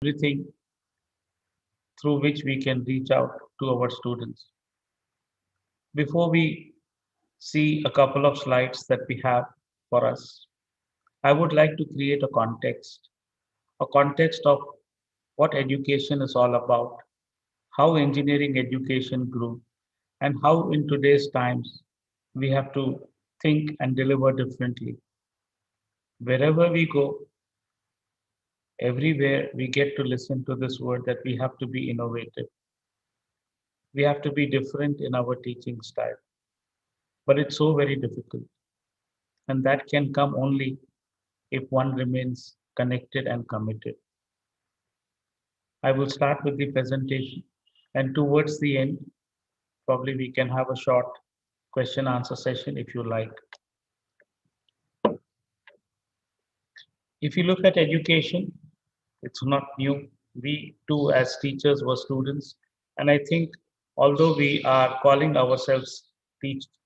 everything through which we can reach out to our students. Before we see a couple of slides that we have for us, I would like to create a context of what education is all about, how engineering education grew, and how in today's times we have to think and deliver differently. Wherever we go, everywhere we get to listen to this word that we have to be innovative. We have to be different in our teaching style. But it's so very difficult. And that can come only if one remains connected and committed. I will start with the presentation. And towards the end, probably we can have a short question answer session if you like. If you look at education, it's not new. We too, as teachers, were students. And I think although we are calling ourselves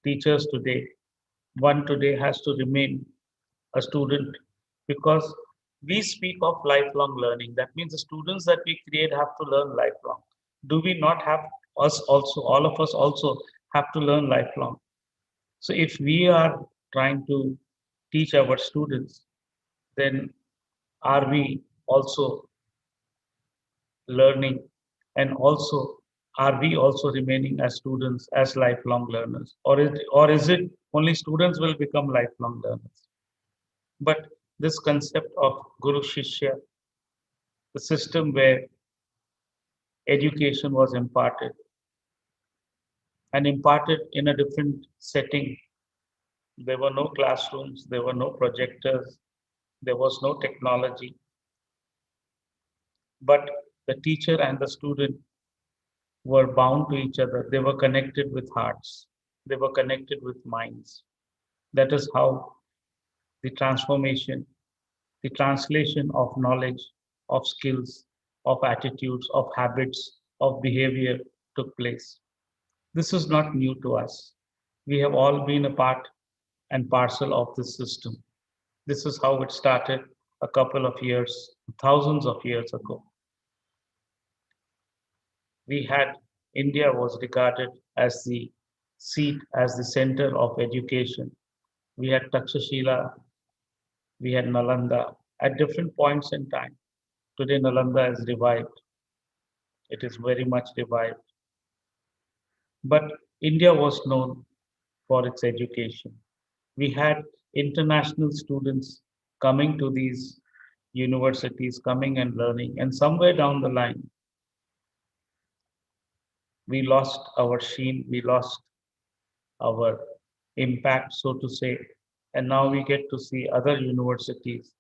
teachers today, one today has to remain a student because we speak of lifelong learning. That means the students that we create have to learn lifelong. Do we not have us also, all of us also have to learn lifelong? So if we are trying to teach our students, then are we also learning and also are we also remaining as students as lifelong learners or is it only students will become lifelong learners? But this concept of Guru Shishya, the system where education was imparted and imparted in a different setting, there were no classrooms, there were no projectors, there was no technology, but the teacher and the student were bound to each other. They were connected with hearts, they were connected with minds. That is how the transformation, the translation of knowledge, of skills, of attitudes, of habits, of behavior took place. This is not new to us. We have all been a part and parcel of this system. This is how it started a couple of years, thousands of years ago. We had India was regarded as the seat, as the center of education. We had Takshashila, we had Nalanda at different points in time. Today, Nalanda is revived. It is very much revived. But India was known for its education. We had international students coming to these universities, coming and learning. And somewhere down the line, we lost our sheen, we lost our impact, so to say. And now we get to see other universities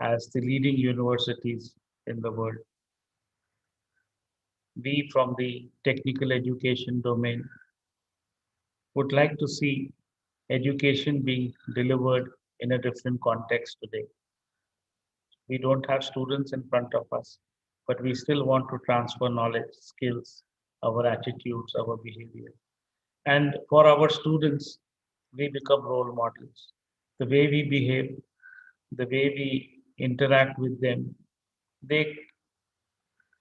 as the leading universities in the world. We from the technical education domain would like to see education being delivered in a different context today. We don't have students in front of us, but we still want to transfer knowledge, skills, our attitudes, our behavior. And for our students, we become role models. The way we behave, the way we interact with them, they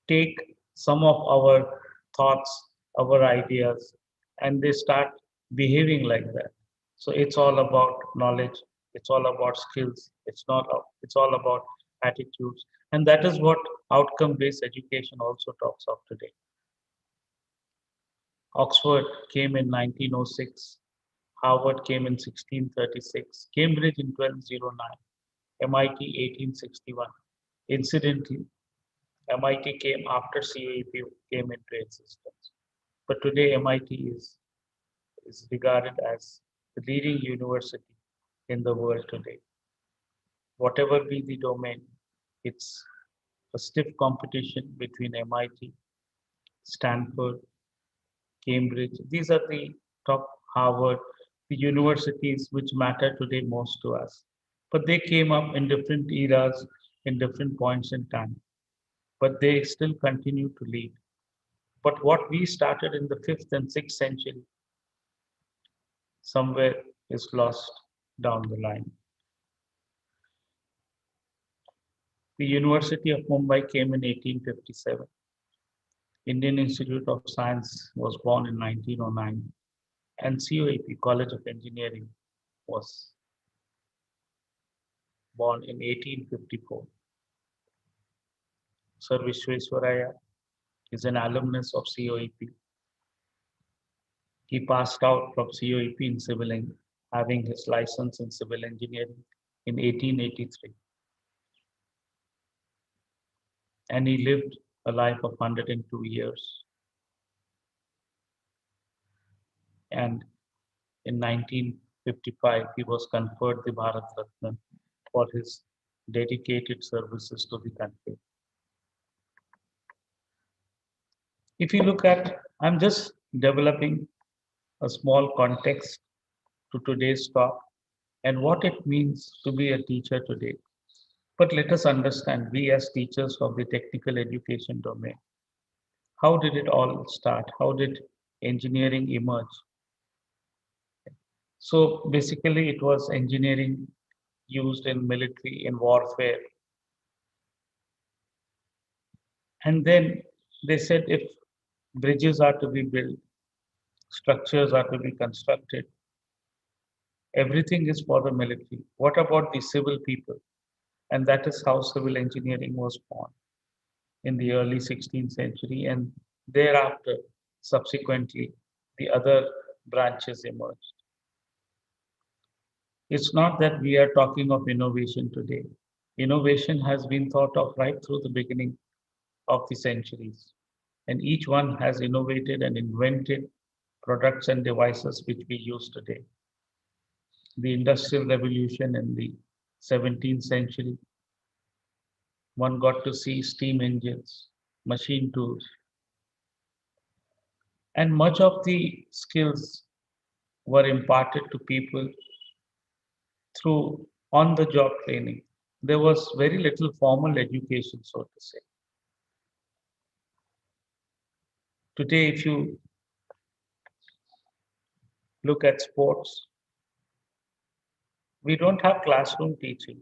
take some of our thoughts, our ideas, and they start behaving like that. So it's all about knowledge, it's all about skills, it's all about attitudes. And that is what outcome-based education also talks of today. Oxford came in 1906, Harvard came in 1636, Cambridge in 1209, MIT 1861. Incidentally, MIT came after CAP came into existence. But today MIT is regarded as the leading university in the world today. Whatever be the domain, it's a stiff competition between MIT, Stanford, Cambridge. These are the top Harvard, the universities which matter today most to us. But they came up in different eras, in different points in time. But they still continue to lead. But what we started in the 5th and 6th century somewhere is lost down the line. The University of Mumbai came in 1857. Indian Institute of Science was born in 1909, and COEP, College of Engineering, was born in 1854. Sir Vishweswaraya is an alumnus of COEP. He passed out from COEP in civil engineering, having his license in civil engineering in 1883. And he lived a life of 102 years. And in 1955, he was conferred the Bharat Ratna for his dedicated services to the country. If you look at, I'm just developing a small context to today's talk and what it means to be a teacher today. But let us understand, we as teachers of the technical education domain, how did it all start? How did engineering emerge? So basically, it was engineering used in military, in warfare. And then they said if bridges are to be built, structures are to be constructed, everything is for the military. What about the civil people? And that is how civil engineering was born in the early 16th century. And thereafter, subsequently, the other branches emerged. It's not that we are talking of innovation today. Innovation has been thought of right through the beginning of the centuries. And each one has innovated and invented products and devices which we use today. The Industrial Revolution in the 17th century, one got to see steam engines, machine tools, and much of the skills were imparted to people through on the job training. There was very little formal education, so to say. Today, if you look at sports, we don't have classroom teaching.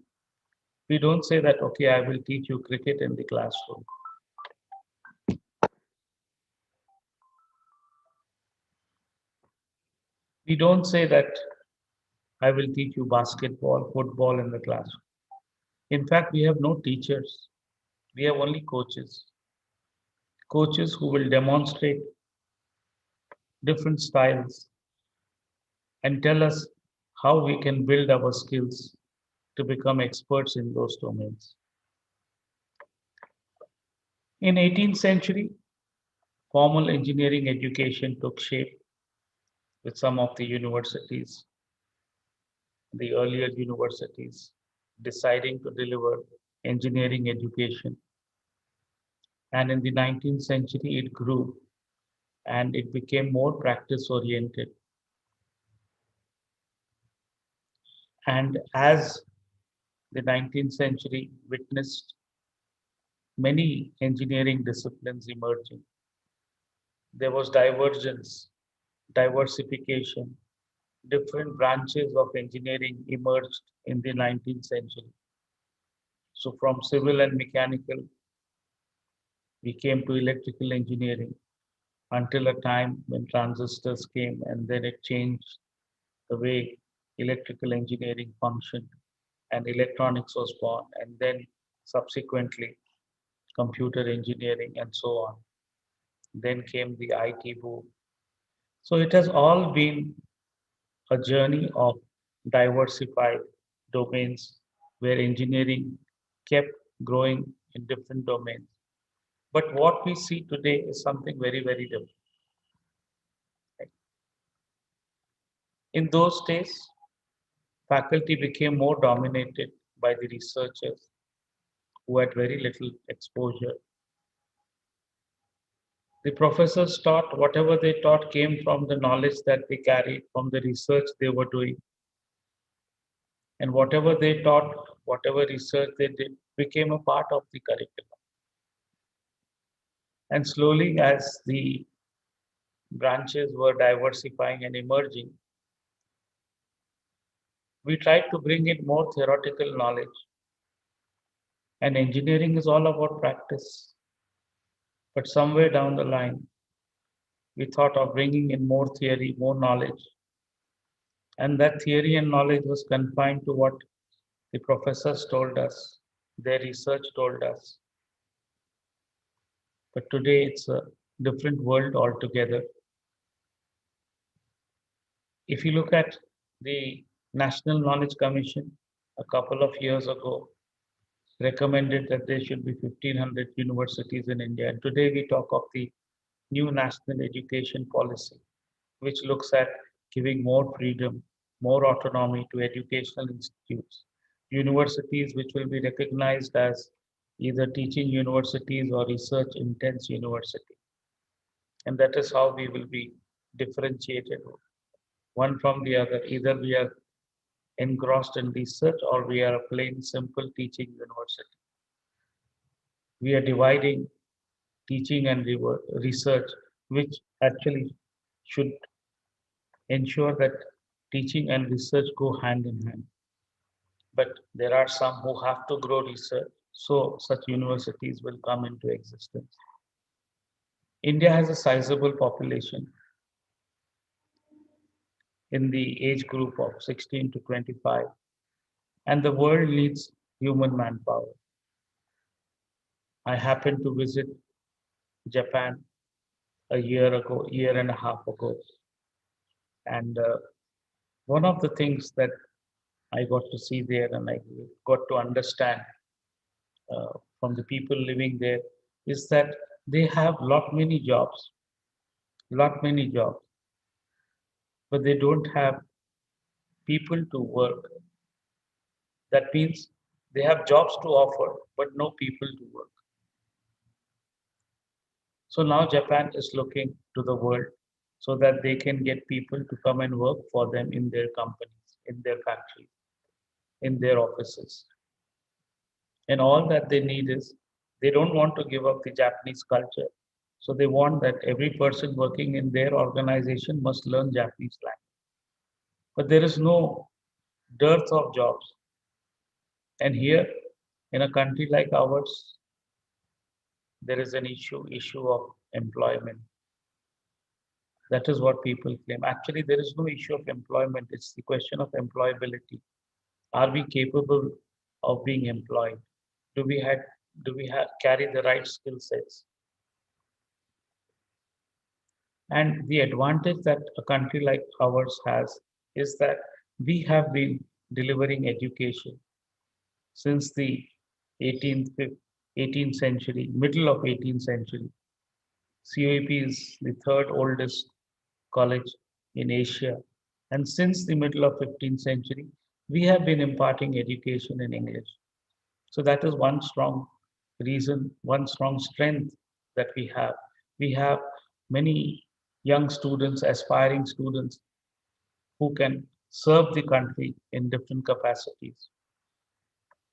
We don't say that, okay, I will teach you cricket in the classroom. We don't say that I will teach you basketball, football in the classroom. In fact, we have no teachers. We have only coaches. Coaches who will demonstrate different styles and tell us how we can build our skills to become experts in those domains. In 18th century, formal engineering education took shape with some of the universities, the earlier universities, deciding to deliver engineering education. And in the 19th century, it grew and it became more practice oriented. And as the 19th century witnessed many engineering disciplines emerging, there was divergence, diversification, different branches of engineering emerged in the 19th century. So from civil and mechanical, we came to electrical engineering until a time when transistors came and then it changed the way electrical engineering functioned and electronics was born and then subsequently computer engineering and so on. Then came the IT boom. So it has all been a journey of diversified domains where engineering kept growing in different domains. But what we see today is something very, very different. In those days, faculty became more dominated by the researchers who had very little exposure. The professors taught whatever they taught came from the knowledge that they carried from the research they were doing. And whatever they taught, whatever research they did, became a part of the curriculum. And slowly, as the branches were diversifying and emerging, we tried to bring in more theoretical knowledge And engineering is all about practice. But somewhere down the line, we thought of bringing in more theory, more knowledge. And that theory and knowledge was confined to what the professors told us, their research told us. But today it's a different world altogether. If you look at the National Knowledge Commission a couple of years ago, recommended that there should be 1,500 universities in India. And today we talk of the new national education policy, which looks at giving more freedom, more autonomy to educational institutes, universities which will be recognized as either teaching universities or research intense university. And that is how we will be differentiated one from the other. Either we are engrossed in research or we are a plain simple teaching university. We are dividing teaching and research, which actually should ensure that teaching and research go hand in hand. But there are some who have to grow research, so such universities will come into existence. India has a sizable population in the age group of 16 to 25, and the world needs human manpower. I happened to visit Japan a year ago, year and a half ago, and one of the things that I got to see there and I got to understand from the people living there is that they have lot many jobs, but they don't have people to work. That means they have jobs to offer, but no people to work. So now Japan is looking to the world so that they can get people to come and work for them in their companies, in their factories, in their offices. And all that they need is they don't want to give up the Japanese culture. So they want that every person working in their organization must learn Japanese language. But there is no dearth of jobs. And here, in a country like ours, there is an issue of employment. That is what people claim. Actually, there is no issue of employment. It's the question of employability. Are we capable of being employed? Do we have carry the right skill sets? And the advantage that a country like ours has is that we have been delivering education since the 18th, 18th century, middle of 18th century. COEP is the third oldest college in Asia. And since the middle of 15th century, we have been imparting education in English. So that is one strong reason, one strong strength that we have. We have many young students, aspiring students who can serve the country in different capacities.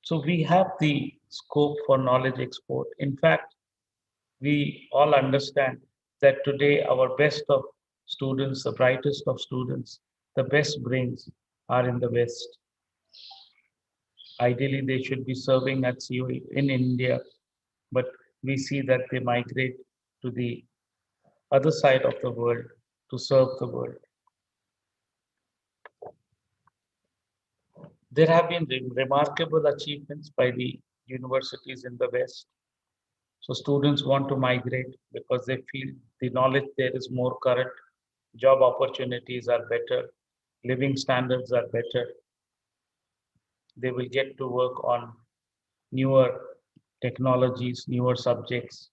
So we have the scope for knowledge export. In fact, we all understand that today our best of students, the brightest of students, the best brains are in the West. Ideally, they should be serving at COE in India, but we see that they migrate to the other side of the world to serve the world. There have been remarkable achievements by the universities in the West. So students want to migrate because they feel the knowledge there is more current, job opportunities are better, living standards are better. They will get to work on newer technologies, newer subjects,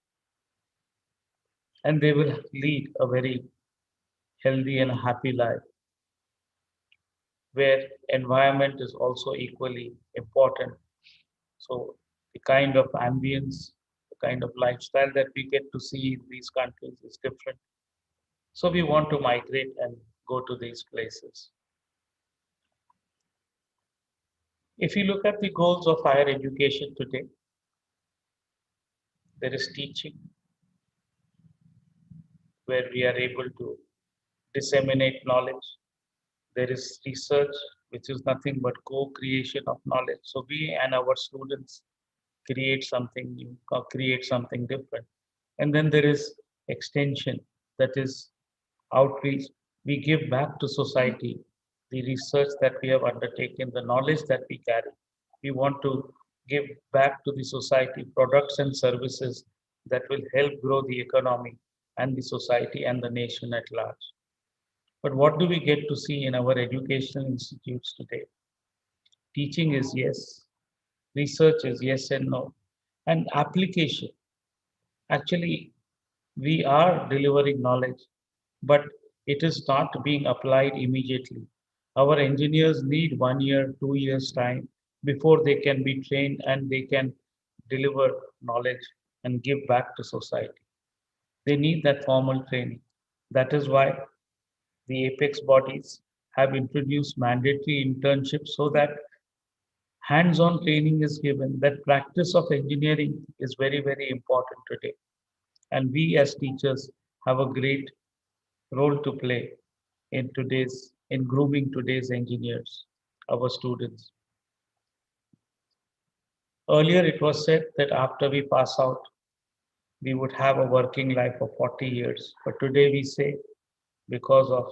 and they will lead a very healthy and happy life where environment is also equally important. So the kind of ambience, the kind of lifestyle that we get to see in these countries is different. So we want to migrate and go to these places. If you look at the goals of higher education today, there is teaching, where we are able to disseminate knowledge. There is research, which is nothing but co creation of knowledge. So we and our students create something new or create something different. And then there is extension, that is outreach. We give back to society the research that we have undertaken, the knowledge that we carry. We want to give back to the society products and services that will help grow the economy and the society and the nation at large. But what do we get to see in our educational institutes today? Teaching is yes, research is yes and no, and application. Actually, we are delivering knowledge, but it is not being applied immediately. Our engineers need 1 year, 2 years time before they can be trained and they can deliver knowledge and give back to society. They need that formal training. That is why the apex bodies have introduced mandatory internships so that hands-on training is given. That practice of engineering is very, very important today. And we as teachers have a great role to play in grooming today's engineers, our students. Earlier it was said that after we pass out, we would have a working life of 40 years. But today we say because of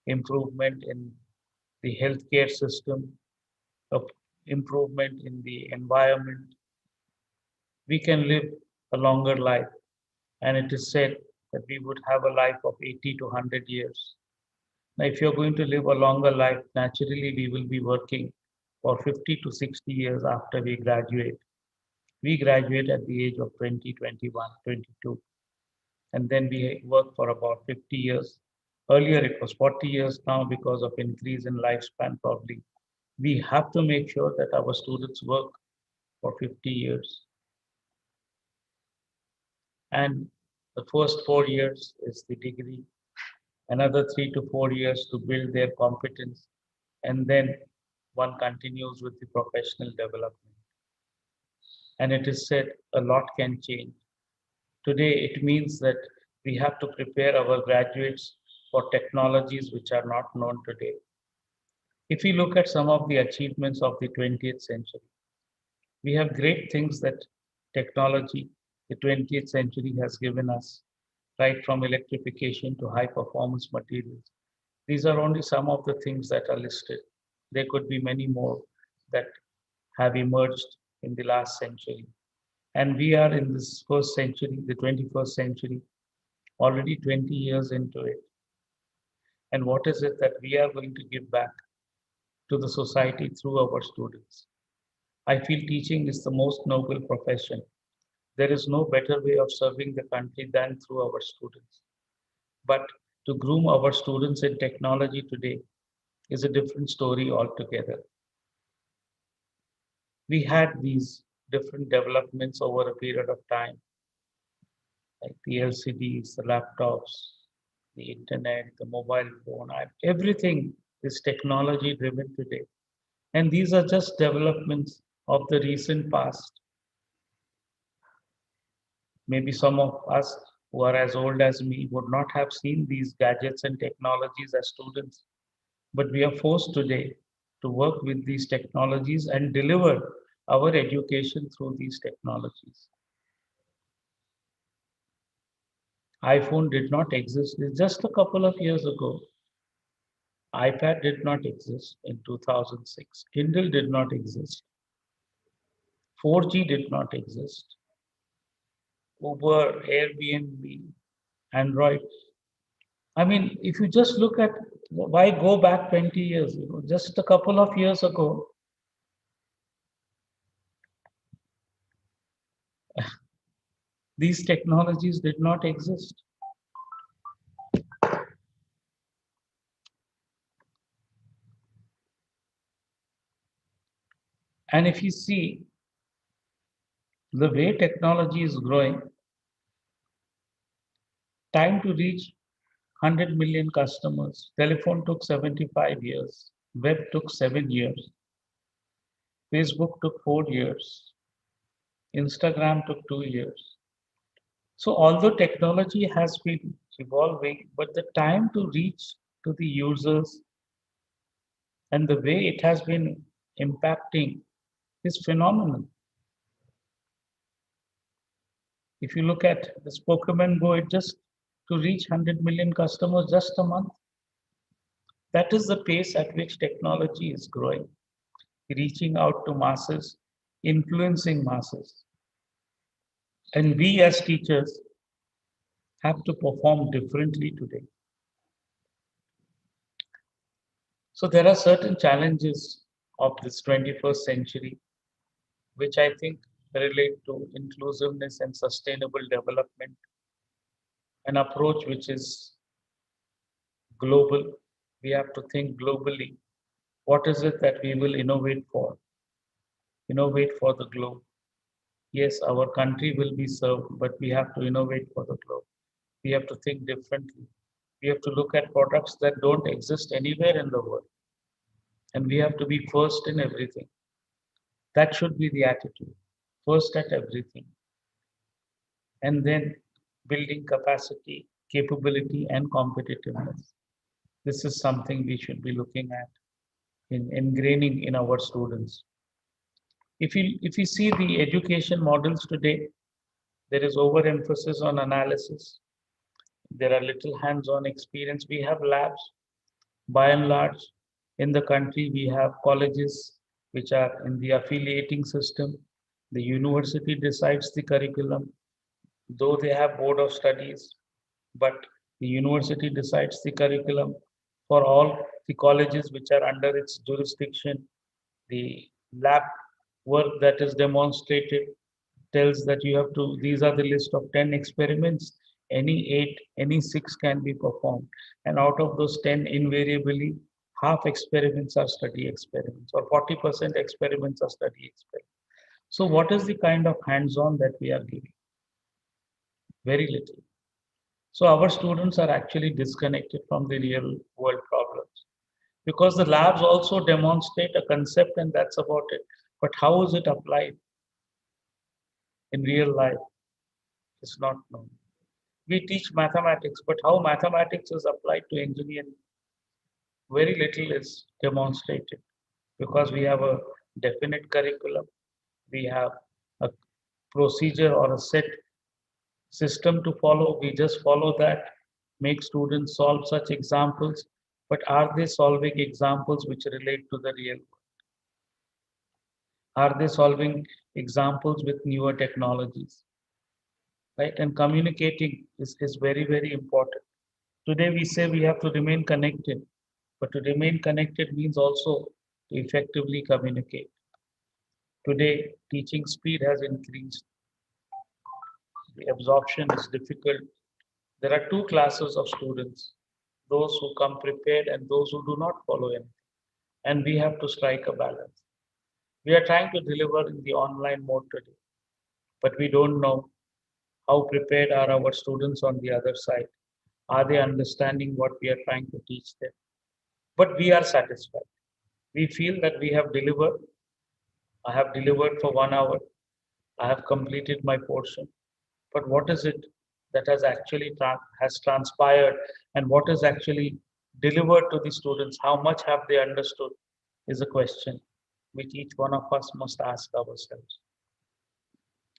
improvement in the healthcare system, of improvement in the environment, we can live a longer life. And it is said that we would have a life of 80 to 100 years. Now, if you're going to live a longer life, naturally we will be working for 50 to 60 years after we graduate. We graduate at the age of 20, 21, 22, and then we work for about 50 years. Earlier it was 40 years, now because of increase in lifespan probably. We have to make sure that our students work for 50 years. And the first 4 years is the degree, another 3 to 4 years to build their competence, and then one continues with the professional development. And it is said a lot can change. Today, it means that we have to prepare our graduates for technologies which are not known today. If we look at some of the achievements of the 20th century, we have great things that technology, the 20th century has given us, right from electrification to high performance materials. These are only some of the things that are listed. There could be many more that have emerged in the last century. And we are in this first century, the 21st century, already 20 years into it. And what is it that we are going to give back to the society through our students? I feel teaching is the most noble profession. There is no better way of serving the country than through our students. But to groom our students in technology today is a different story altogether. We had these different developments over a period of time, like the LCDs, the laptops, the internet, the mobile phone, everything is technology driven today. And these are just developments of the recent past. Maybe some of us who are as old as me would not have seen these gadgets and technologies as students, but we are forced today to work with these technologies and deliver our education through these technologies. iPhone did not exist just a couple of years ago. iPad did not exist in 2006. Kindle did not exist. 4G did not exist. Uber, Airbnb, Android. I mean, if you just look at why go back 20 years, just a couple of years ago, these technologies did not exist. And if you see the way technology is growing, time to reach 100 million customers, telephone took 75 years, web took 7 years, Facebook took 4 years, Instagram took 2 years. So although technology has been evolving, but the time to reach to the users and the way it has been impacting is phenomenal. If you look at this Pokemon Go, it just to reach 100 million customers just a month. That is the pace at which technology is growing, reaching out to masses, influencing masses. And we as teachers have to perform differently today. So there are certain challenges of this 21st century, which I think relate to inclusiveness and sustainable development, an approach which is global. We have to think globally. What is it that we will innovate for? Innovate for the globe. Yes, our country will be served, but we have to innovate for the globe. We have to think differently. We have to look at products that don't exist anywhere in the world. And we have to be first in everything. That should be the attitude. First at everything. And then building capacity, capability, and competitiveness. This is something we should be looking at in ingraining in our students. If you see the education models today, there is overemphasis on analysis. There are little hands-on experience. We have labs, by and large, in the country. We have colleges which are in the affiliating system. The university decides the curriculum, though they have board of studies, but the university decides the curriculum for all the colleges which are under its jurisdiction. The lab work that is demonstrated tells that you have to, these are the list of 10 experiments, any 8, any 6 can be performed. And out of those 10, invariably, half experiments are study experiments, or 40% experiments are study experiments. So what is the kind of hands-on that we are giving? Very little. So our students are actually disconnected from the real world problems, because the labs also demonstrate a concept and that's about it. But how is it applied in real life is not known. We teach mathematics, but how mathematics is applied to engineering, very little is demonstrated, because we have a definite curriculum, we have a procedure or a set system to follow. We just follow that, make students solve such examples. But are they solving examples which relate to the real world? Are they solving examples with newer technologies? Right? And communicating is very, very important. Today we say we have to remain connected, but to remain connected means also to effectively communicate. Today, teaching speed has increased. The absorption is difficult. There are two classes of students, those who come prepared and those who do not follow anything. And we have to strike a balance. We are trying to deliver in the online mode today, but we don't know how prepared are our students on the other side. Are they understanding what we are trying to teach them? But we are satisfied. We feel that we have delivered. I have delivered for 1 hour. I have completed my portion. But what is it that has actually has transpired, and what is actually delivered to the students? How much have they understood is a question which each one of us must ask ourselves.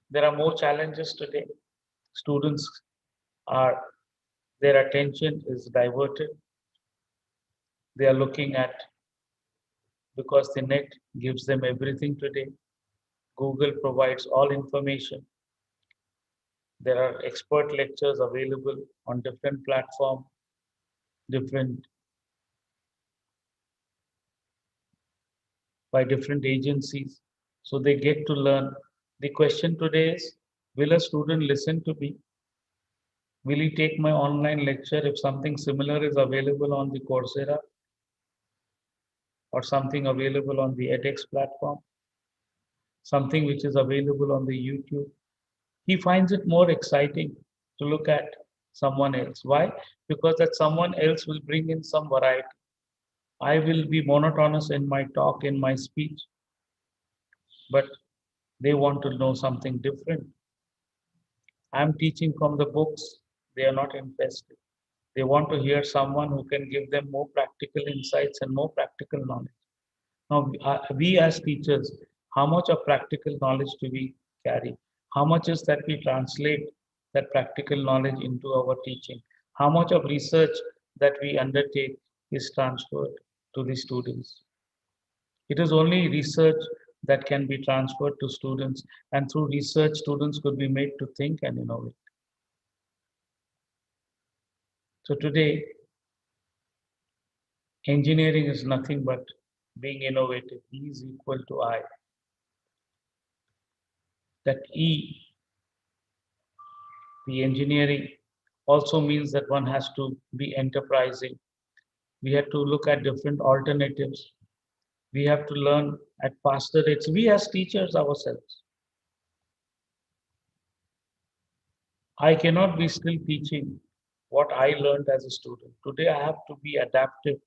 There are more challenges today. Students are, their attention is diverted. They are looking at, because the net gives them everything today. Google provides all information. There are expert lectures available on different platforms, different by different agencies. So they get to learn. The question today is, will a student listen to me? Will he take my online lecture if something similar is available on the Coursera or something available on the edX platform, something which is available on the YouTube? He finds it more exciting to look at someone else. Why? Because that someone else will bring in some variety. I will be monotonous in my talk, in my speech, but they want to know something different. I'm teaching from the books. They are not interested. They want to hear someone who can give them more practical insights and more practical knowledge. Now, we as teachers, how much of practical knowledge do we carry? How much is that we translate that practical knowledge into our teaching? How much of research that we undertake is transferred to the students? It is only research that can be transferred to students, and through research, students could be made to think and innovate. So today, engineering is nothing but being innovative. E is equal to I. That E, the engineering, also means that one has to be enterprising. We have to look at different alternatives. We have to learn at faster rates. We as teachers ourselves. I cannot be still teaching what I learned as a student. Today I have to be adaptive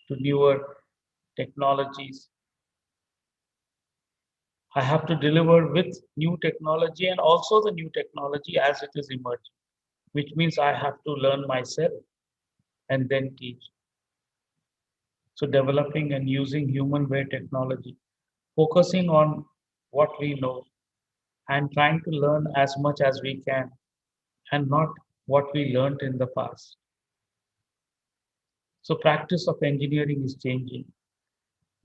to newer technologies. I have to deliver with new technology and also the new technology as it is emerging, which means I have to learn myself and then teach. So developing and using human way technology, focusing on what we know and trying to learn as much as we can and not what we learned in the past. So practice of engineering is changing.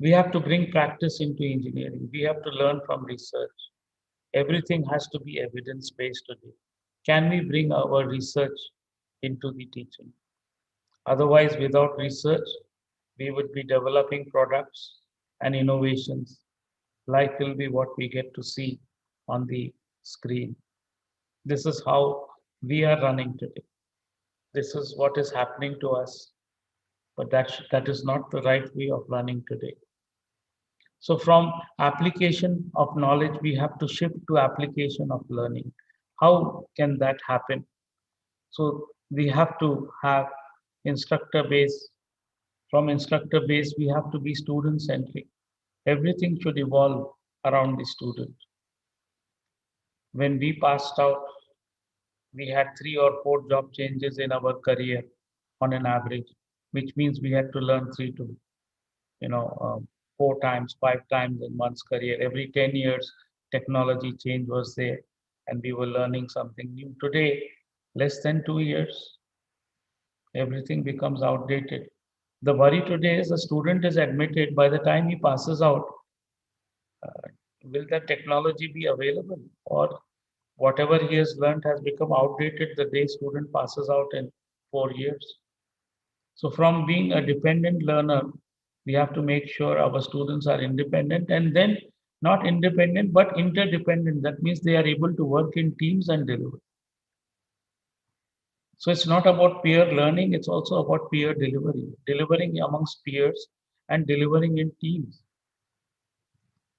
We have to bring practice into engineering. We have to learn from research. Everything has to be evidence based today. Can we bring our research into the teaching? Otherwise, without research, we would be developing products and innovations. Life will be what we get to see on the screen. This is how we are running today. This is what is happening to us, but that is not the right way of running today. So from application of knowledge, we have to shift to application of learning. How can that happen? So we have to have instructor base. From instructor base, we have to be student centric. Everything should evolve around the student. When we passed out, we had 3 or 4 job changes in our career on an average, which means we had to learn 3 to you know, 4 times, 5 times in one's career. Every 10 years, technology change was there, and we were learning something new. Today, less than 2 years, everything becomes outdated. The worry today is a student is admitted by the time he passes out, uh, will that technology be available or whatever he has learned has become outdated the day student passes out in 4 years. So from being a dependent learner, we have to make sure our students are independent and then not independent but interdependent. That means they are able to work in teams and deliver. So it's not about peer learning, it's also about peer delivery, delivering amongst peers and delivering in teams.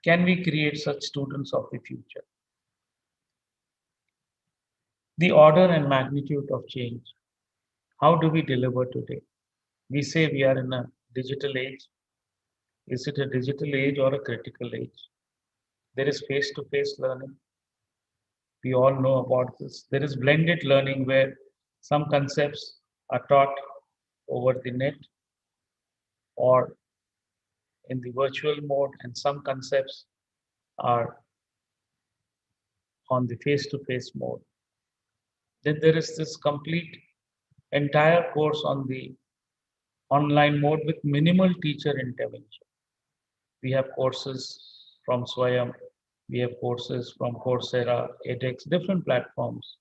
Can we create such students of the future? The order and magnitude of change. How do we deliver today? We say we are in a digital age. Is it a digital age or a critical age? There is face to face learning. We all know about this. There is blended learning where some concepts are taught over the net or in the virtual mode, and some concepts are on the face to face mode. Then there is this complete entire course on the online mode with minimal teacher intervention. We have courses from Swayam, we have courses from Coursera, edX, different platforms.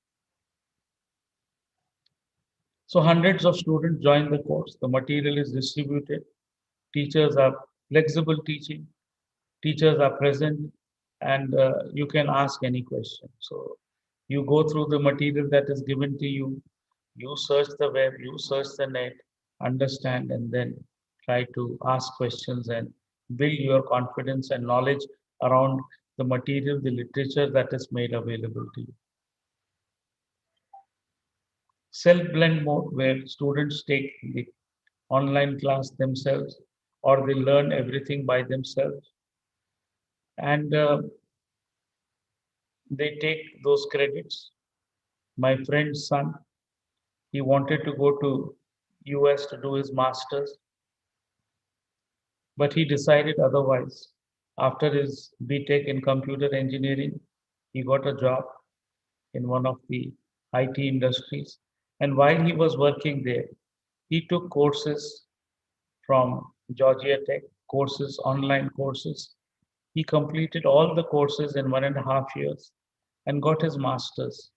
So hundreds of students join the course. The material is distributed. Teachers are flexible teaching. Teachers are present, and you can ask any question. So you go through the material that is given to you. You search the web, you search the net, understand, and then try to ask questions and build your confidence and knowledge around the material, the literature that is made available to you. Self-blend mode where students take the online class themselves or they learn everything by themselves and they take those credits. My friend's son, he wanted to go to US to do his masters, but he decided otherwise. After his BTech in computer engineering, He got a job in one of the IT industries. And while he was working there, he took courses from Georgia Tech, courses, online courses. He completed all the courses in 1.5 years and got his master's.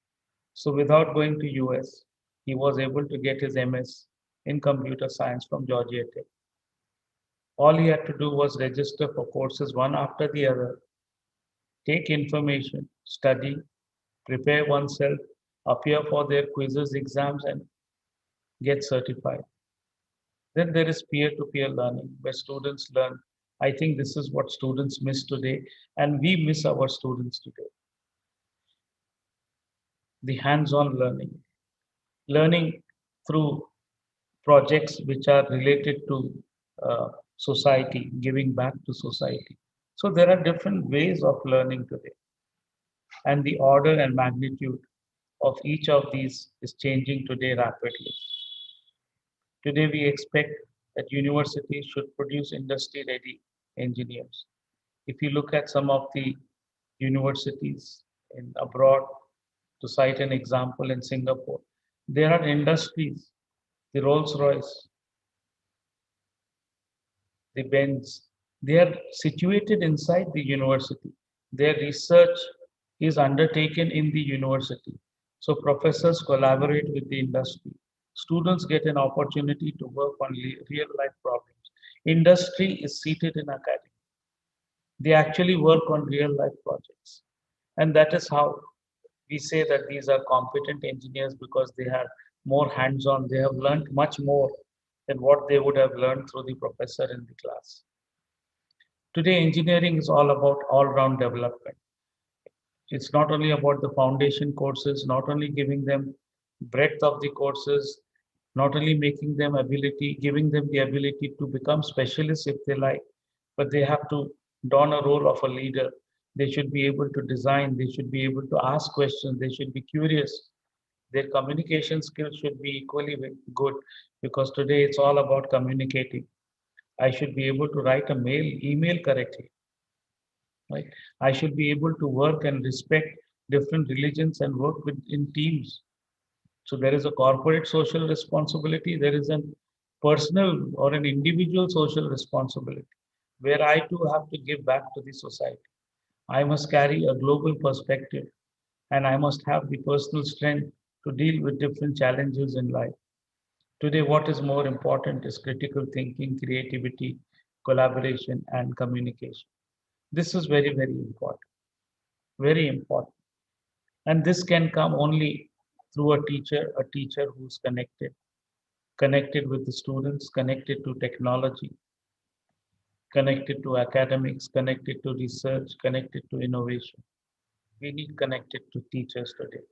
So without going to US, he was able to get his MS in computer science from Georgia Tech. All he had to do was register for courses one after the other, take information, study, prepare oneself, appear for their quizzes, exams, and get certified. Then there is peer-to-peer learning where students learn. I think this is what students miss today, and we miss our students today. The hands-on learning, learning through projects which are related to society, giving back to society. So there are different ways of learning today, and the order and magnitude of each of these is changing today rapidly. Today, we expect that universities should produce industry ready engineers. If you look at some of the universities in abroad, to cite an example in Singapore, there are industries, the Rolls Royce, the Benz, they are situated inside the university. Their research is undertaken in the university. So professors collaborate with the industry. Students get an opportunity to work on real life problems. Industry is seated in academy. They actually work on real life projects. And that is how we say that these are competent engineers because they have more hands on. They have learned much more than what they would have learned through the professor in the class. Today, engineering is all about all round development. It's not only about the foundation courses, not only giving them breadth of the courses, not only making them ability, giving them the ability to become specialists if they like, but they have to don a role of a leader. They should be able to design, they should be able to ask questions, they should be curious. Their communication skills should be equally good because today it's all about communicating. I should be able to write a email correctly, right? I should be able to work and respect different religions and work in teams. So there is a corporate social responsibility, there is a personal or an individual social responsibility where I too have to give back to the society. I must carry a global perspective and I must have the personal strength to deal with different challenges in life. Today, what is more important is critical thinking, creativity, collaboration, and communication. This is very, very important. Very important. And this can come only through a teacher who's connected with the students, connected to technology, connected to academics, connected to research, connected to innovation. We need connected to teachers today.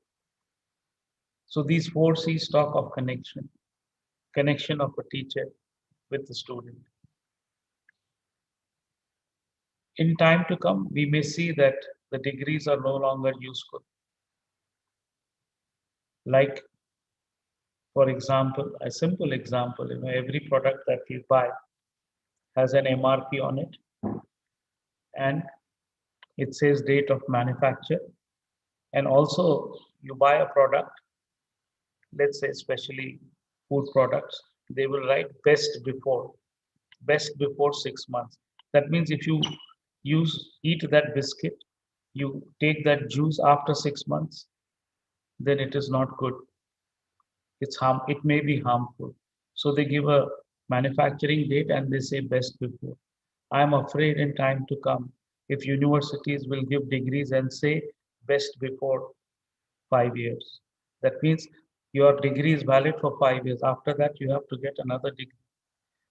So these four C's talk of connection, connection of a teacher with the student. In time to come, we may see that the degrees are no longer useful. Like, for example, a simple example, every product that we buy has an MRP on it and it says date of manufacture. And also, you buy a product, let's say, especially food products, they will write best before 6 months. That means if you eat that biscuit, you take that juice after 6 months, then it is not good. It may be harmful. So they give a manufacturing date and they say best before. I'm afraid in time to come, if universities will give degrees and say best before 5 years, that means your degree is valid for 5 years. After that, you have to get another degree,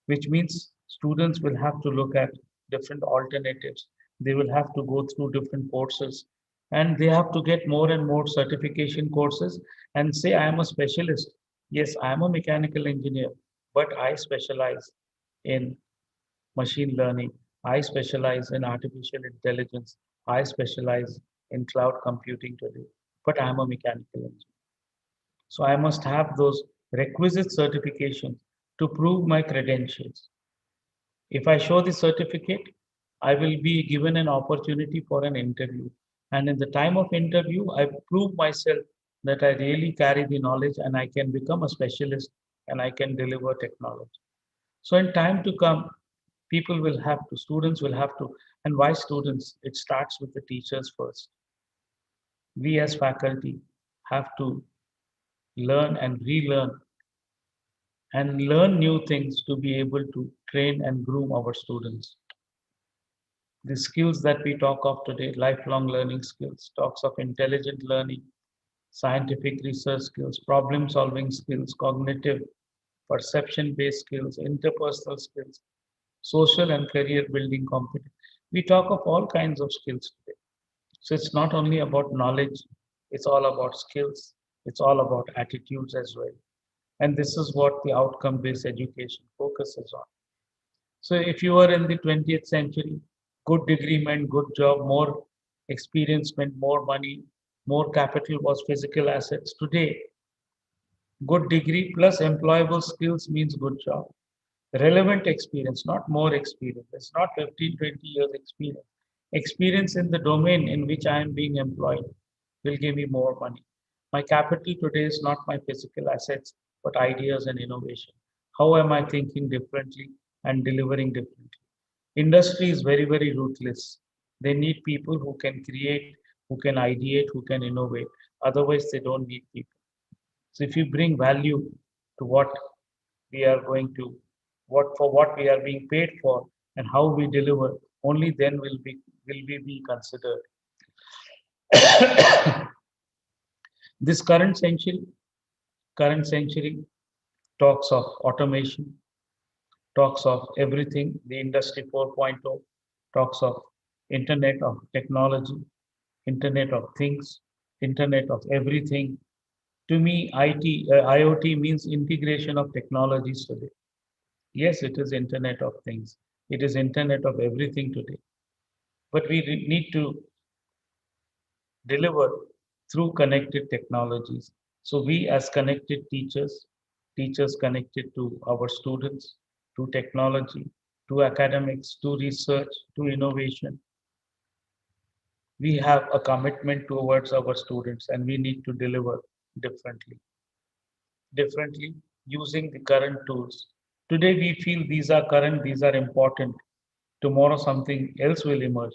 which means students will have to look at different alternatives. They will have to go through different courses and they have to get more and more certification courses and say, I am a specialist. Yes, I am a mechanical engineer, but I specialize in machine learning. I specialize in artificial intelligence. I specialize in cloud computing today, but I am a mechanical engineer. So I must have those requisite certifications to prove my credentials. If I show the certificate, I will be given an opportunity for an interview. And in the time of interview, I prove myself that I really carry the knowledge and I can become a specialist and I can deliver technology. So in time to come, people will have to, students will have to, and why students? It starts with the teachers first. We as faculty have to learn and relearn and learn new things to be able to train and groom our students. The skills that we talk of today, lifelong learning skills, talks of intelligent learning, scientific research skills, problem solving skills, cognitive, perception based skills, interpersonal skills, social and career building competence. We talk of all kinds of skills today. So it's not only about knowledge, it's all about skills, it's all about attitudes as well. And this is what the outcome based education focuses on. So if you are in the 20th century, good degree meant good job, more experience meant more money, more capital was physical assets. Today, good degree plus employable skills means good job. Relevant experience, not more experience. It's not 15, 20 years experience. Experience in the domain in which I am being employed will give me more money. My capital today is not my physical assets, but ideas and innovation. How am I thinking differently and delivering differently? Industry is very, very ruthless. They need people who can create, who can ideate, who can innovate. Otherwise, they don't need people. So if you bring value to what we are going to, what for what we are being paid for, and how we deliver, only then will we be considered. This current century talks of automation, talks of everything. The industry 4.0 talks of internet of technology, internet of things, internet of everything. To me, IoT means integration of technologies today. Yes, it is Internet of Things. It is Internet of everything today. But we need to deliver through connected technologies. So we as connected teachers, teachers connected to our students, to technology, to academics, to research, to innovation, we have a commitment towards our students and we need to deliver differently, differently using the current tools. Today we feel these are current, these are important. Tomorrow something else will emerge.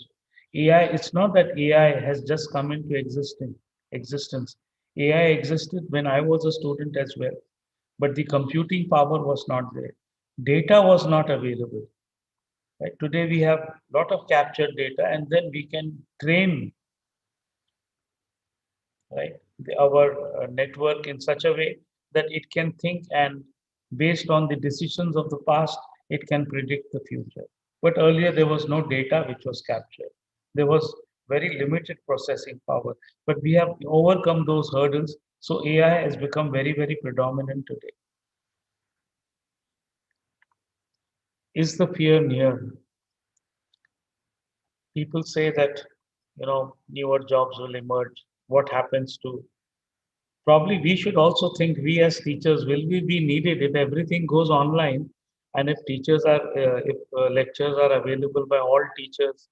AI, it's not that AI has just come into existence. AI existed when I was a student as well, but the computing power was not there. Data was not available. Right? Today we have a lot of captured data, and then we can train, right, our network in such a way that it can think, and based on the decisions of the past, it can predict the future. But earlier there was no data which was captured. There was very limited processing power. But we have overcome those hurdles. So AI has become very, very predominant today. Is the fear near? People say that, newer jobs will emerge. What happens to, probably we should also think, we as teachers, will we be needed if everything goes online, and if lectures are available by all teachers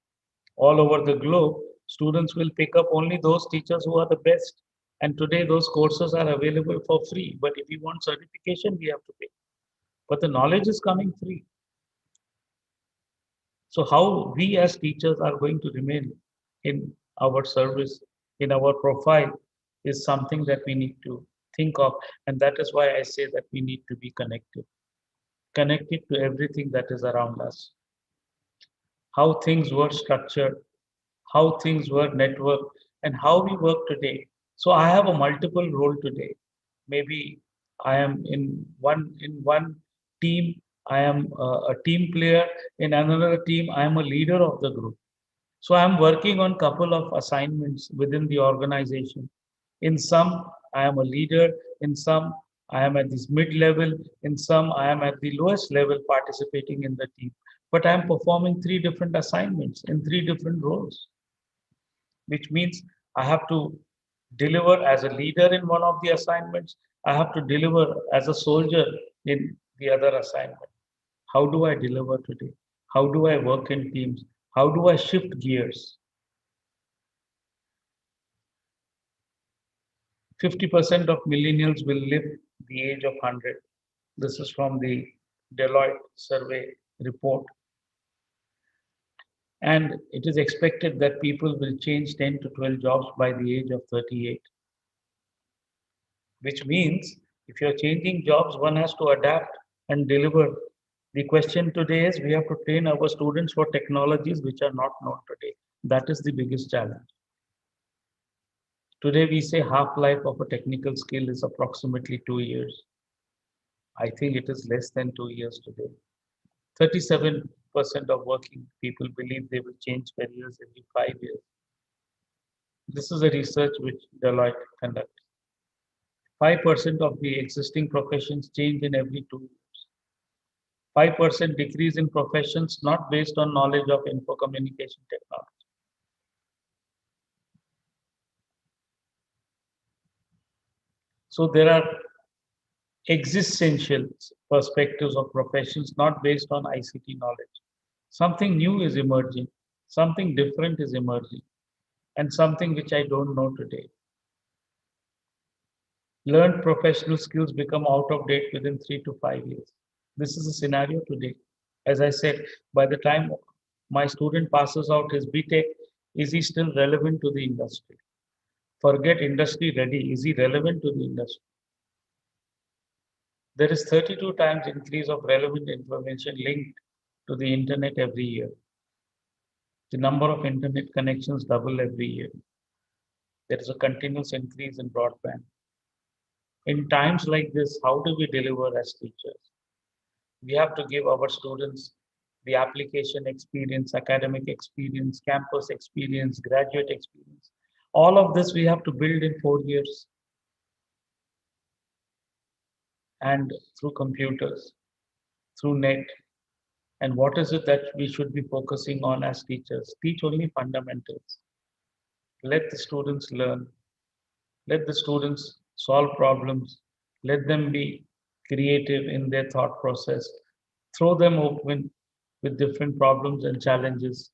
all over the globe, students will pick up only those teachers who are the best. And today those courses are available for free. But if you want certification, we have to pay. But the knowledge is coming free. So how we as teachers are going to remain in our service, in our profile, is something that we need to think of. And that is why I say that we need to be connected to everything that is around us, how things were structured, how things were networked, and how we work today. So I have a multiple role today. Maybe I am in one team. I am a team player. In another team, I am a leader of the group. So I'm working on couple of assignments within the organization. In some, I am a leader. In some, I am at this mid-level. In some, I am at the lowest level participating in the team. But I'm performing three different assignments in three different roles, which means I have to deliver as a leader in one of the assignments. I have to deliver as a soldier in the other assignment. How do I deliver today? How do I work in teams? How do I shift gears? 50% of millennials will live the age of 100. This is from the Deloitte survey report. And it is expected that people will change 10 to 12 jobs by the age of 38, which means if you're changing jobs, one has to adapt and deliver. The question today is we have to train our students for technologies which are not known today. That is the biggest challenge. Today, we say half-life of a technical skill is approximately 2 years. I think it is less than 2 years today. 37% of working people believe they will change careers every 5 years. This is a research which Deloitte conducts. 5% of the existing professions change in every 2 years. 5% decrease in professions not based on knowledge of info communication technology. So there are existential perspectives of professions not based on ICT knowledge. Something new is emerging, something different is emerging, and something which I don't know today. Learned professional skills become out of date within 3 to 5 years. This is a scenario today. As I said, by the time my student passes out his BTech, is he still relevant to the industry? Forget industry ready, is he relevant to the industry? There is 32 times increase of relevant information linked to the internet every year. The number of internet connections double every year. There is a continuous increase in broadband. In times like this, how do we deliver as teachers? We have to give our students the application experience, academic experience, campus experience, graduate experience. All of this we have to build in 4 years and through computers, through net. And what is it that we should be focusing on as teachers? Teach only fundamentals. Let the students learn. Let the students solve problems. Let them be creative in their thought process. Throw them open with different problems and challenges.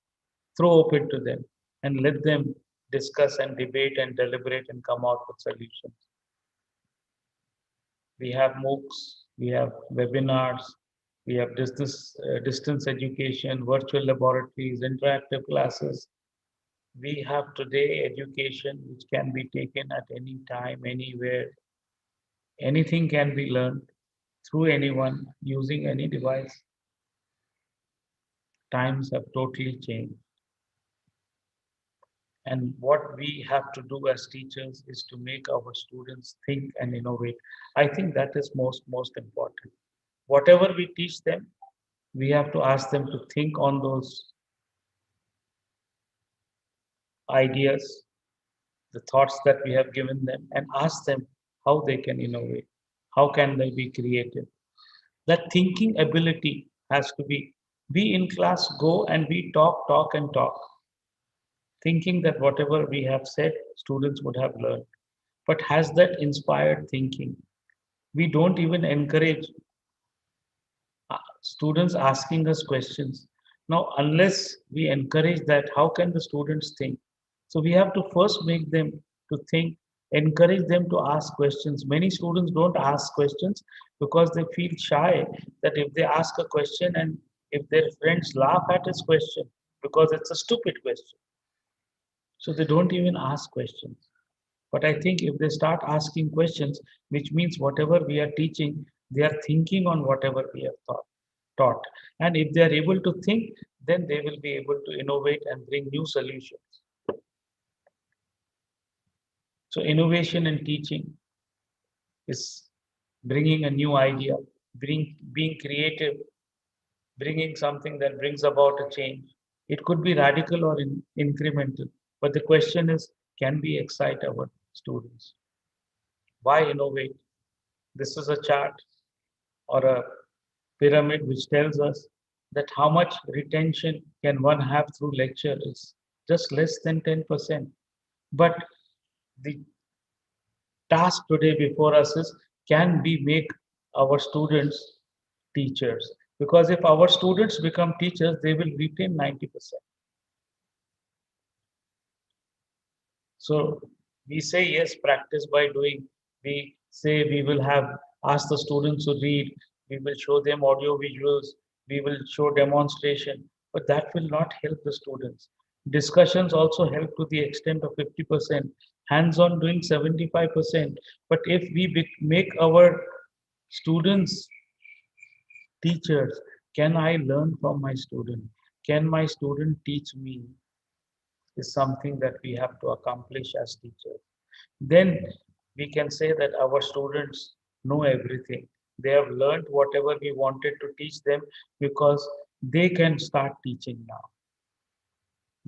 Throw open to them and let them discuss and debate and deliberate and come out with solutions. We have MOOCs, we have webinars, we have distance education, virtual laboratories, interactive classes. We have today education which can be taken at any time, anywhere. Anything can be learned through anyone using any device. Times have totally changed. And what we have to do as teachers is to make our students think and innovate. I think that is most important. Whatever we teach them, we have to ask them to think on those ideas, the thoughts that we have given them, and ask them how they can innovate, how can they be creative. That thinking ability has to be in class, go and we talk and talk, thinking that whatever we have said, students would have learned. But has that inspired thinking? We don't even encourage students asking us questions. Now, unless we encourage that, how can the students think? So we have to first make them to think, encourage them to ask questions. Many students don't ask questions because they feel shy that if they ask a question and if their friends laugh at his question because it's a stupid question. So they don't even ask questions. But I think if they start asking questions, which means whatever we are teaching, they are thinking on whatever we have taught. And if they are able to think, then they will be able to innovate and bring new solutions. So innovation in teaching is bringing a new idea, being creative, bringing something that brings about a change. It could be radical or incremental, but the question is, can we excite our students? Why innovate? This is a chart or a pyramid which tells us that how much retention can one have through lecture is just less than 10%. But the task today before us is, can we make our students teachers? Because if our students become teachers, they will retain 90%. So We say yes, practice by doing. We say we will have ask the students to read, we will show them audio visuals, we will show demonstration, but that will not help the students. Discussions also help to the extent of 50%, hands on doing 75%. But if we make our students teachers, can I learn from my student, can my student teach me, is something that we have to accomplish as teachers. Then we can say that our students know everything. They have learned whatever we wanted to teach them because they can start teaching now.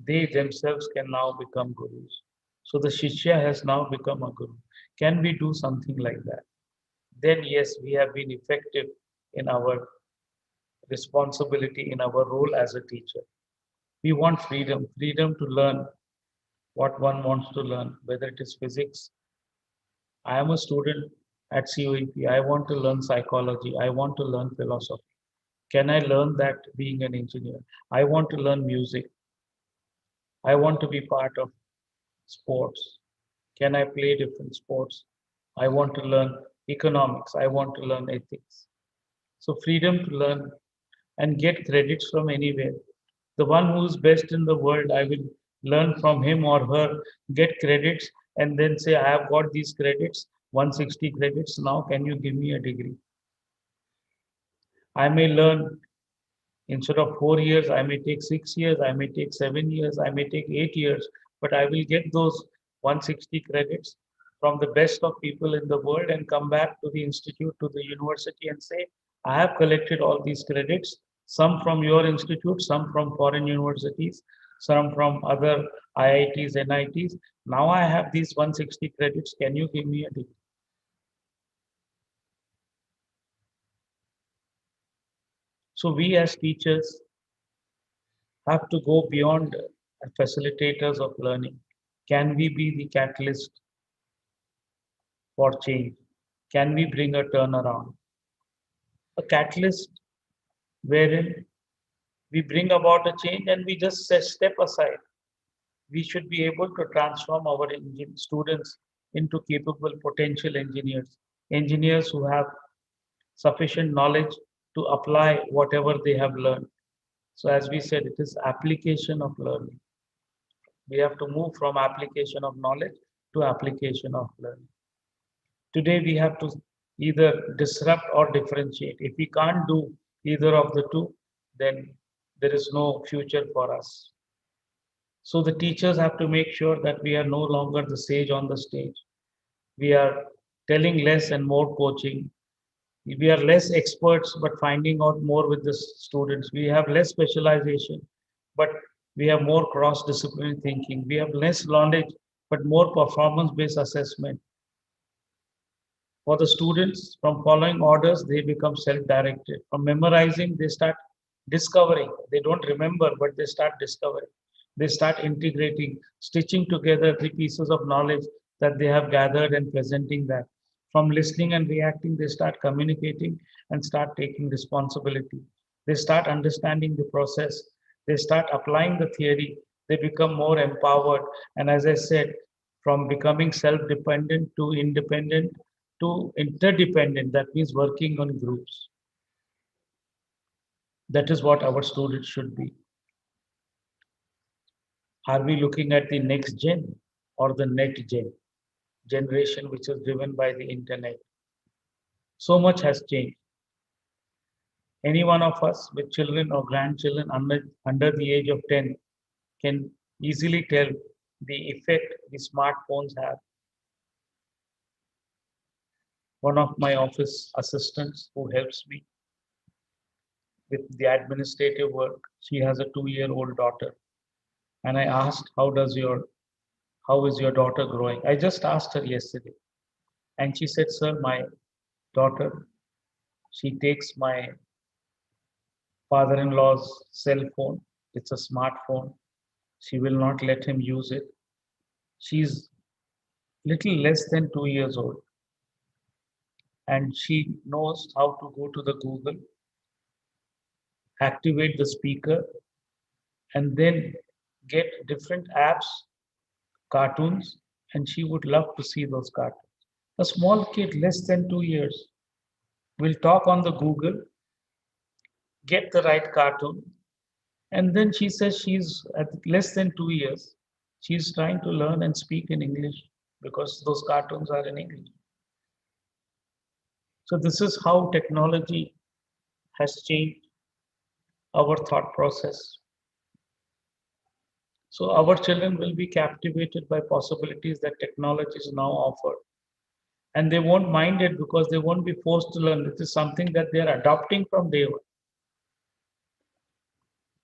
They themselves can now become gurus. So the Shishya has now become a guru. Can we do something like that? Then, yes, we have been effective in our responsibility, in our role as a teacher. We want freedom, freedom to learn what one wants to learn, whether it is physics. I am a student at COEP. I want to learn psychology. I want to learn philosophy. Can I learn that being an engineer? I want to learn music. I want to be part of sports. Can I play different sports? I want to learn economics. I want to learn ethics. So, freedom to learn and get credits from anywhere. The one who's best in the world, I will learn from him or her, get credits, and then say, I have got these credits, 160 credits. Now, can you give me a degree? I may learn instead of 4 years, I may take 6 years, I may take 7 years, I may take 8 years, but I will get those 160 credits from the best of people in the world and come back to the institute, to the university, and say, I have collected all these credits, some from your institute, some from foreign universities, some from other IITs, NITs. Now I have these 160 credits. Can you give me a degree? So we as teachers have to go beyond facilitators of learning. Can we be the catalyst for change? Can we bring a turnaround? A catalyst wherein we bring about a change and we just step aside. We should be able to transform our students into capable potential engineers, engineers who have sufficient knowledge to apply whatever they have learned. So, as we said, it is application of learning. We have to move from application of knowledge to application of learning. Today, we have to either disrupt or differentiate. If we can't do either of the two, then there is no future for us. So, the teachers have to make sure that we are no longer the sage on the stage. We are telling less and more coaching. We are less experts, but finding out more with the students. We have less specialization, but we have more cross disciplinary thinking. We have less knowledge, but more performance based assessment. For the students, from following orders, they become self directed. From memorizing, they start discovering. They don't remember, but they start discovering. They start integrating, stitching together the pieces of knowledge that they have gathered and presenting that. From listening and reacting, they start communicating and start taking responsibility. They start understanding the process. They start applying the theory. They become more empowered. And as I said, from becoming self dependent to independent to interdependent, that means working on groups. That is what our students should be. Are we looking at the next gen or the net generation which is driven by the internet? So much has changed. Any one of us with children or grandchildren under the age of 10 can easily tell the effect the smartphones have. One of my office assistants who helps me with the administrative work, she has a 2-year-old daughter. And I asked, how is your daughter growing? I just asked her yesterday. And she said, sir, my daughter, she takes my father-in-law's cell phone. It's a smartphone. She will not let him use it. She's little less than 2 years old. And she knows how to go to the Google, activate the speaker, and then get different apps, cartoons, and she would love to see those cartoons. A small kid, less than 2 years, will talk on the Google, get the right cartoon, and then she says she's at less than 2 years, she's trying to learn and speak in English because those cartoons are in English. So this is how technology has changed our thought process. So our children will be captivated by possibilities that technologies now offer. And they won't mind it because they won't be forced to learn. This is something that they are adopting from day one.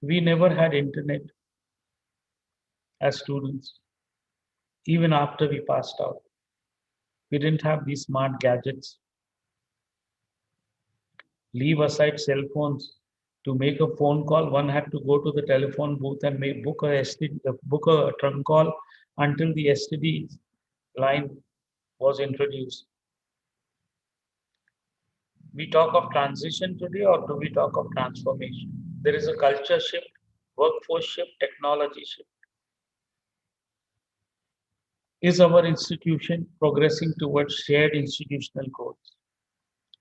We never had internet as students, even after we passed out. We didn't have these smart gadgets. Leave aside cell phones. To make a phone call, one had to go to the telephone booth and book a trunk call until the STD line was introduced. We talk of transition today, or do we talk of transformation? There is a culture shift, workforce shift, technology shift. Is our institution progressing towards shared institutional goals?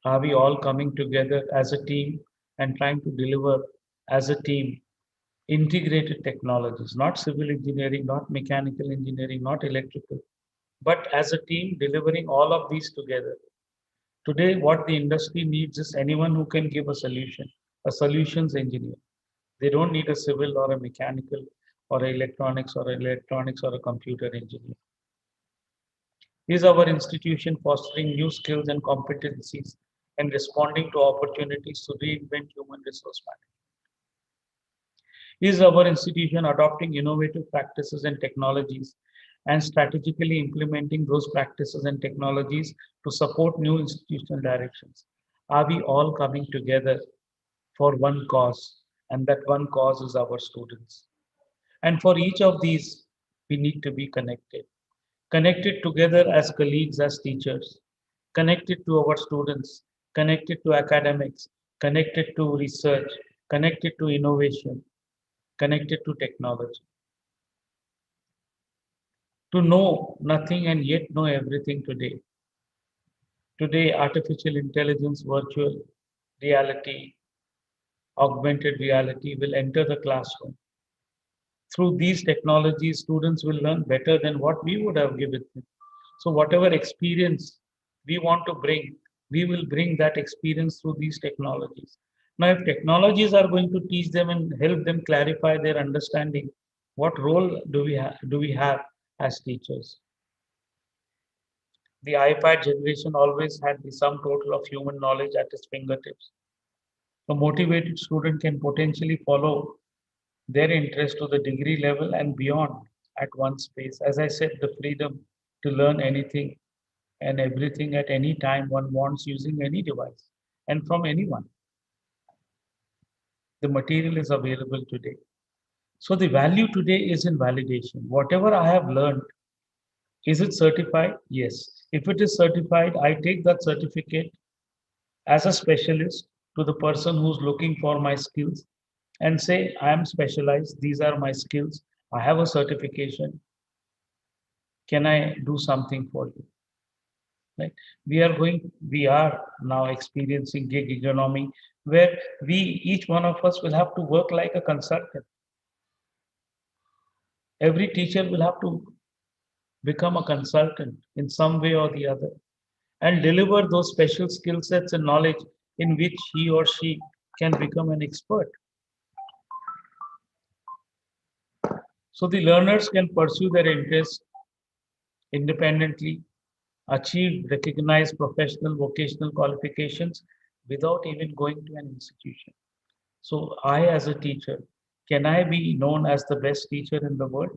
Are we all coming together as a team and trying to deliver as a team integrated technologies, not civil engineering, not mechanical engineering, not electrical, but as a team delivering all of these together? Today, what the industry needs is anyone who can give a solutions engineer. They don't need a civil or a mechanical or electronics or a computer engineer. Is our institution fostering new skills and competencies and responding to opportunities to reinvent human resource management? Is our institution adopting innovative practices and technologies and strategically implementing those practices and technologies to support new institutional directions? Are we all coming together for one cause? And that one cause is our students. And for each of these, we need to be connected. Connected together as colleagues, as teachers, connected to our students, connected to academics, connected to research, connected to innovation, connected to technology. To know nothing and yet know everything today. Today, artificial intelligence, virtual reality, augmented reality will enter the classroom. Through these technologies, students will learn better than what we would have given them. So, whatever experience we want to bring, we will bring that experience through these technologies. Now, if technologies are going to teach them and help them clarify their understanding, what role do we have as teachers? The iPad generation always had the sum total of human knowledge at its fingertips. A motivated student can potentially follow their interest to the degree level and beyond at one space. As I said, the freedom to learn anything and everything at any time one wants using any device and from anyone. The material is available today. So the value today is in validation. Whatever I have learned, is it certified? Yes. If it is certified, I take that certificate as a specialist to the person who's looking for my skills and say, I am specialized, these are my skills, I have a certification, can I do something for you? Right? We are now experiencing gig economy where each one of us will have to work like a consultant. Every teacher will have to become a consultant in some way or the other and deliver those special skill sets and knowledge in which he or she can become an expert. So the learners can pursue their interests independently, achieve recognized professional vocational qualifications without even going to an institution. So I, as a teacher, can I be known as the best teacher in the world?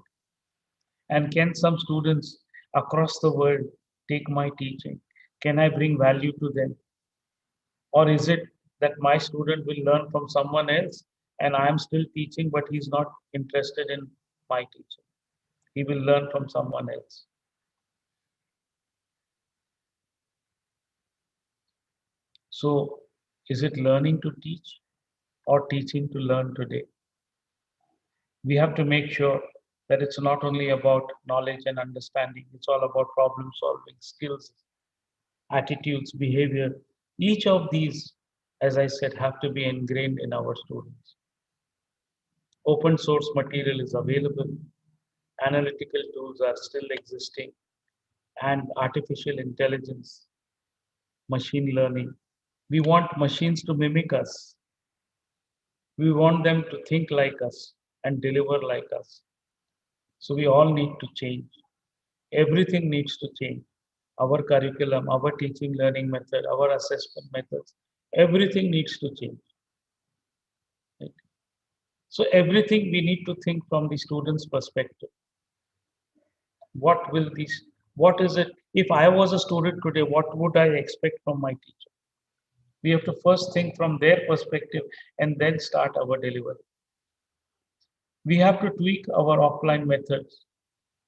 And can some students across the world take my teaching? Can I bring value to them? Or is it that my student will learn from someone else and I am still teaching, but he's not interested in my teaching? He will learn from someone else. So, is it learning to teach or teaching to learn today? We have to make sure that it's not only about knowledge and understanding, it's all about problem solving, skills, attitudes, behavior. Each of these, as I said, have to be ingrained in our students. Open source material is available, analytical tools are still existing, and artificial intelligence, machine learning. We want machines to mimic us. We want them to think like us and deliver like us. So we all need to change. Everything needs to change. Our curriculum, our teaching learning method, our assessment methods, everything needs to change. Right? So everything we need to think from the student's perspective. What will these, what is it? If I was a student today, what would I expect from my teacher? We have to first think from their perspective and then start our delivery. We have to tweak our offline methods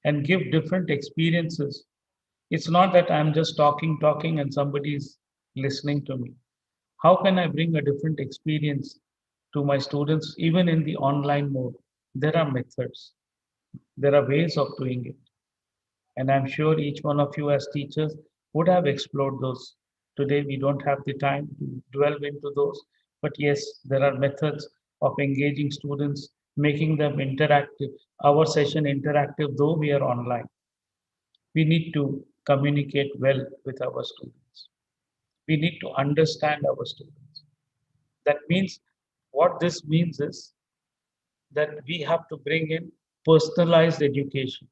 and give different experiences. It's not that I'm just talking, and somebody's listening to me. How can I bring a different experience to my students, even in the online mode? There are methods, there are ways of doing it. And I'm sure each one of you, as teachers, would have explored those. Today, we don't have the time to delve into those. But yes, there are methods of engaging students, making them interactive. Our session interactive, though we are online. We need to communicate well with our students. We need to understand our students. That means, what this means is that we have to bring in personalized education.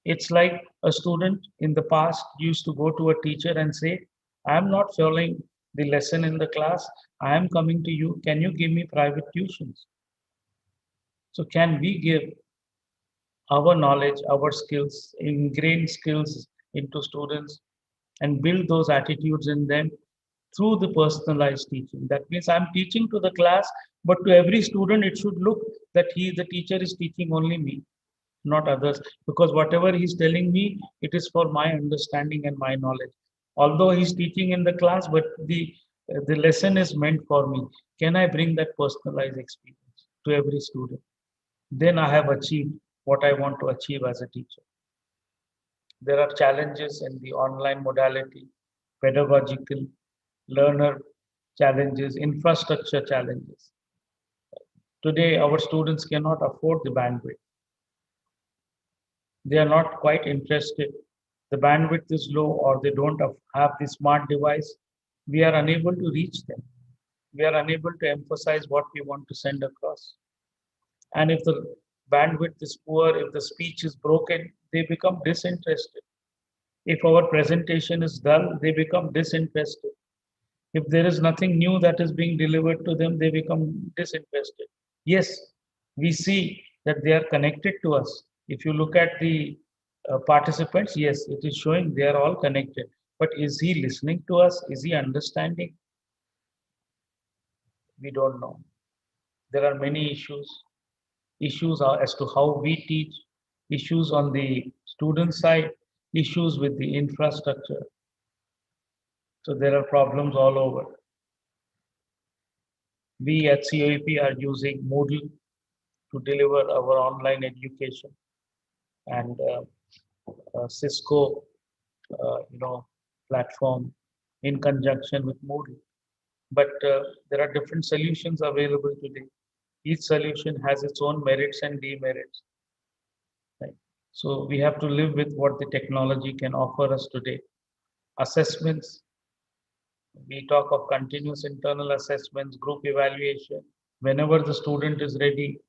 It's like a student in the past used to go to a teacher and say, I'm not following the lesson in the class. I am coming to you. Can you give me private tuitions? So, can we give our knowledge, our skills, ingrained skills into students and build those attitudes in them through the personalized teaching? That means I'm teaching to the class, but to every student, it should look that the teacher is teaching only me, not others, because whatever he's telling me, it is for my understanding and my knowledge. Although he's teaching in the class, but the lesson is meant for me. Can I bring that personalized experience to every student? Then I have achieved what I want to achieve as a teacher. There are challenges in the online modality, pedagogical, learner challenges, infrastructure challenges. Today, our students cannot afford the bandwidth. They are not quite interested. The bandwidth is low, or they don't have the smart device. We are unable to reach them. We are unable to emphasize what we want to send across. And if the bandwidth is poor, if the speech is broken, they become disinterested. If our presentation is dull, they become disinterested. If there is nothing new that is being delivered to them, they become disinterested. Yes, we see that they are connected to us. If you look at the participants, yes, it is showing they are all connected. But is he listening to us? Is he understanding? We don't know. There are many issues. Issues are as to how we teach, issues on the student side, issues with the infrastructure. So there are problems all over. We at COEP are using Moodle to deliver our online education, and Cisco, platform in conjunction with Moodle. But there are different solutions available today. Each solution has its own merits and demerits. Right? So we have to live with what the technology can offer us today. Assessments, we talk of continuous internal assessments, group evaluation. Whenever the student is ready,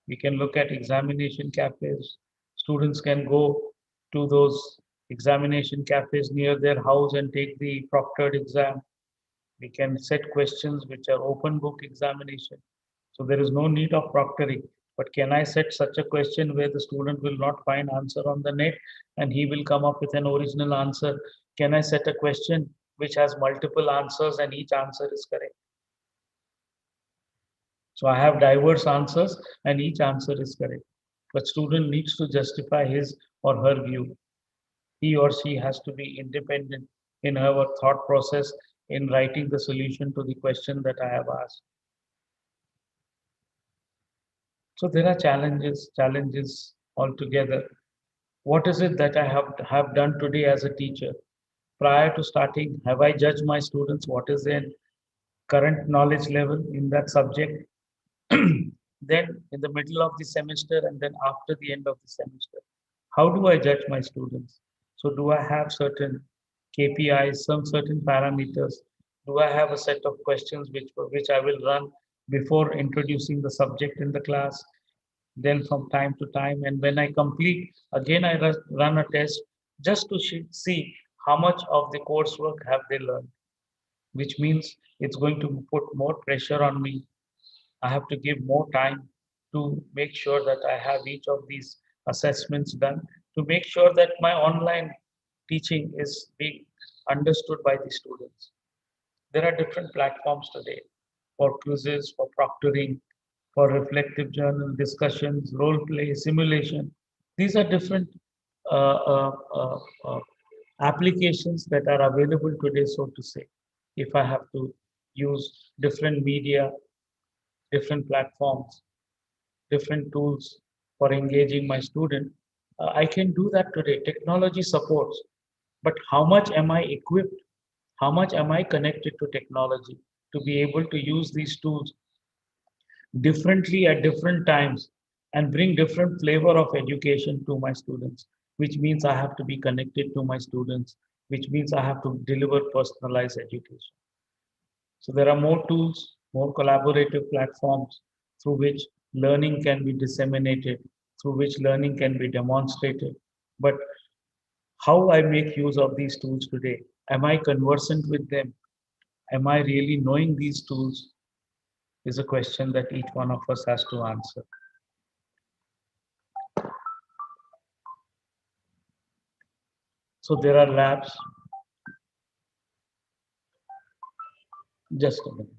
we can look at examination cafes. Students can go to those examination cafes near their house and take the proctored exam. We can set questions which are open book examination. So there is no need of proctoring. But can I set such a question where the student will not find answer on the net and he will come up with an original answer? Can I set a question which has multiple answers and each answer is correct? So I have diverse answers and each answer is correct. But student needs to justify his or her view. He or she has to be independent in her thought process in writing the solution to the question that I have asked. So there are challenges altogether. What is it that I have done today as a teacher? Prior to starting, have I judged my students? What is their current knowledge level in that subject? Then in the middle of the semester and then after the end of the semester, how do I judge my students? So do I have certain KPIs, some certain parameters? Do I have a set of questions which I will run before introducing the subject in the class? Then from time to time, and when I complete, again I run a test just to see how much of the coursework have they learned, which means it's going to put more pressure on me. I have to give more time to make sure that I have each of these assessments done, to make sure that my online teaching is being understood by the students. There are different platforms today for quizzes, for proctoring, for reflective journal discussions, role play, simulation. These are different uh, uh, uh, uh, applications that are available today, so to say. If I have to use different media, different platforms, different tools for engaging my student, I can do that today. Technology supports, but how much am I equipped? How much am I connected to technology to be able to use these tools differently at different times and bring different flavor of education to my students, which means I have to be connected to my students, which means I have to deliver personalized education. So there are more tools, more collaborative platforms through which learning can be disseminated, through which learning can be demonstrated. But how I make use of these tools today, am I conversant with them? Am I really knowing these tools? Is a question that each one of us has to answer. So there are labs. Just a minute.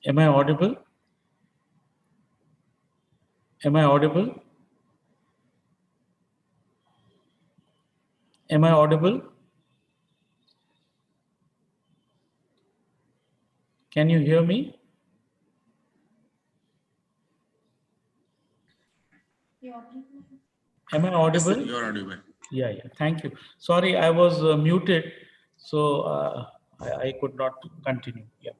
Am I audible? Am I audible? Am I audible? Can you hear me? Am I Yes, sir, audible? you are audible. Yeah, yeah. Thank you. Sorry, I was muted, so I could not continue. Yeah.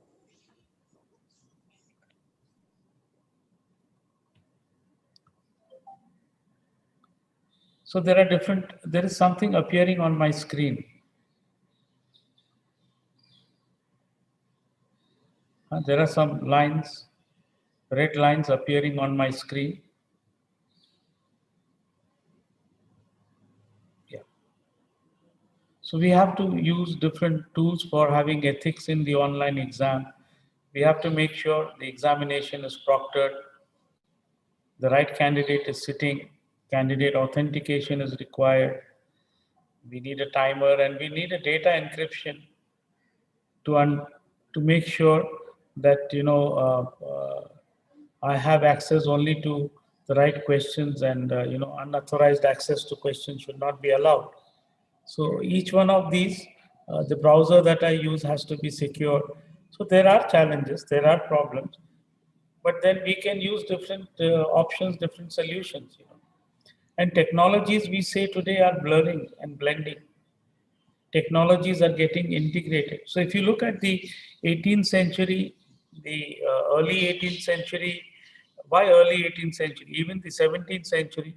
So there are different. There is something appearing on my screen. There are some lines, red lines appearing on my screen. Yeah. So we have to use different tools for having ethics in the online exam. We have to make sure the examination is proctored, the right candidate is sitting, candidate authentication is required, We need a timer, and we need a data encryption to to make sure that I have access only to the right questions, and unauthorized access to questions should not be allowed. So each one of these, the browser that I use has to be secure. So there are challenges, there are problems, but then we can use different options, different solutions. And technologies we say today are blurring and blending. Technologies are getting integrated. So if you look at the 18th century, the early 18th century, why early 18th century, even the 17th century,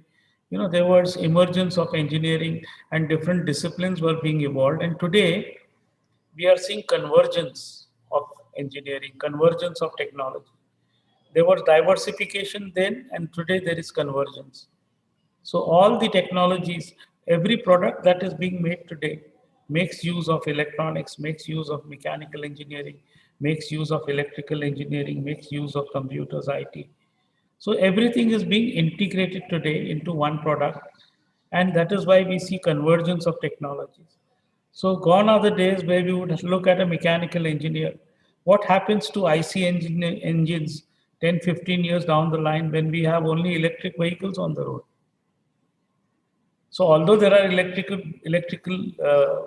there was emergence of engineering and different disciplines were being evolved. And today we are seeing convergence of engineering, convergence of technology. There was diversification then, and today there is convergence. So all the technologies, every product that is being made today makes use of electronics, makes use of mechanical engineering, makes use of electrical engineering, makes use of computers, IT. So everything is being integrated today into one product, and that is why we see convergence of technologies. So gone are the days where we would look at a mechanical engineer. What happens to engines 10, 15 years down the line when we have only electric vehicles on the road? So although there are electrical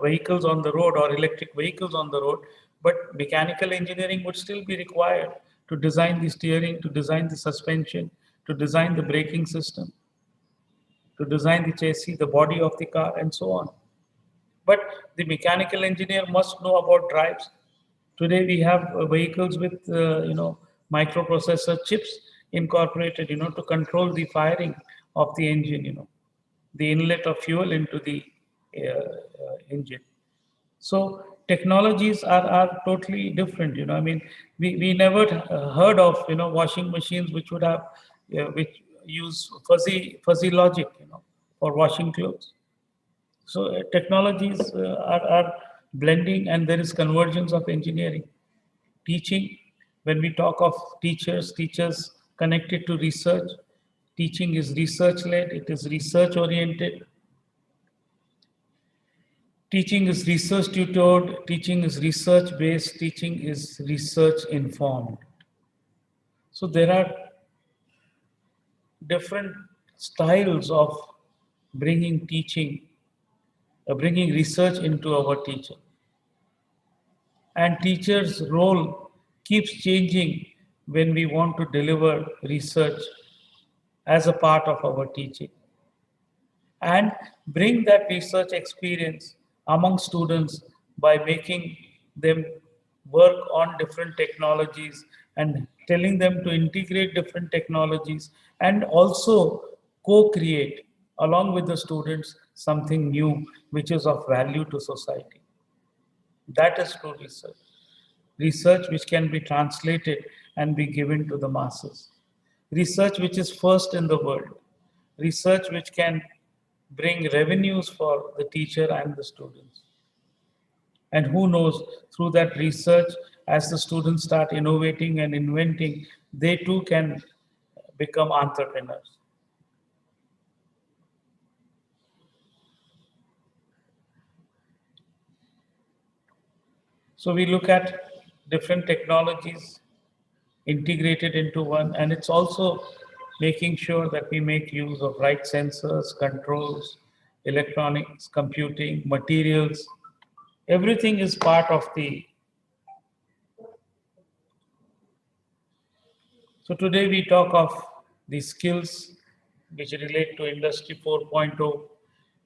vehicles on the road or electric vehicles on the road, but mechanical engineering would still be required to design the steering, to design the suspension, to design the braking system, to design the chassis, the body of the car, and so on. But the mechanical engineer must know about drives. Today we have vehicles with microprocessor chips incorporated, to control the firing of the engine, the inlet of fuel into the engine. So technologies are totally different. I mean, we never heard of washing machines which would have which use fuzzy logic for washing clothes. So technologies are blending, and there is convergence of engineering. Teaching, when we talk of teachers connected to research. Teaching is research led, it is research oriented. Teaching is research tutored, teaching is research based, teaching is research informed. So there are different styles of bringing bringing research into our teaching. And teachers' role keeps changing when we want to deliver research as a part of our teaching, and bring that research experience among students by making them work on different technologies and telling them to integrate different technologies, and also co-create along with the students something new which is of value to society. That is true research. Research which can be translated and be given to the masses. Research which is first in the world. Research which can bring revenues for the teacher and the students. And who knows, through that research, as the students start innovating and inventing, they too can become entrepreneurs. So we look at different technologies integrated into one, and it's also making sure that we make use of right sensors, controls, electronics, computing, materials. Everything is part of the. So today we talk of the skills which relate to Industry 4.0,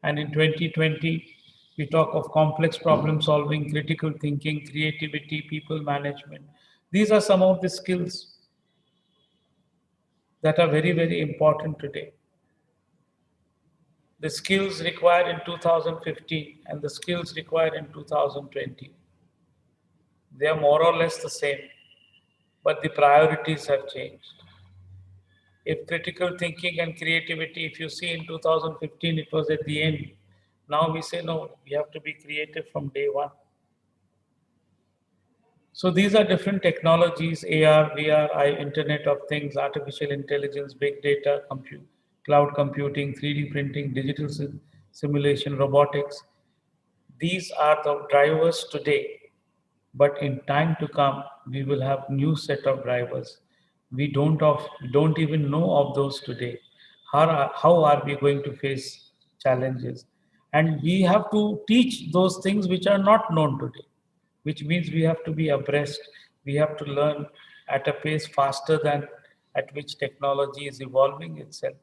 and in 2020 we talk of complex problem solving, critical thinking, creativity, people management. These are some of the skills that are very, very important today. The skills required in 2015 and the skills required in 2020, they are more or less the same, but the priorities have changed. If critical thinking and creativity, if you see in 2015, it was at the end. Now we say, no, we have to be creative from day one. So these are different technologies: AR, VR, Internet of Things, artificial intelligence, big data, cloud computing, 3D printing, digital simulation, robotics. These are the drivers today, but in time to come, we will have new set of drivers. We don't even know of those today. How are we going to face challenges? And we have to teach those things which are not known today, which means we have to be abreast. We have to learn at a pace faster than at which technology is evolving itself.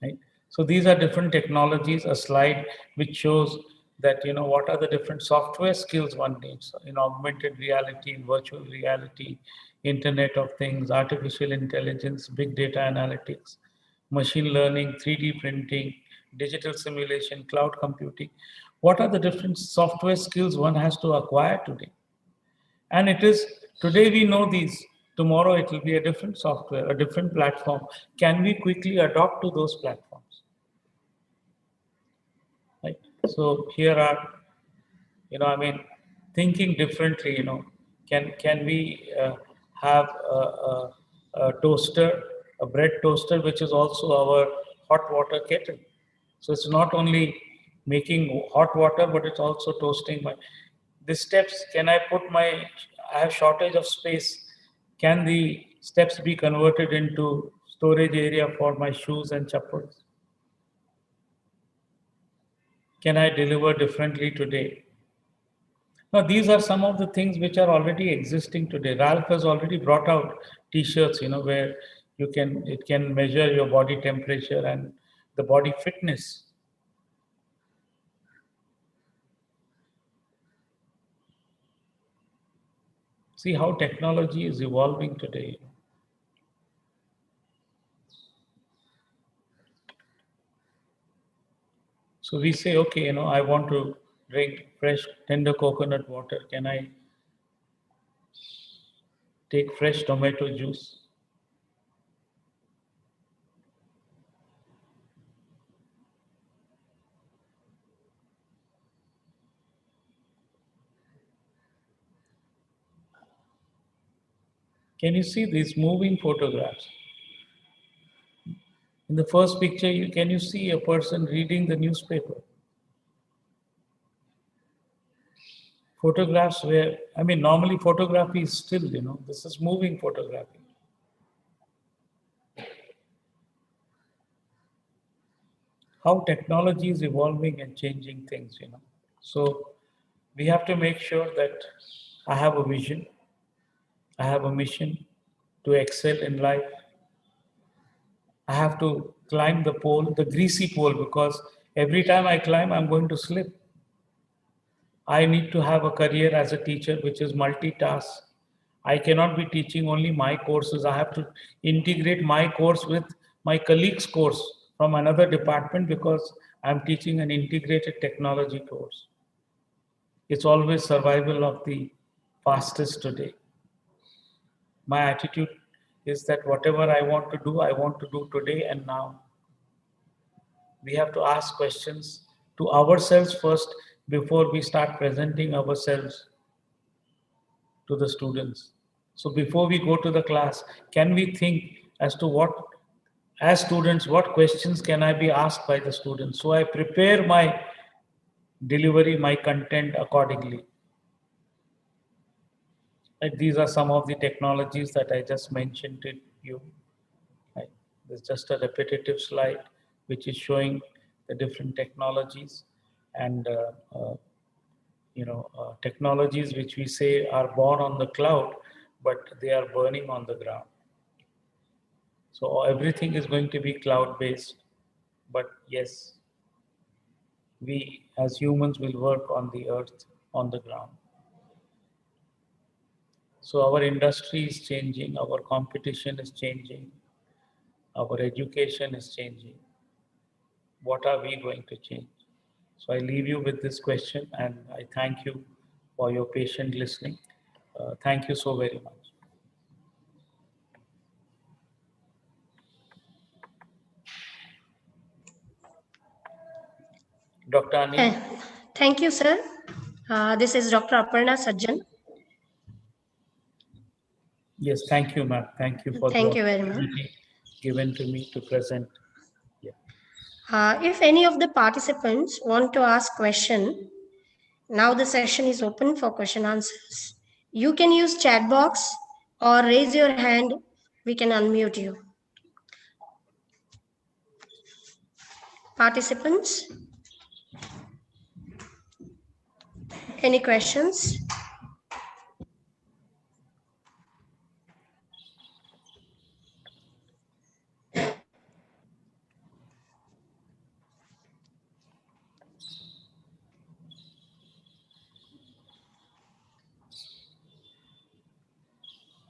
Right? So these are different technologies. A slide which shows that what are the different software skills one needs in augmented reality, virtual reality, Internet of Things, artificial intelligence, big data analytics, machine learning, 3D printing, digital simulation, cloud computing. What are the different software skills one has to acquire today? And it is today we know these. Tomorrow it will be a different software, a different platform. Can we quickly adopt to those platforms? Right. So here are, I mean, thinking differently. Can we have a toaster, a bread toaster, which is also our hot water kettle? So it's not only making hot water, but it's also toasting my. The steps. Can I put my? I have shortage of space. Can the steps be converted into storage area for my shoes and chappals? Can I deliver differently today? Now, these are some of the things which are already existing today. Ralph has already brought out T-shirts, where it can measure your body temperature and the body fitness. See how technology is evolving today. So we say, okay, I want to drink fresh, tender coconut water. Can I take fresh tomato juice? Can you see these moving photographs? In the first picture, can you see a person reading the newspaper? Photographs where, normally photography is still, this is moving photography. How technology is evolving and changing things. So we have to make sure that I have a vision, I have a mission to excel in life. I have to climb the pole, the greasy pole, because every time I climb, I'm going to slip. I need to have a career as a teacher which is multitask. I cannot be teaching only my courses. I have to integrate my course with my colleague's course from another department because I'm teaching an integrated technology course. It's always survival of the fastest today. My attitude is that whatever I want to do today and now. We have to ask questions to ourselves first before we start presenting ourselves to the students. So before we go to the class, can we think as to as students, what questions can I be asked by the students? So I prepare my delivery, my content accordingly. Like these are some of the technologies that I just mentioned to you. Right? There's just a repetitive slide which is showing the different technologies and technologies which we say are born on the cloud, but they are burning on the ground. So everything is going to be cloud-based, but yes, we as humans will work on the earth, on the ground. So our industry is changing, our competition is changing, our education is changing. What are we going to change? So I leave you with this question and I thank you for your patient listening. Thank you so very much. Dr. Anil. Thank you, sir. This is Dr. Aparna Sajjan. Yes, thank you, ma'am. Thank you for the Thank you very much. opportunity given to me to present. Yeah. If any of the participants want to ask question, now the session is open for question answers. You can use chat box or raise your hand. We can unmute you. Participants, any questions?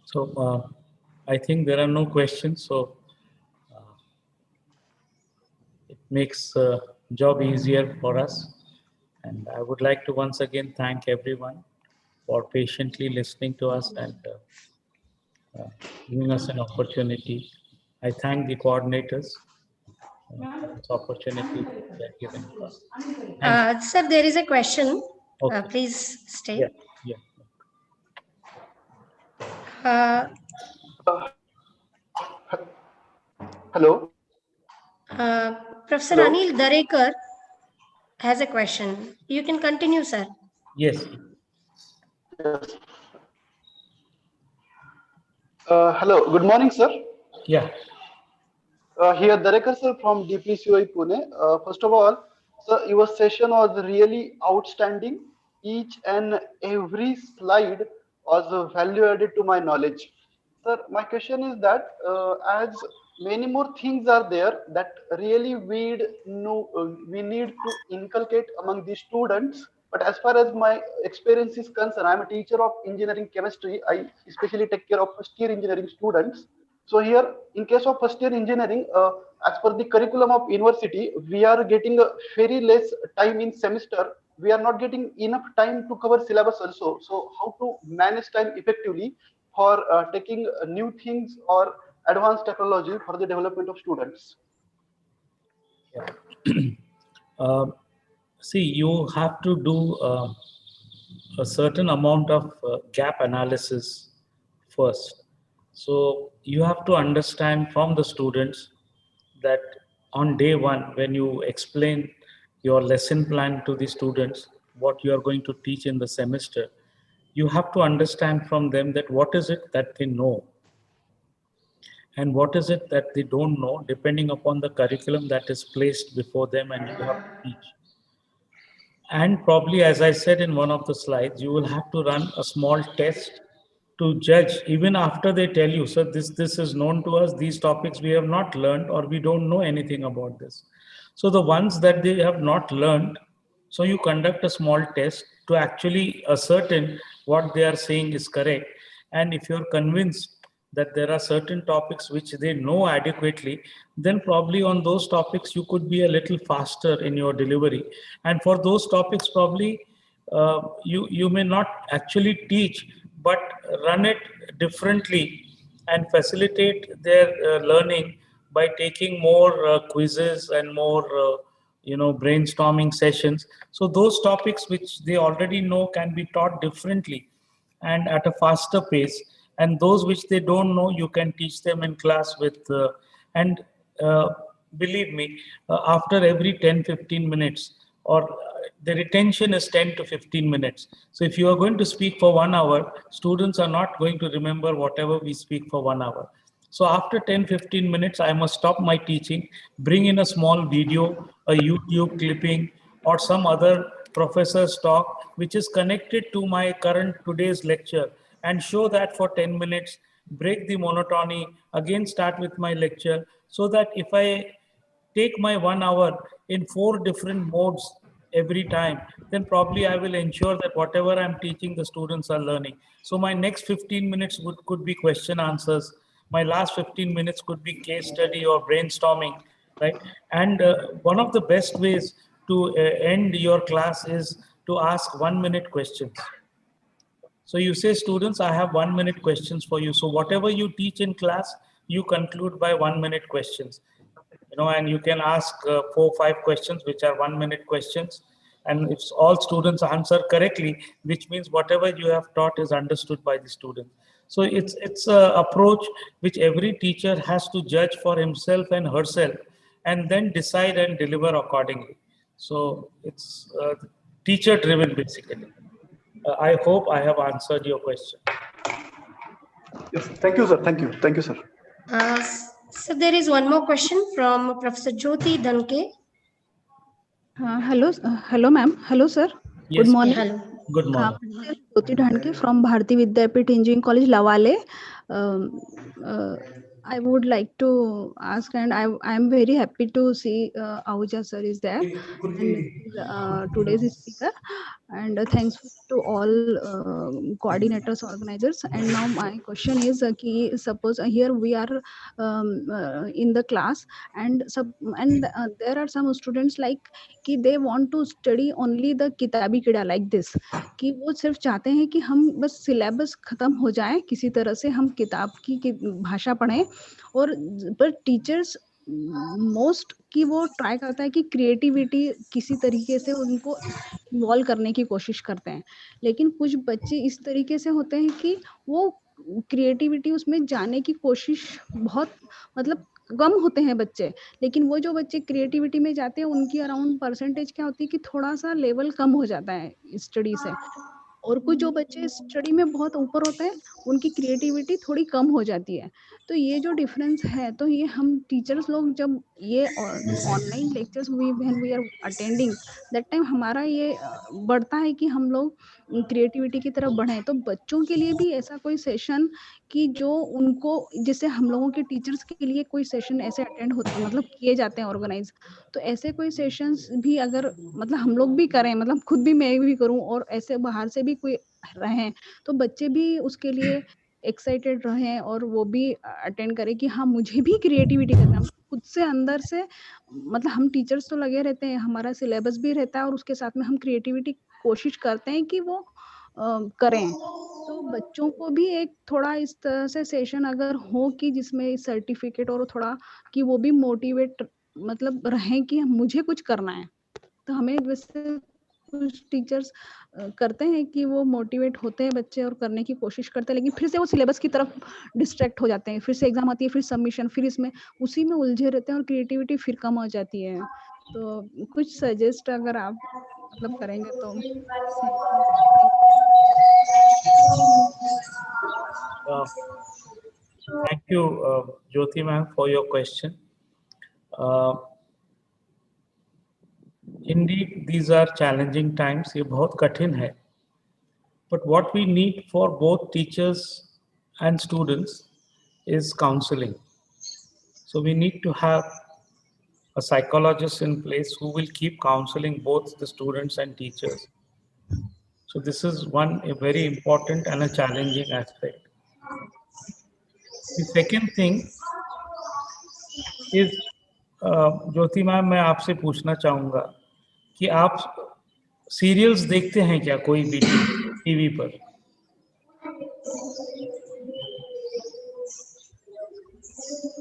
So I think there are no questions. So it makes job easier for us. And I would like to once again thank everyone for patiently listening to us and giving us an opportunity. I thank the coordinators for this opportunity they're given to us. Thank you. Sir, there is a question. Okay. Please stay. Yeah. Yeah. Uh, Hello. Professor Hello. Anil Darekar has a question. You can continue, sir. Yes. Yes. Hello. Good morning, sir. Yeah. Here, Darekar sir from DPCOI Pune. First of all, sir, your session was really outstanding. Each and every slide was value added to my knowledge. Sir, my question is that as many more things are there that really we need to inculcate among the students. But as far as my experience is concerned, I'm a teacher of engineering chemistry. I especially take care of first year engineering students. So here, in case of first year engineering, as per the curriculum of university, we are getting a very less time in semester. We are not getting enough time to cover syllabus also. So how to manage time effectively for taking new things or advanced technology for the development of students? Yeah. See, you have to do a certain amount of gap analysis first. So you have to understand from the students that on day one, when you explain your lesson plan to the students, what you are going to teach in the semester, you have to understand from them that what is it that they know and what is it that they don't know, depending upon the curriculum that is placed before them and you have to teach. And probably, as I said in one of the slides, you will have to run a small test to judge even after they tell you, so this is known to us, these topics we have not learned or we don't know anything about this. So the ones that they have not learned, so you conduct a small test to actually ascertain what they are saying is correct. And if you're convinced that there are certain topics which they know adequately, then probably on those topics you could be a little faster in your delivery. And for those topics, probably you may not actually teach, but run it differently and facilitate their learning by taking more quizzes and more brainstorming sessions. So those topics which they already know can be taught differently and at a faster pace, and those which they don't know you can teach them in class with and believe me, after every 10-15 minutes, or the retention is 10 to 15 minutes. So if you are going to speak for 1 hour, students are not going to remember whatever we speak for 1 hour. So after 10-15 minutes, I must stop my teaching, bring in a small video, a YouTube clipping, or some other professor's talk which is connected to my current today's lecture, and show that for 10 minutes, break the monotony, again start with my lecture, so that if I take my 1 hour in 4 different modes every time, then probably I will ensure that whatever I'm teaching, the students are learning. So my next 15 minutes could be question answers. My last 15 minutes could be case study or brainstorming, right? And one of the best ways to end your class is to ask 1 minute questions. So you say, students, I have 1 minute questions for you. So whatever you teach in class, you conclude by 1 minute questions. And you can ask 4 or 5 questions, which are 1 minute questions. And if all students answer correctly, which means whatever you have taught is understood by the student. So it's a approach which every teacher has to judge for himself and herself, and then decide and deliver accordingly. So it's teacher driven basically. I hope I have answered your question. Yes, thank you, sir. Thank you. Thank you, sir. So there is one more question from Professor Jyoti Dhanke. Hello, ma'am. Hello, sir. Good Yes, Yeah, morning. hello. good morning. Myself Jyoti Dhandke from Bharati Vidyapit Engineering College, Lavale. Um, uh, I would like to ask, and I am very happy to see Ahuja sir is there, and today's speaker. And thanks to all coordinators, organizers. And now my question is, suppose here we are in the class, and there are some students like कि they want to study only the किताबी कीड़ा like this, कि वो सिर्फ चाहते हैं कि हम बस सिलेबस खत्म हो जाए, किसी तरह से हम किताब की भाषा पढ़ें, और पर टीचर्स मोस्ट कि वो ट्राई करता है कि क्रिएटिविटी किसी तरीके से उनको इन्वॉल्व करने की कोशिश करते हैं, लेकिन कुछ बच्चे इस तरीके से होते हैं कि वो क्रिएटिविटी उसमें जाने की कोशिश बहुत मतलब कम होते हैं बच्चे, लेकिन वो जो बच्चे क्रिएटिविटी में जाते हैं उनकी अराउंड परसेंटेज क्या होती है कि थोड़ा सा लेवल कम हो जाता है स्टडी से, और कुछ जो बच्चे स्टडी में बहुत ऊपर होते हैं उनकी क्रिएटिविटी थोड़ी कम हो जाती है। तो ये जो डिफरेंस है, तो ये हम टीचर्स लोग जब ये online lectures when we are attending that time हमारा ये बढ़ता है कि हम लोग क्रिएटिविटी की तरफ बढ़ें। तो बच्चों के लिए भी ऐसा कोई सेशन कि जो उनको, जैसे हम लोगों के टीचर्स के लिए कोई सेशन ऐसे अटेंड होते मतलब किए जाते हैं ऑर्गेनाइज, तो ऐसे कोई सेशंस भी अगर मतलब हम लोग भी करें, मतलब खुद भी मैं भी करूं और ऐसे बाहर से भी कोई रहें, तो बच्चे भी उसके लिए एक्साइटेड रहें और वो भी अटेंड करें कि हाँ मुझे भी क्रिएटिविटी करना है खुद से अंदर से। मतलब हम टीचर्स तो लगे रहते हैं, हमारा सिलेबस भी रहता है और उसके साथ में हम क्रिएटिविटी कोशिश करते हैं कि वो करें। तो बच्चों को भी एक थोड़ा इस तरह से सेशन अगर हो कि जिसमें सर्टिफिकेट और थोड़ा कि वो भी मोटिवेट मतलब रहें कि मुझे कुछ करना है, तो हमें वैसे कुछ टीचर्स करते हैं कि वो मोटिवेट होते हैं बच्चे और करने की कोशिश करते हैं, लेकिन फिर से वो सिलेबस की तरफ डिस्ट्रैक्ट हो जाते हैं, फिर से एग्जाम आती है, फिर सबमिशन, फिर इसमें उसी में उलझे रहते हैं और क्रिएटिविटी फिर कम हो जाती है। तो कुछ सजेस्ट अगर आप मतलब करेंगे तो Thank you, Jyoti ma'am, for your question. Indeed, these are challenging times. ये बहुत कठिन है. But what we need for both teachers and students is counseling. So we need to have a psychologist in place who will keep counseling both the students and teachers. So this is a very important and a challenging aspect. The second thing is, Jyoti ma'am, मैं आपसे पूछना चाहूँगा कि आप serials देखते हैं क्या कोई भी टीवी पर?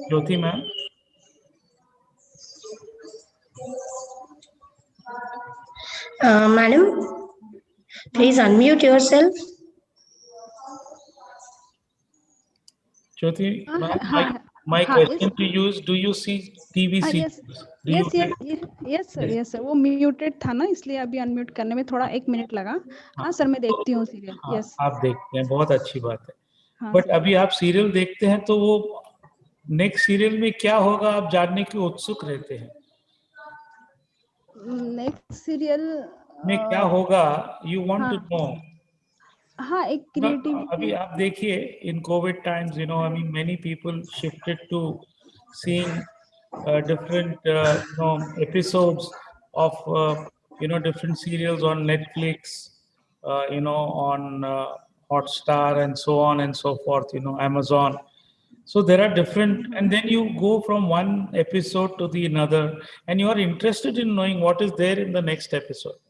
ज्योति ma'am? Madam, please unmute yourself. Jyoti ma'am, my question to you is, do you see TV serials? Yes sir, वो म्यूटेड था ना, इसलिए अभी अनम्यूट करने में थोड़ा 1 मिनट लगा। हाँ सर, मैं देखती हूँ सीरियल। यस, आप देखते हैं, बहुत अच्छी बात है। हाँ, बट अभी आप सीरियल देखते हैं तो वो नेक्स्ट सीरियल में क्या होगा आप जानने की उत्सुक रहते हैं। नेक्स्ट सीरियल में क्या होगा, यू वांट टू नो। हाँ, एक क्रिएटिविटी। अभी आप देखिए, in COVID times, you know, I mean many people shifted to seeing different episodes of different serials on Netflix, on Hotstar and so on and so forth, Amazon. So there are different, and then you go from one episode to the another, and you are interested in knowing what is there in the next episode.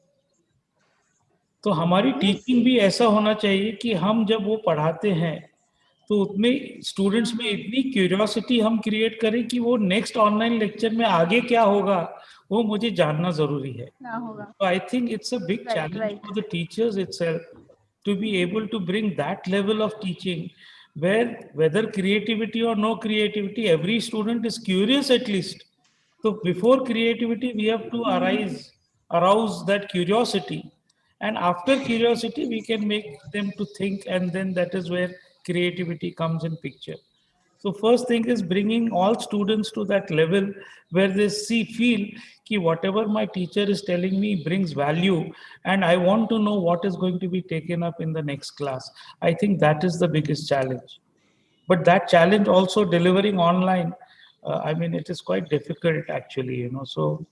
तो हमारी teaching भी ऐसा होना चाहिए कि हम जब वो पढ़ाते हैं तो उसमें स्टूडेंट्स में इतनी क्यूरियोसिटी हम क्रिएट करें कि वो नेक्स्ट ऑनलाइन लेक्चर में आगे क्या होगा वो मुझे जानना जरूरी है. So I think it's a big challenge for the teachers itself to be able to bring that level of teaching where whether creativity or no creativity, every student is curious at least. So before creativity, we have to arouse that curiosity. And after curiosity, we can make them to think, and then that is where creativity comes in picture. So first thing is bringing all students to that level where they feel कि whatever my teacher is telling me brings value, and I want to know what is going to be taken up in the next class. I think that is the biggest challenge. But that challenge also delivering online, I mean, it is quite difficult actually, so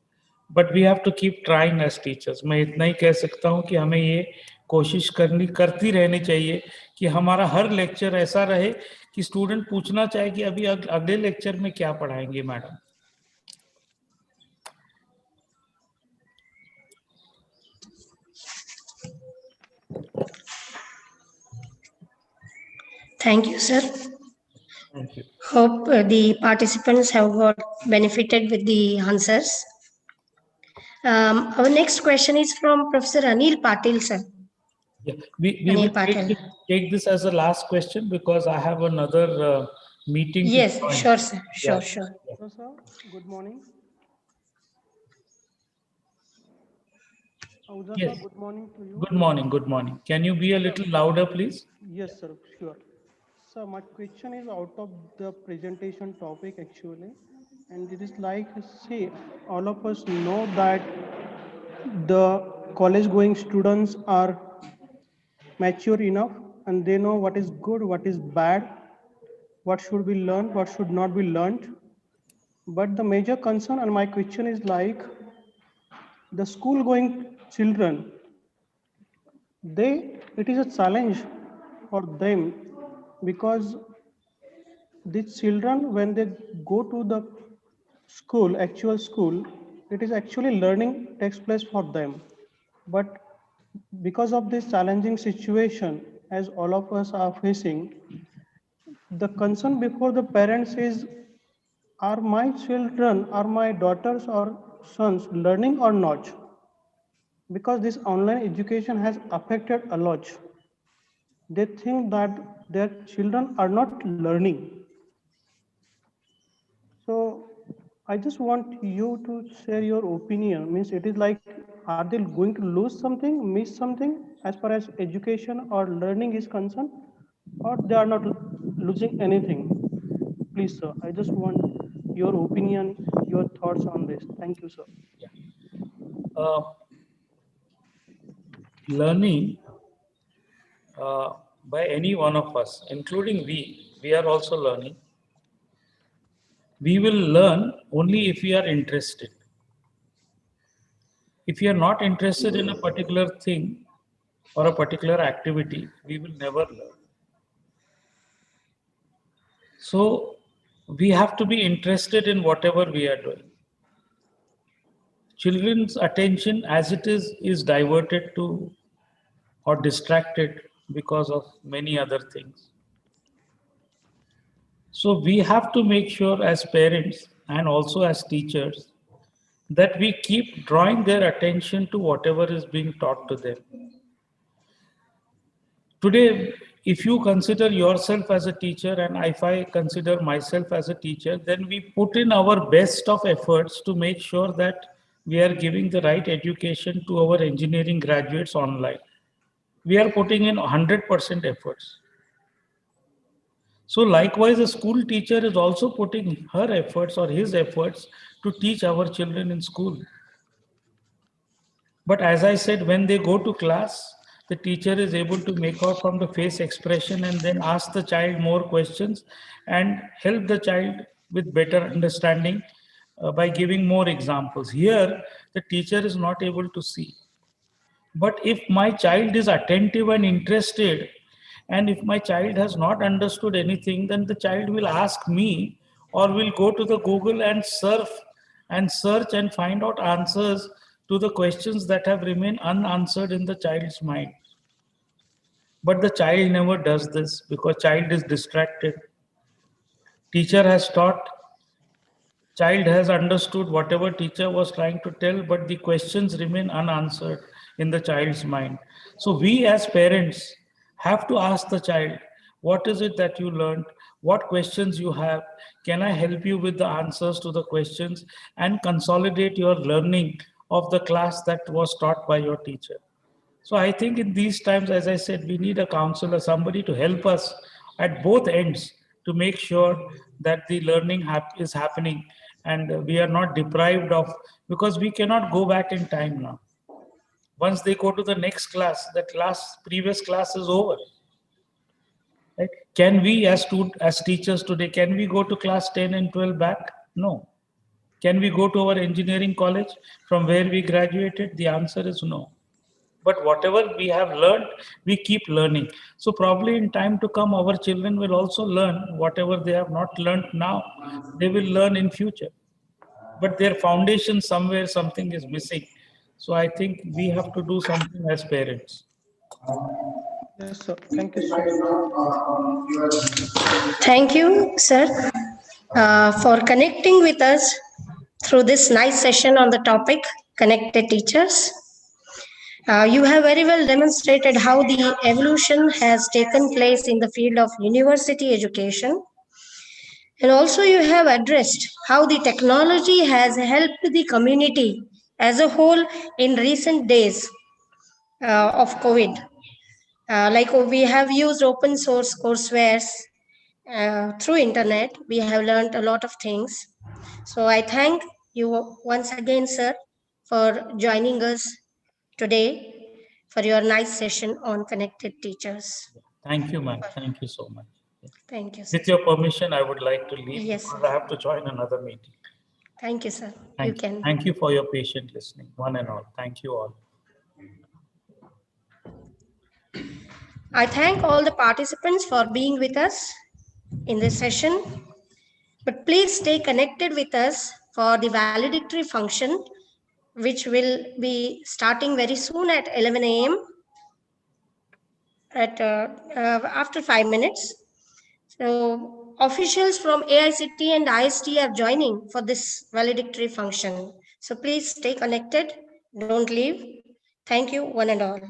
but we have to keep trying as teachers. मैं इतना ही कह सकता हूँ कि हमें ये कोशिश करती रहनी चाहिए कि हमारा हर लेक्चर ऐसा रहे कि स्टूडेंट पूछना चाहे कि अभी अगले लेक्चर में क्या पढ़ाएंगे madam. Thank you, sir. Thank you. Hope the participants have got benefited with the answers. Our next question is from Professor Anil Patil, sir. Yeah, we Anil will Patil. take this as a last question because I have another meeting. Yes, to join. sure, sir. Sure, Yeah. sure. Hello, sir. Good morning. Ahuja, Yes. sir, good morning to you. Good morning. Good morning. Can you be a little louder, please? Yes, sir, sure. So my question is out of the presentation topic actually, and it is like, see, all of us know that the college going students are mature enough and they know what is good, what is bad, what should be learned, what should not be learned. But the major concern and my question is like the school going children, it is a challenge for them because these children when they go to the school, actual school, it is actually learning takes place for them. But because of this challenging situation as all of us are facing, the concern before the parents is, are my children, are my daughters or sons learning or not? Because this online education has affected a lot. They think that their children are not learning. So I just want you to share your opinion. Means it is like, are they going to lose something, miss something as far as education or learning is concerned, or they are not losing anything? Please, sir, I just want your opinion, your thoughts on this. Thank you, sir. Uh, Learning by any one of us, including we are also learning. We will learn only if we are interested. If you are not interested in a particular thing or a particular activity, we will never learn. So we have to be interested in whatever we are doing. Children's attention as it is diverted to or distracted because of many other things. So we have to make sure as parents and also as teachers that we keep drawing their attention to whatever is being taught to them. Today, if you consider yourself as a teacher and if I consider myself as a teacher, then we put in our best of efforts to make sure that we are giving the right education to our engineering graduates online. We are putting in 100% efforts. So likewise, a school teacher is also putting her efforts or his efforts to teach our children in school. But as I said, when they go to class, the teacher is able to make out from the face expression and then ask the child more questions and help the child with better understanding by giving more examples. Here, the teacher is not able to see. But if my child is attentive and interested, and if my child has not understood anything, then the child will ask me or will go to the Google and surf and search and find out answers to the questions that have remained unanswered in the child's mind. But the child never does this because child is distracted. Teacher has taught, child has understood whatever teacher was trying to tell, but the questions remain unanswered in the child's mind. So we as parents have to ask the child, what is it that you learned? what questions you have. Can I help you with the answers to the questions and consolidate your learning of the class that was taught by your teacher? So I think in these times, as I said, we need a counselor, somebody to help us at both ends to make sure that the learning is happening and we are not deprived of, because we cannot go back in time now. Once they go to the next class, the previous class is over. Right? Can we, as teachers today, can we go to class 10 and 12 back? No. Can we go to our engineering college from where we graduated? The answer is no. But whatever we have learned, we keep learning. So probably in time to come, our children will also learn whatever they have not learned now, they will learn in future. But their foundation somewhere, something is missing. So I think we have to do something as parents. Yes, sir. Thank you so much. Thank you, sir, for connecting with us through this nice session on the topic connected teachers. You have very well demonstrated how the evolution has taken place in the field of university education. And also, you have addressed how the technology has helped the community as a whole in recent days of COVID. We have used open source coursewares through internet. We have learned a lot of things. So I thank you once again, sir, for joining us today for your nice session on connected teachers. Thank you, ma'am. Thank you so much. Thank you, sir. With your permission, I would like to leave Yes, because sir. I have to join another meeting. Thank you, sir. You Thank you. can. Thank you for your patient listening, one and all. Thank you all. I thank all the participants for being with us in this session. But please stay connected with us for the valedictory function, which will be starting very soon at 11 a.m. After 5 minutes. So officials from AICTE and ISTE are joining for this valedictory function. So please stay connected. Don't leave. Thank you, one and all.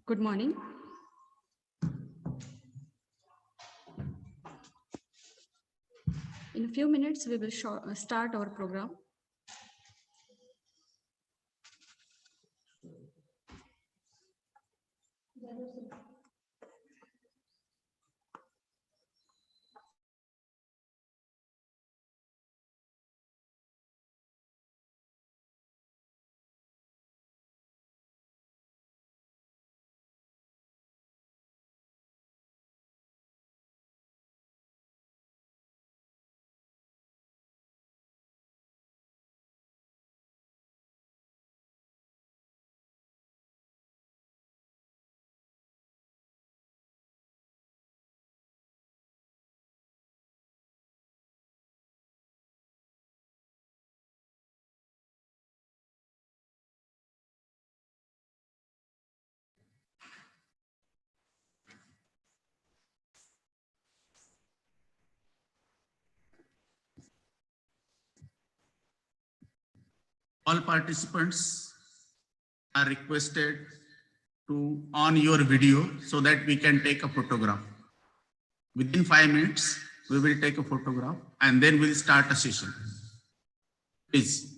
Good morning. In a few minutes, we will start our program. All participants are requested to on your video so that we can take a photograph. Within 5 minutes, we will take a photograph and then we'll start a session. Please.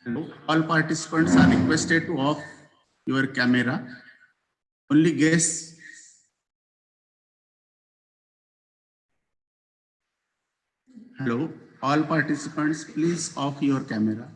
Hello. All participants are requested to off your camera. Only guests. Hello. All participants, please off your camera.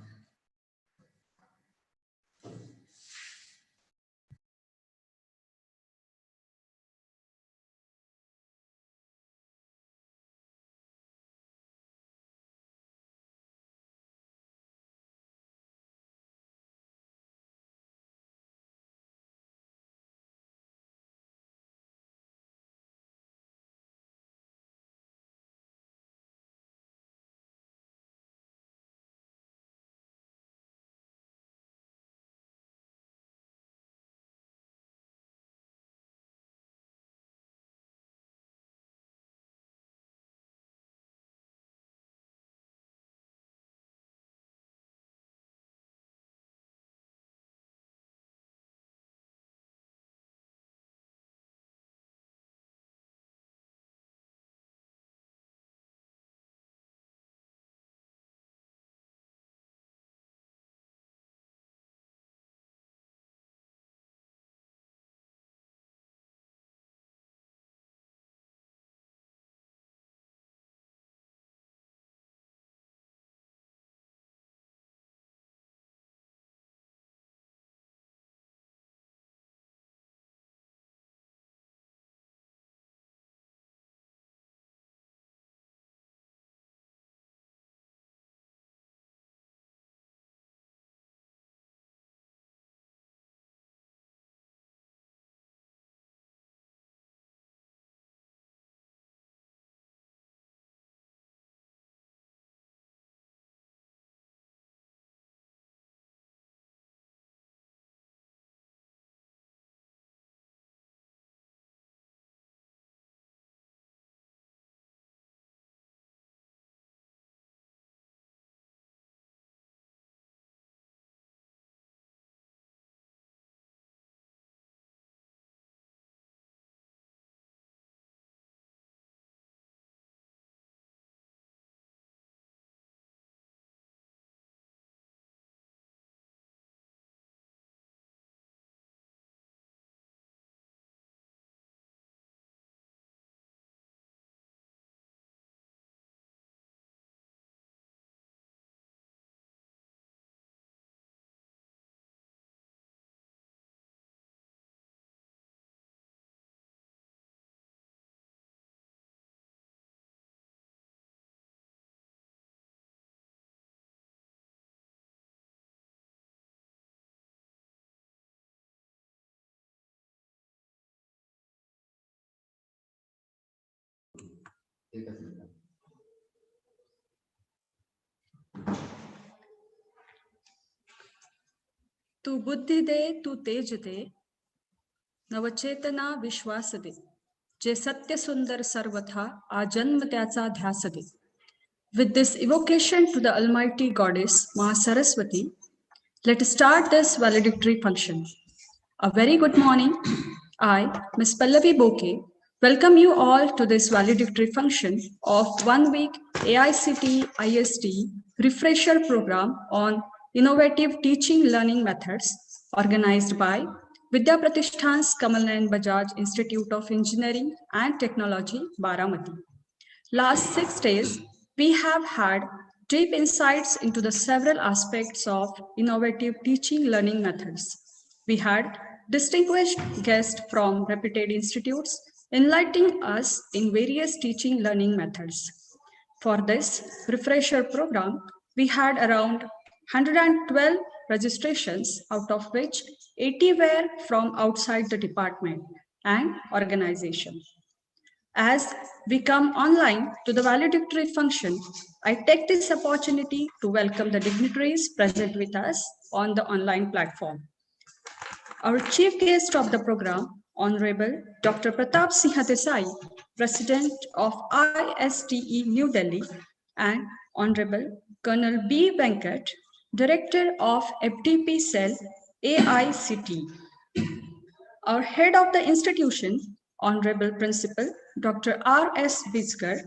तू बुद्धी दे, तू तेज दे, नवचेतना विश्वास दे, जे सत्य सुंदर सर्वथा आजन्म त्याचा ध्यास दे. With this evocation to the Almighty Goddess Mahasaraswati, let us start this valedictory function. A very good morning. I, Ms. Pallavi Bokeh, welcome you all to this valedictory function of 1 week AICTE ISTE refresher program on innovative teaching learning methods organized by Vidya Pratishthan's Kamal Nayan Bajaj Institute of Engineering and Technology, Baramati. Last 6 days, we have had deep insights into the several aspects of innovative teaching learning methods. We had distinguished guests from reputed institutes enlightening us in various teaching learning methods. For this refresher program, we had around 112 registrations, out of which 80 were from outside the department and organization. As we come online to the valedictory function, I take this opportunity to welcome the dignitaries present with us on the online platform. Our chief guest of the program, Honorable Dr. Pratap Singh Desai, President of ISTE New Delhi, and Honorable Colonel B. Venkat, Director of FDP Cell, AICTE. Our head of the institution, Honorable Principal Dr. R.S. Bizkar,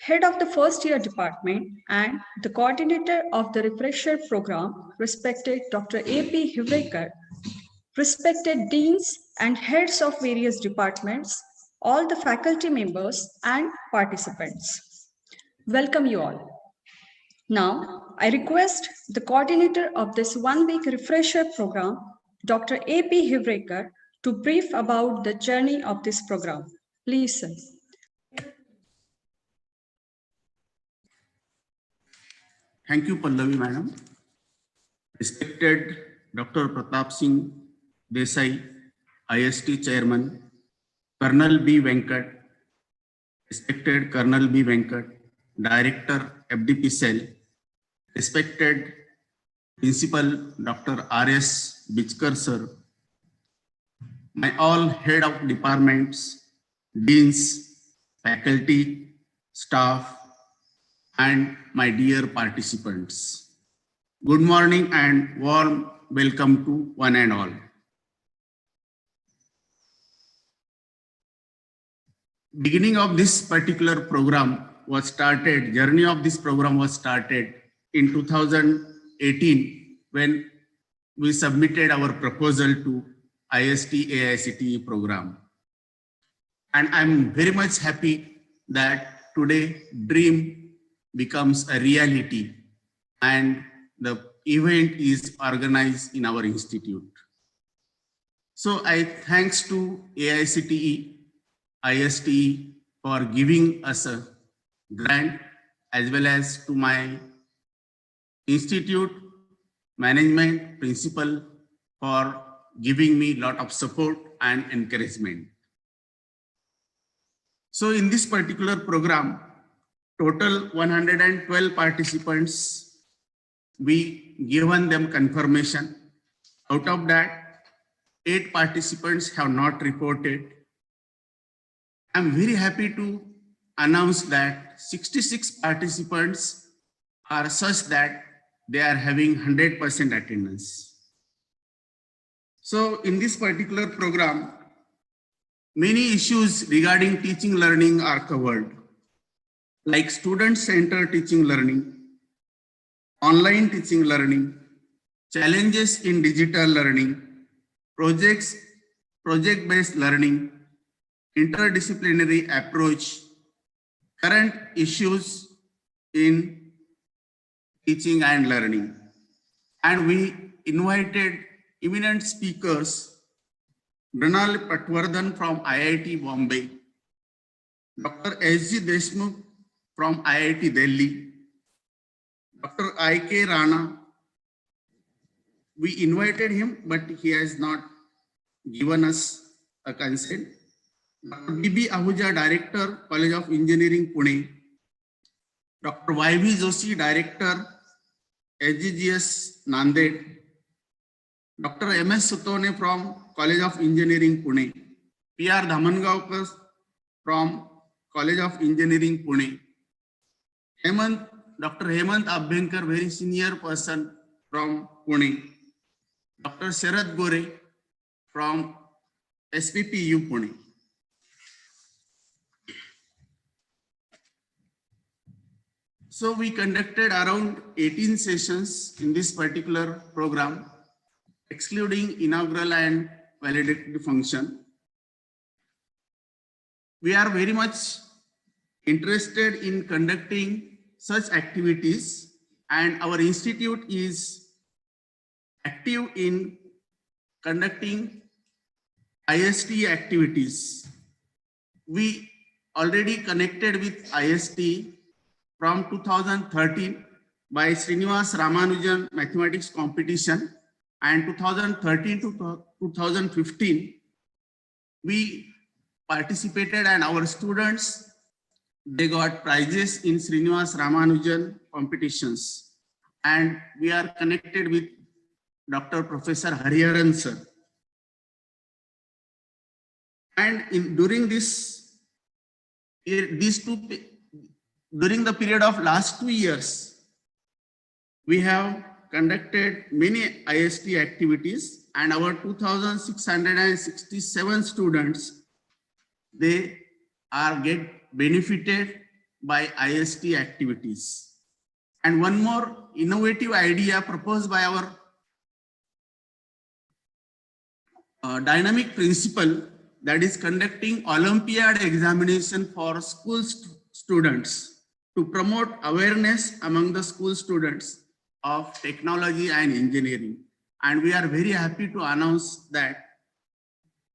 head of the first year department and the coordinator of the refresher program, respected Dr. A.P. Hivrekar, respected deans and heads of various departments, all the faculty members and participants. Welcome you all. Now, I request the coordinator of this one-week refresher program, Dr. A.P. Hivrekar, to brief about the journey of this program. Please, sir. Thank you, Pallavi Madam. Respected Dr. Pratap Singh Desai, ISTE Chairman, Colonel B. Venkat, respected Colonel B. Venkat, Director, FDP Cell, respected Principal Dr. R.S. Bichkar Sir, my all head of departments, deans, faculty, staff, and my dear participants. Good morning and warm welcome to one and all. Beginning of this particular program was started, journey of this program was started in 2018 when we submitted our proposal to ISTE AICTE program. And I'm very much happy that today dream becomes a reality and the event is organized in our institute. So I thanks to AICTE, ISTE for giving us a grant, as well as to my institute management principal for giving me a lot of support and encouragement. So in this particular program, total 112 participants, we given them confirmation. Out of that, 8 participants have not reported. I'm very happy to announce that 66 participants are such that they are having 100% attendance. So in this particular program, many issues regarding teaching learning are covered, like student-centered teaching learning, online teaching learning, challenges in digital learning, project-based learning, interdisciplinary approach, current issues in teaching and learning. And we invited eminent speakers, Mrinal Patwardhan from IIT Bombay, Dr. S.G. Deshmukh from IIT Delhi, Dr. I.K. Rana. We invited him, but he has not given us a consent. Dr. B.B. Ahuja, Director, College of Engineering, Pune. Dr. Y.V. Joshi, Director, SGGS, Nanded. Dr. M.S. Sutone from College of Engineering, Pune. P.R. Dhamangaonkar from College of Engineering, Pune. Dr. Hemant Abhyankar, very senior person from Pune. Dr. Sharad Gore from SPPU, Pune. So we conducted around 18 sessions in this particular program, excluding inaugural and valedictory function. We are very much interested in conducting such activities, and our institute is active in conducting ISTE activities. We already connected with ISTE from 2013 by Srinivas Ramanujan Mathematics Competition, and 2013 to 2015, we participated and our students, they got prizes in Srinivas Ramanujan competitions. And we are connected with Dr. Professor Hariharan sir. And during during the period of last 2 years, we have conducted many ISTE activities, and our 2,667 students, they are benefited by ISTE activities. And one more innovative idea proposed by our dynamic principle, that is conducting Olympiad examination for school students to promote awareness among the school students of technology and engineering. And we are very happy to announce that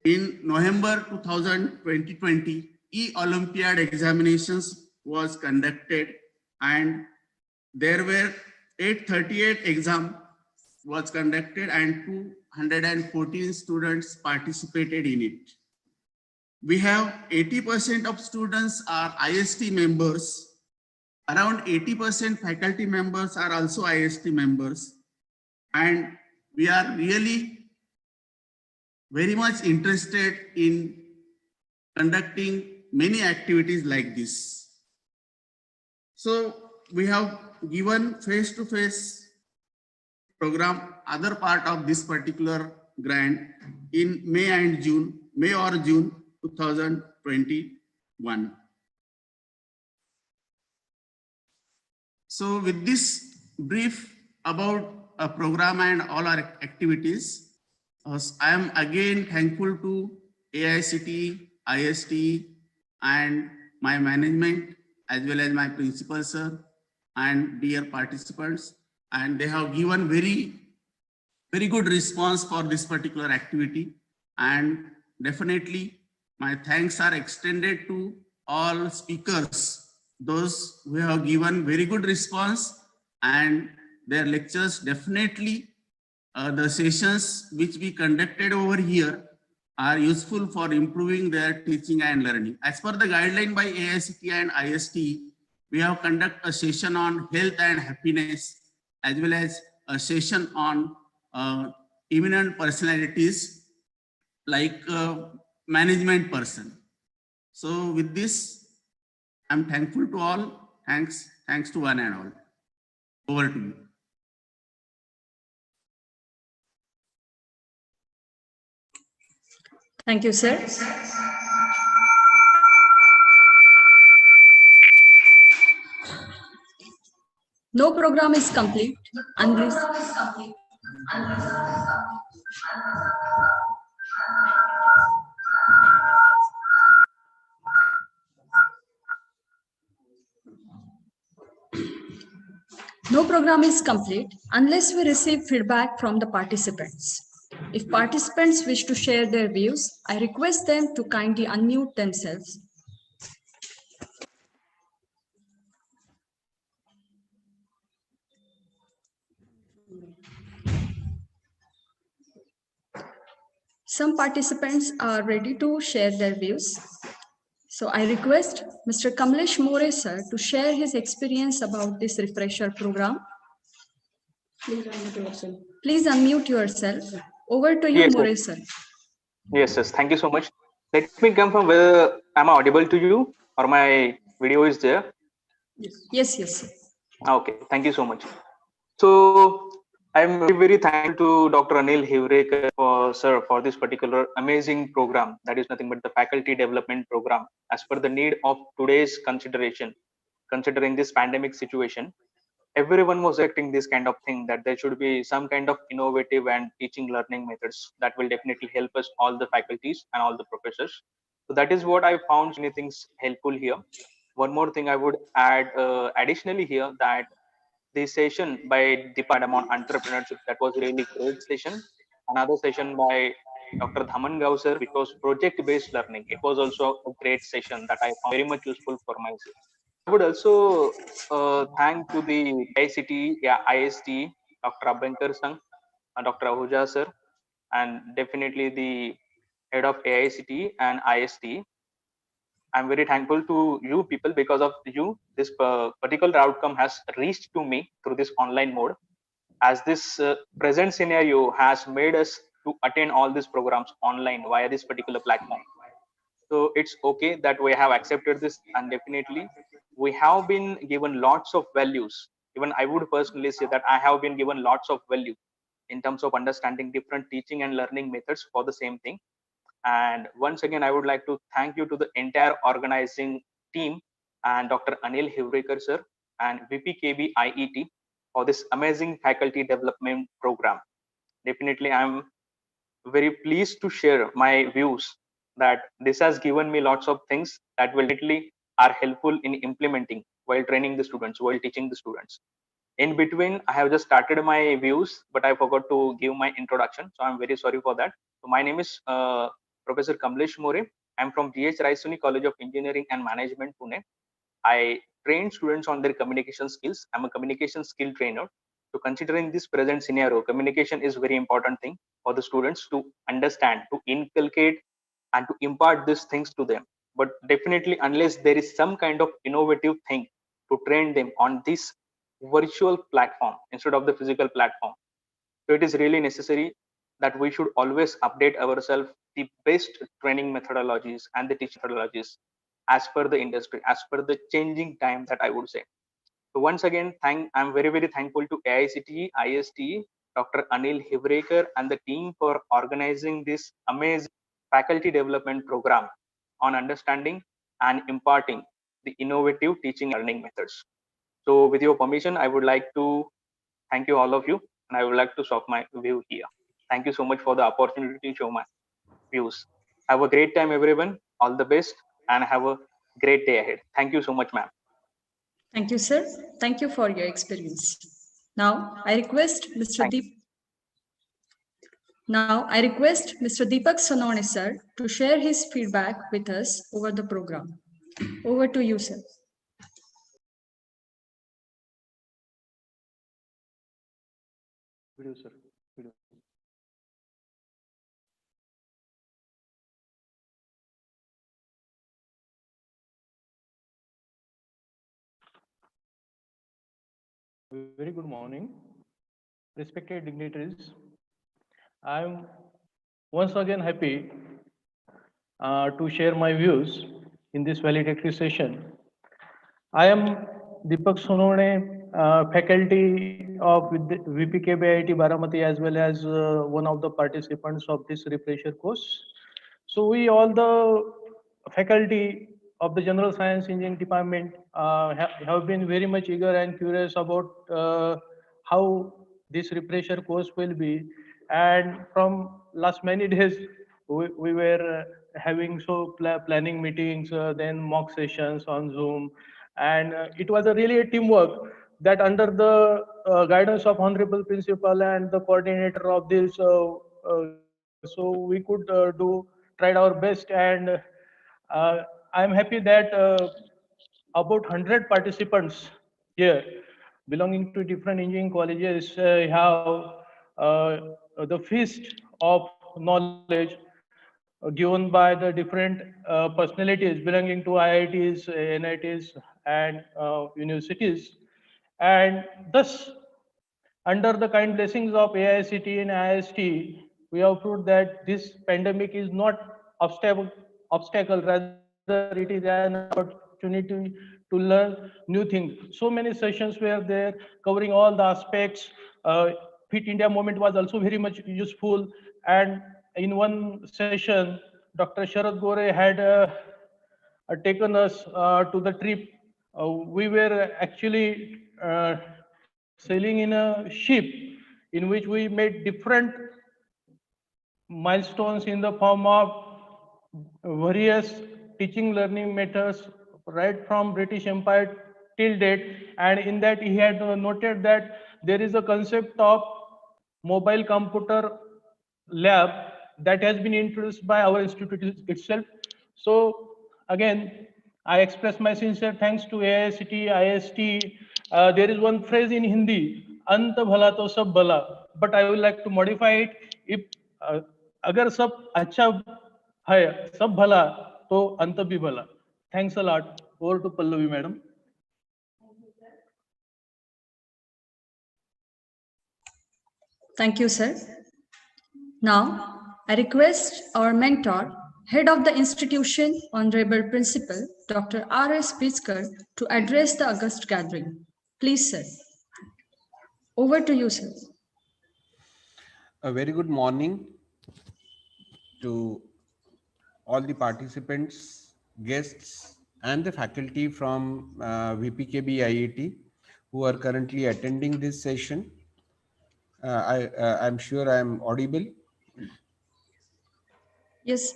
in November 2020, E-Olympiad examinations was conducted, and there were 838 exam was conducted and 214 students participated in it. We have 80% of students are ISTE members. Around 80% faculty members are also ISTE members. And we are really very much interested in conducting many activities like this. So we have given face-to-face program, other part of this particular grant in May or June 2021. So with this brief about a program and all our activities, I am again thankful to AICTE, ISTE, and my management, as well as my principal sir and dear participants. And they have given very good response for this particular activity. And definitely my thanks are extended to all speakers, those who have given very good response, and their lectures definitely the sessions which we conducted over here are useful for improving their teaching and learning. As per the guideline by AICTE and ISTE, we have conducted a session on health and happiness, as well as a session on eminent personalities like management person. So with this, I'm thankful to all. Thanks to one and all. Over to you. Thank you, sir. No program is complete unless we receive feedback from the participants. If participants wish to share their views, I request them to kindly unmute themselves. Some participants are ready to share their views. So I request Mr. Kamlesh More sir to share his experience about this refresher program. Please unmute yourself. Over to you, Yes, More sir. Yes, thank you so much. Let me confirm whether am I audible to you or my video is there? Yes, yes. Sir. Okay, thank you so much. So I'm very thankful to Dr. Anil Hivrekar for this particular amazing program. That is nothing but the faculty development program as per the need of today's consideration, considering this pandemic situation. Everyone was expecting this kind of thing, that there should be some kind of innovative and teaching learning methods that will definitely help us, all the faculties and all the professors. So that is what I found many things helpful here. One more thing I would add additionally here, that the session by Department on entrepreneurship, that was really great session. Another session by Dr. Dhaman Gao sir, which was project based learning. It was also a great session that I found very much useful for myself. I would also thank to the ICT, IST, Dr. Abhankar Sang, Dr. Ahuja sir, and definitely the head of AICT and IST. I'm very thankful to you people. Because of you, this particular outcome has reached to me through this online mode, as this present scenario has made us to attend all these programs online via this particular platform. So it's okay that we have accepted this, and definitely we have been given lots of values. Even I would personally say that I have been given lots of value in terms of understanding different teaching and learning methods for the same thing. And once again, I would like to thank you to the entire organizing team, and Dr. Anil Hivrekar sir and VPKB IET for this amazing faculty development program. Definitely, I'm very pleased to share my views that this has given me lots of things that will definitely are helpful in implementing while training the students, while teaching the students. In between, I have just started my views, but I forgot to give my introduction. So I'm very sorry for that. So my name is Professor Kamlesh More. I'm from GH Raisoni College of Engineering and Management, Pune. I train students on their communication skills. I'm a communication skill trainer. So considering this present scenario, communication is very important thing for the students to understand, to inculcate and to impart these things to them. But definitely, unless there is some kind of innovative thing to train them on this virtual platform instead of the physical platform, so it is really necessary that we should always update ourselves the best training methodologies and the teaching methodologies as per the industry, as per the changing time, that I would say. So once again, I'm very, very thankful to AICTE, ISTE, Dr. Anil Hivrekar and the team for organizing this amazing faculty development program on understanding and imparting the innovative teaching and learning methods. So with your permission, I would like to thank you all of you, and I would like to stop my view here. Thank you so much for the opportunity to show my views. Have a great time, everyone. All the best, and have a great day ahead. Thank you so much, ma'am. Thank you, sir. Thank you for your experience. Now, I request Mr. Deepak Sonone, sir, to share his feedback with us over the program. Over to you, sir. Video, sir. Video. Very good morning, respected dignitaries. I'm once again happy to share my views in this valedictory session. I am Deepak Sonone, faculty of VPKB IIT Baramati, as well as one of the participants of this refresher course. So we all the faculty of the General Science Engineering Department have been very much eager and curious about how this refresher course will be. And from last many days, we were having planning meetings, then mock sessions on Zoom, and it was a really a teamwork that under the guidance of Honorable Principal and the coordinator of this, so we could tried our best, and I'm happy that about 100 participants here belonging to different engineering colleges have the feast of knowledge given by the different personalities belonging to IITs, NITs, and universities. And thus, under the kind blessings of AICTE and ISTE, we have proved that this pandemic is not obstacle, rather it is an opportunity to learn new things. So many sessions were there covering all the aspects. Fit India movement was also very much useful. And in one session, Dr. Sharad Gore had taken us to the trip. We were actually sailing in a ship in which we made different milestones in the form of various teaching learning methods right from British Empire till date. And in that he had noted that there is a concept of mobile computer lab that has been introduced by our institute itself. So again, I express my sincere thanks to AICTE, IST. There is one phrase in Hindi, "Ant bhala to sab bhala," but I would like to modify it. If agar sab acha hai, sab bhala, to ant bhi bhala. Thanks a lot. Over to Pallavi, madam. Thank you, sir. Now, I request our mentor, Head of the Institution, Honorable Principal, Dr. R.S. Pritzker, to address the August gathering. Please, sir. Over to you, sir. A very good morning to all the participants, guests, and the faculty from VPKB IIT who are currently attending this session. I'm sure I'm audible. Yes.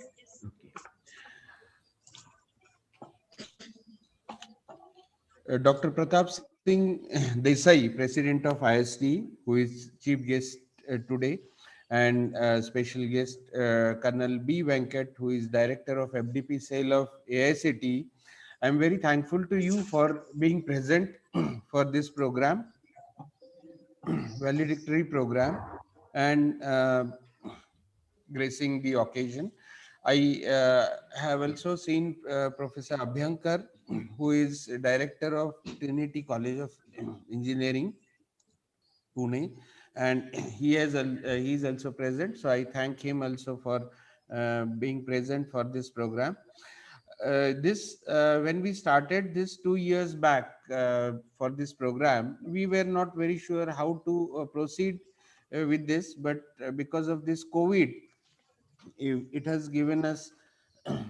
Okay. Dr. Pratap Singh Desai, President of ISTE, who is chief guest today, and special guest Colonel B. Venkat, who is Director of FDP Cell of AICTE. I'm very thankful to you for being present for this program, valedictory program, and gracing the occasion. I have also seen Professor Abhyankar, who is Director of Trinity College of Engineering, Pune, and he is also present. So I thank him also for being present for this program. This when we started this 2 years back for this program, we were not very sure how to proceed with this, but because of this COVID, it has given us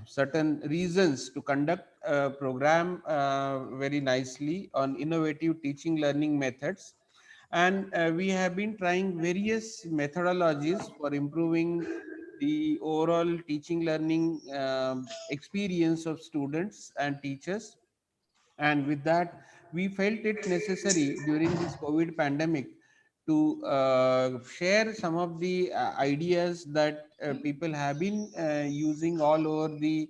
certain reasons to conduct a program very nicely on innovative teaching learning methods. And we have been trying various methodologies for improving the overall teaching learning experience of students and teachers. And with that, we felt it necessary during this COVID pandemic to share some of the ideas that people have been using all over the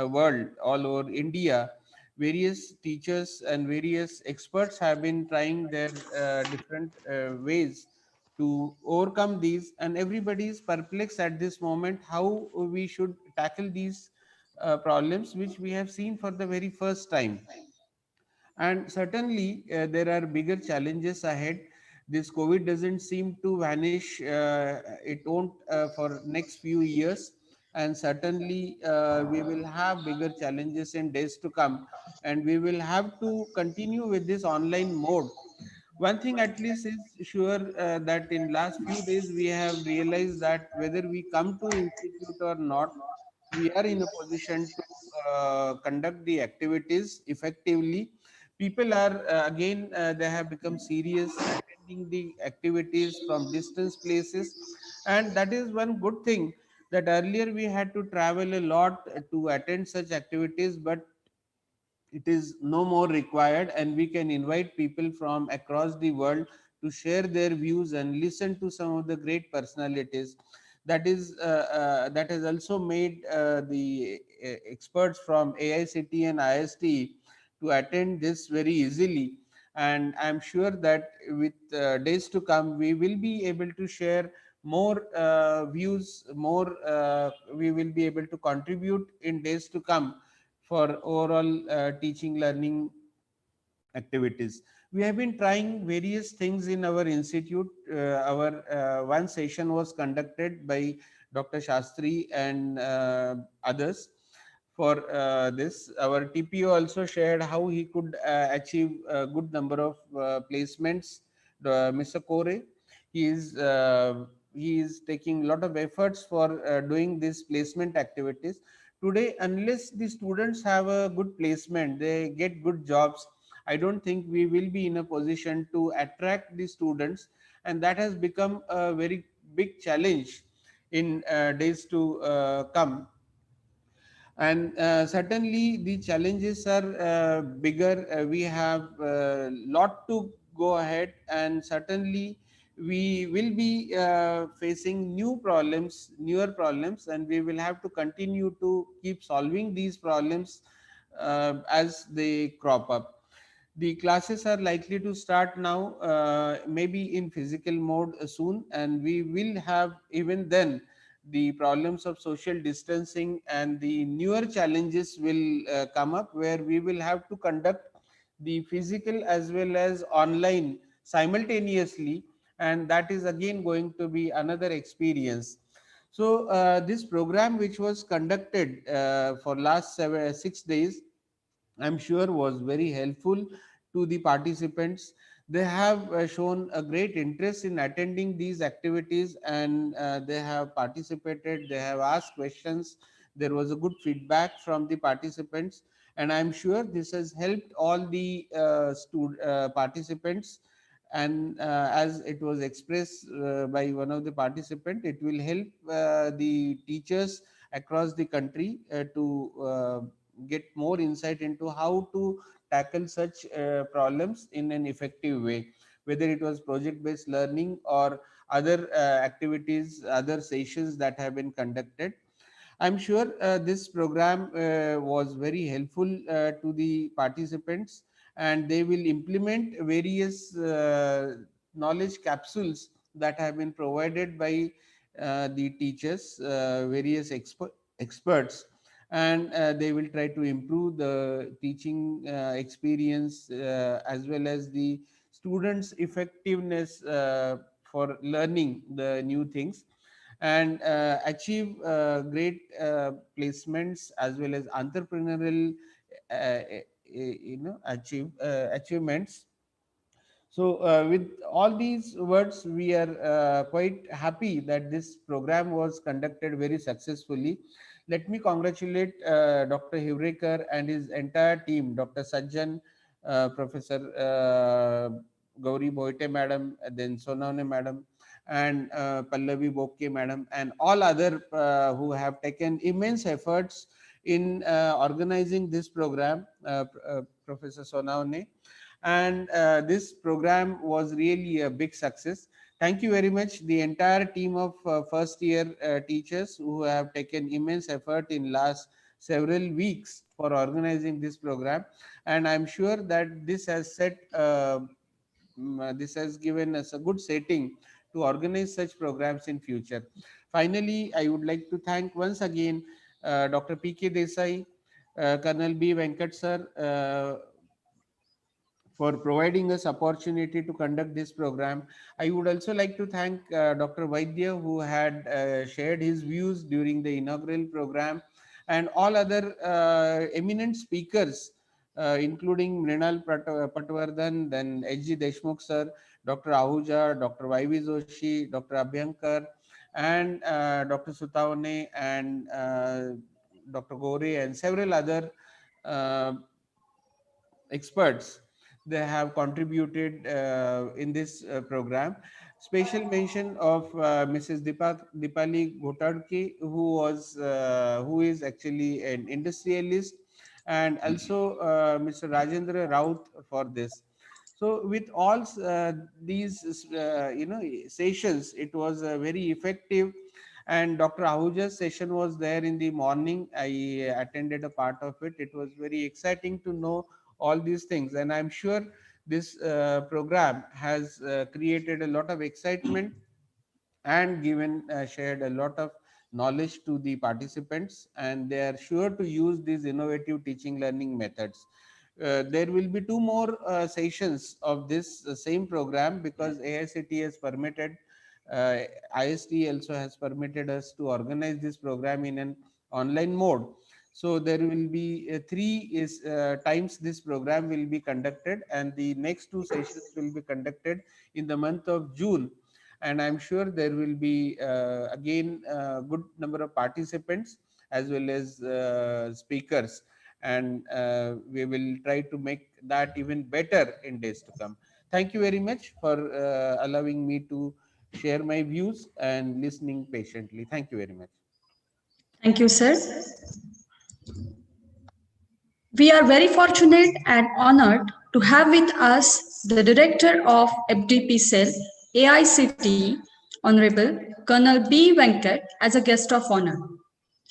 world, all over India. Various teachers and various experts have been trying their different ways to overcome these, and everybody is perplexed at this moment how we should tackle these problems which we have seen for the very first time. And certainly there are bigger challenges ahead. This COVID doesn't seem to vanish. It won't for next few years. And certainly we will have bigger challenges in days to come. And we will have to continue with this online mode. One thing at least is sure, that in last few days we have realized that whether we come to institute or not, we are in a position to conduct the activities effectively. People are again they have become serious attending the activities from distance places, and that is one good thing, that earlier we had to travel a lot to attend such activities, but it is no more required, and we can invite people from across the world to share their views and listen to some of the great personalities. That has also made the experts from AICT and ISTE to attend this very easily. And I'm sure that with days to come, we will be able to share more views, more we will be able to contribute in days to come for overall teaching learning activities. We have been trying various things in our institute. Our one session was conducted by Dr. Shastri and others. For this, our TPO also shared how he could achieve a good number of placements. Mr. Kore, he is he is taking a lot of efforts for doing these placement activities. Today, unless the students have a good placement, they get good jobs, I don't think we will be in a position to attract the students, and that has become a very big challenge in days to come. And certainly the challenges are bigger. We have a lot to go ahead, and certainly we will be facing newer problems, and we will have to continue to keep solving these problems as they crop up. The classes are likely to start now, maybe in physical mode soon, and we will have even then the problems of social distancing, and the newer challenges will come up, where we will have to conduct the physical as well as online simultaneously, and that is again going to be another experience. So this program, which was conducted for last 6 days, I'm sure was very helpful to the participants. They have shown a great interest in attending these activities, and they have participated, they have asked questions. There was a good feedback from the participants, and I'm sure this has helped all the participants. And as it was expressed by one of the participant, it will help the teachers across the country to get more insight into how to tackle such problems in an effective way, whether it was project based learning or other activities, other sessions that have been conducted. I'm sure this program was very helpful to the participants, and they will implement various knowledge capsules that have been provided by the teachers, various experts, and they will try to improve the teaching experience as well as the students' effectiveness for learning the new things, and achieve great placements as well as entrepreneurial achievements. So with all these words, we are quite happy that this program was conducted very successfully. Let me congratulate Dr. Hivrekar and his entire team, Dr. Sajjan, Professor Gauri Boite madam, then Sonavne madam, and Pallavi Bokke madam, and all other who have taken immense efforts in organizing this program, Professor Sonavne. And this program was really a big success. Thank you very much, the entire team of first year teachers who have taken immense effort in last several weeks for organizing this program, and I'm sure that this has this has given us a good setting to organize such programs in future. Finally, I would like to thank once again Dr. P.K. Desai, Colonel B. Venkat sir, for providing us opportunity to conduct this program. I would also like to thank Dr. Vaidya, who had shared his views during the inaugural program, and all other eminent speakers, including Mrinal Patwardhan, then H.G. Deshmukh sir, Dr. Ahuja, Dr. Y.V. Joshi, Dr. Abhyankar, and Dr. Sutavane, and Dr. Gore, and several other experts. They have contributed in this program. Special mention of Mrs. Dipali Gotadke, who is actually an industrialist, and also Mr. Rajendra Raut for this. So with all these sessions, it was very effective. And Dr. Ahuja's session was there in the morning. I attended a part of it. It was very exciting to know all these things, and I'm sure this program has created a lot of excitement and given shared a lot of knowledge to the participants, and they are sure to use these innovative teaching learning methods. There will be two more sessions of this same program, because AICTE has permitted, uh, ISTE also has permitted us to organize this program in an online mode. So there will be times this program will be conducted, and the next two sessions will be conducted in the month of June. And I'm sure there will be again a good number of participants as well as speakers, and we will try to make that even better in days to come. Thank you very much for allowing me to share my views and listening patiently. Thank you very much. Thank you, sir. We are very fortunate and honored to have with us the Director of FDP Cell, AICTE, Honorable Colonel B. Venkat, as a guest of honor.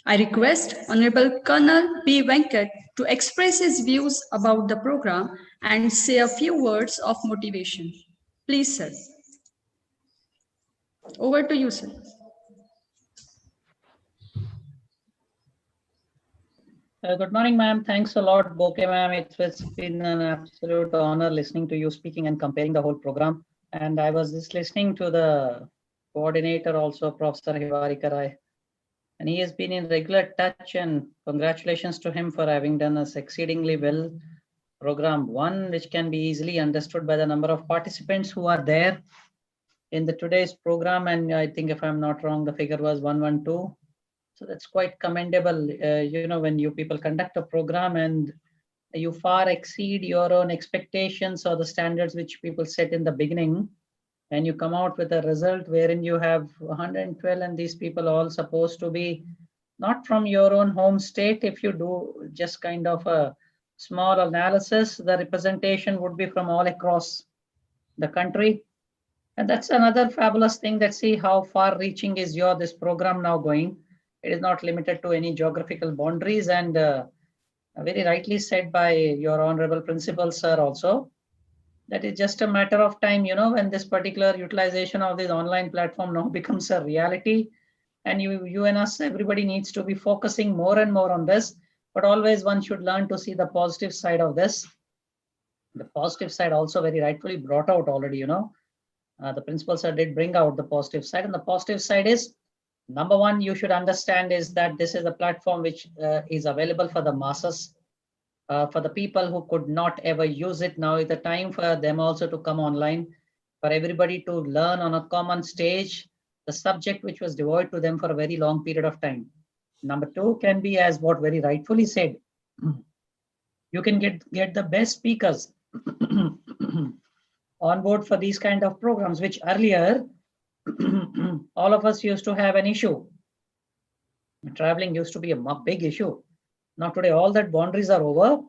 I request Honorable Colonel B. Venkat to express his views about the program and say a few words of motivation. Please, sir. Over to you, sir. Good morning, ma'am. Thanks a lot, Bokeh ma'am. It's been an absolute honor listening to you speaking and comparing the whole program. And I was just listening to the coordinator also, Professor Hivarikar, and he has been in regular touch, and congratulations to him for having done us exceedingly well program, one which can be easily understood by the number of participants who are there in the today's program. And I think, if I'm not wrong, the figure was 112. So that's quite commendable, when you people conduct a program and you far exceed your own expectations or the standards which people set in the beginning, and you come out with a result wherein you have 112 and these people all supposed to be not from your own home state. If you do just kind of a small analysis, the representation would be from all across the country. And that's another fabulous thing, that see how far reaching is this program now going. It is not limited to any geographical boundaries, and very rightly said by your honorable principal sir also, that is just a matter of time, when this particular utilization of this online platform now becomes a reality. And you and us, everybody needs to be focusing more and more on this, but always one should learn to see the positive side of this. The positive side also very rightfully brought out already, the principal sir did bring out the positive side, and the positive side is, number one, you should understand is that this is a platform which is available for the masses. For the people who could not ever use it, now is the time for them also to come online, for everybody to learn on a common stage the subject which was devoid to them for a very long period of time. Number two can be, as what very rightfully said, you can get the best speakers on board for these kind of programs, which earlier all of us used to have an issue. Traveling used to be a big issue. Now today all that boundaries are over,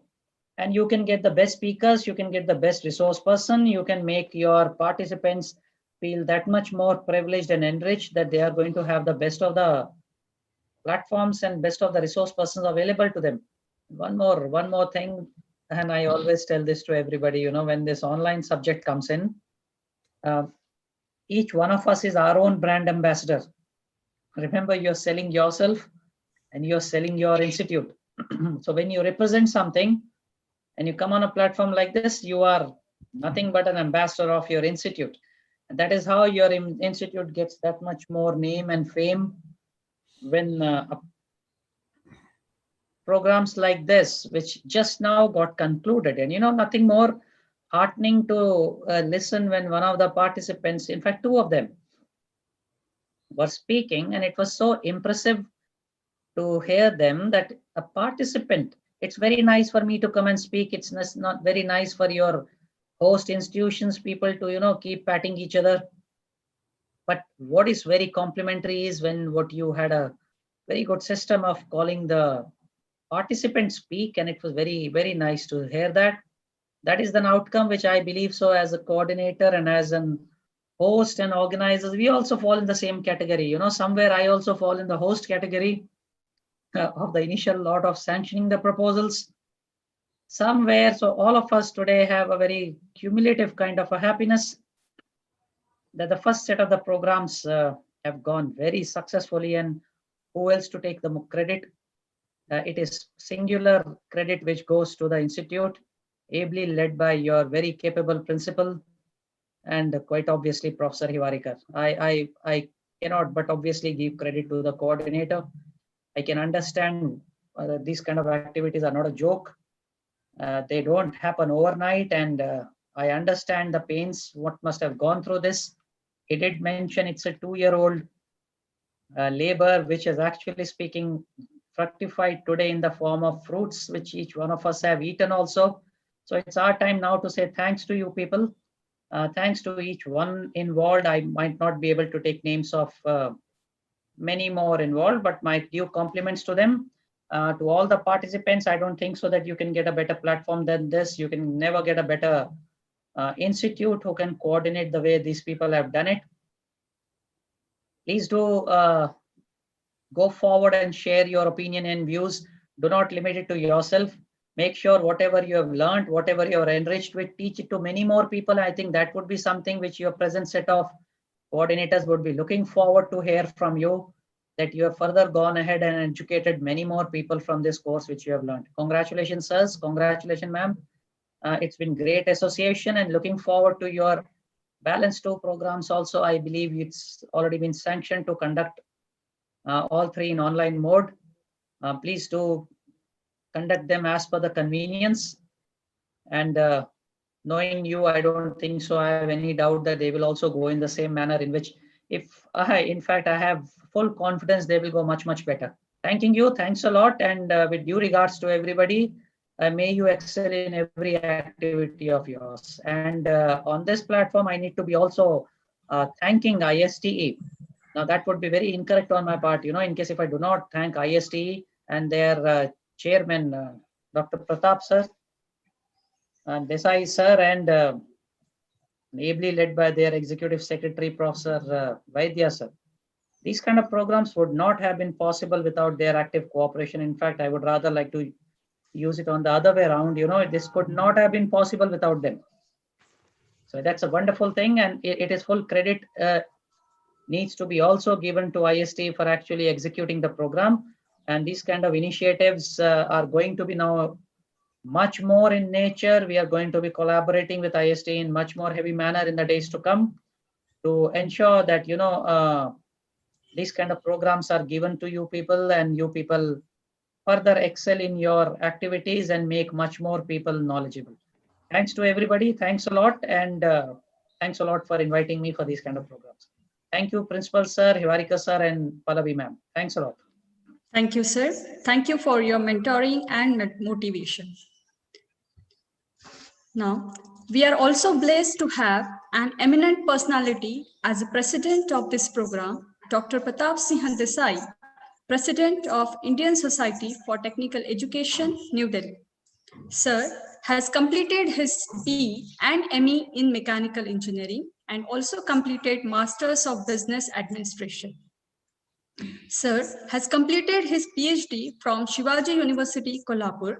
and you can get the best speakers, you can get the best resource person, you can make your participants feel that much more privileged and enriched that they are going to have the best of the platforms and best of the resource persons available to them. One more thing, and I always tell this to everybody, when this online subject comes in, each one of us is our own brand ambassador. Remember, you're selling yourself and you're selling your institute. So when you represent something and you come on a platform like this, you are nothing but an ambassador of your institute. And that is how your institute gets that much more name and fame when programs like this, which just now got concluded. And nothing more heartening to listen when one of the participants, in fact, two of them, were speaking, and it was so impressive to hear them that a participant, it's very nice for me to come and speak. It's not very nice for your host institutions people to, keep patting each other. But what is very complimentary is when what you had a very good system of calling the participants speak, and it was very, very nice to hear that. That is an outcome which I believe so as a coordinator and as an host and organizers, we also fall in the same category. Somewhere I also fall in the host category of the initial lot of sanctioning the proposals. Somewhere, so all of us today have a very cumulative kind of a happiness that the first set of the programs have gone very successfully, and who else to take the credit? It is singular credit which goes to the institute, ably led by your very capable principal and quite obviously Professor Hiwarikar. I cannot but obviously give credit to the coordinator. I can understand these kind of activities are not a joke. They don't happen overnight, and I understand the pains, what must have gone through this. He did mention it's a 2-year-old labor, which is actually speaking fructified today in the form of fruits, which each one of us have eaten also. So it's our time now to say thanks to you people. Thanks to each one involved. I might not be able to take names of many more involved, but my due compliments to them. To all the participants, I don't think so that you can get a better platform than this. You can never get a better institute who can coordinate the way these people have done it. Please do go forward and share your opinion and views. Do not limit it to yourself. Make sure whatever you have learned, whatever you are enriched with, teach it to many more people. I think that would be something which your present set of coordinators would be looking forward to hear from you, that you have further gone ahead and educated many more people from this course which you have learned. Congratulations, sirs. Congratulations, ma'am. It's been great association, and looking forward to your balance 2 programs also. I believe it's already been sanctioned to conduct all 3 in online mode. Please do conduct them as per the convenience, and knowing you, I don't think so I have any doubt that they will also go in the same manner in which, if in fact I have full confidence they will go much better. Thanking you, thanks a lot, and with due regards to everybody, may you excel in every activity of yours. And on this platform, I need to be also thanking ISTE. Now that would be very incorrect on my part, in case if I do not thank ISTE and their chairman, Dr. Pratap sir, and Desai sir, and ably led by their executive secretary, Professor Vaidya sir. These kind of programs would not have been possible without their active cooperation. In fact, I would rather like to use it on the other way around. This could not have been possible without them. So that's a wonderful thing, and it is full credit needs to be also given to ISTE for actually executing the program. And these kind of initiatives are going to be now much more in nature. We are going to be collaborating with ISTE in much more heavy manner in the days to come to ensure that, these kind of programs are given to you people, and you people further excel in your activities and make much more people knowledgeable. Thanks to everybody. Thanks a lot. And thanks a lot for inviting me for these kind of programs. Thank you, Principal Sir, Hivarika Sir, and Pallavi Ma'am. Thanks a lot. Thank you, sir. Thank you for your mentoring and motivation. Now, we are also blessed to have an eminent personality as the president of this program, Dr. Pratap Singh Desai, President of Indian Society for Technical Education, New Delhi. Sir has completed his BE and ME in Mechanical Engineering and also completed Masters of Business Administration. Sir has completed his PhD from Shivaji University, Kolhapur.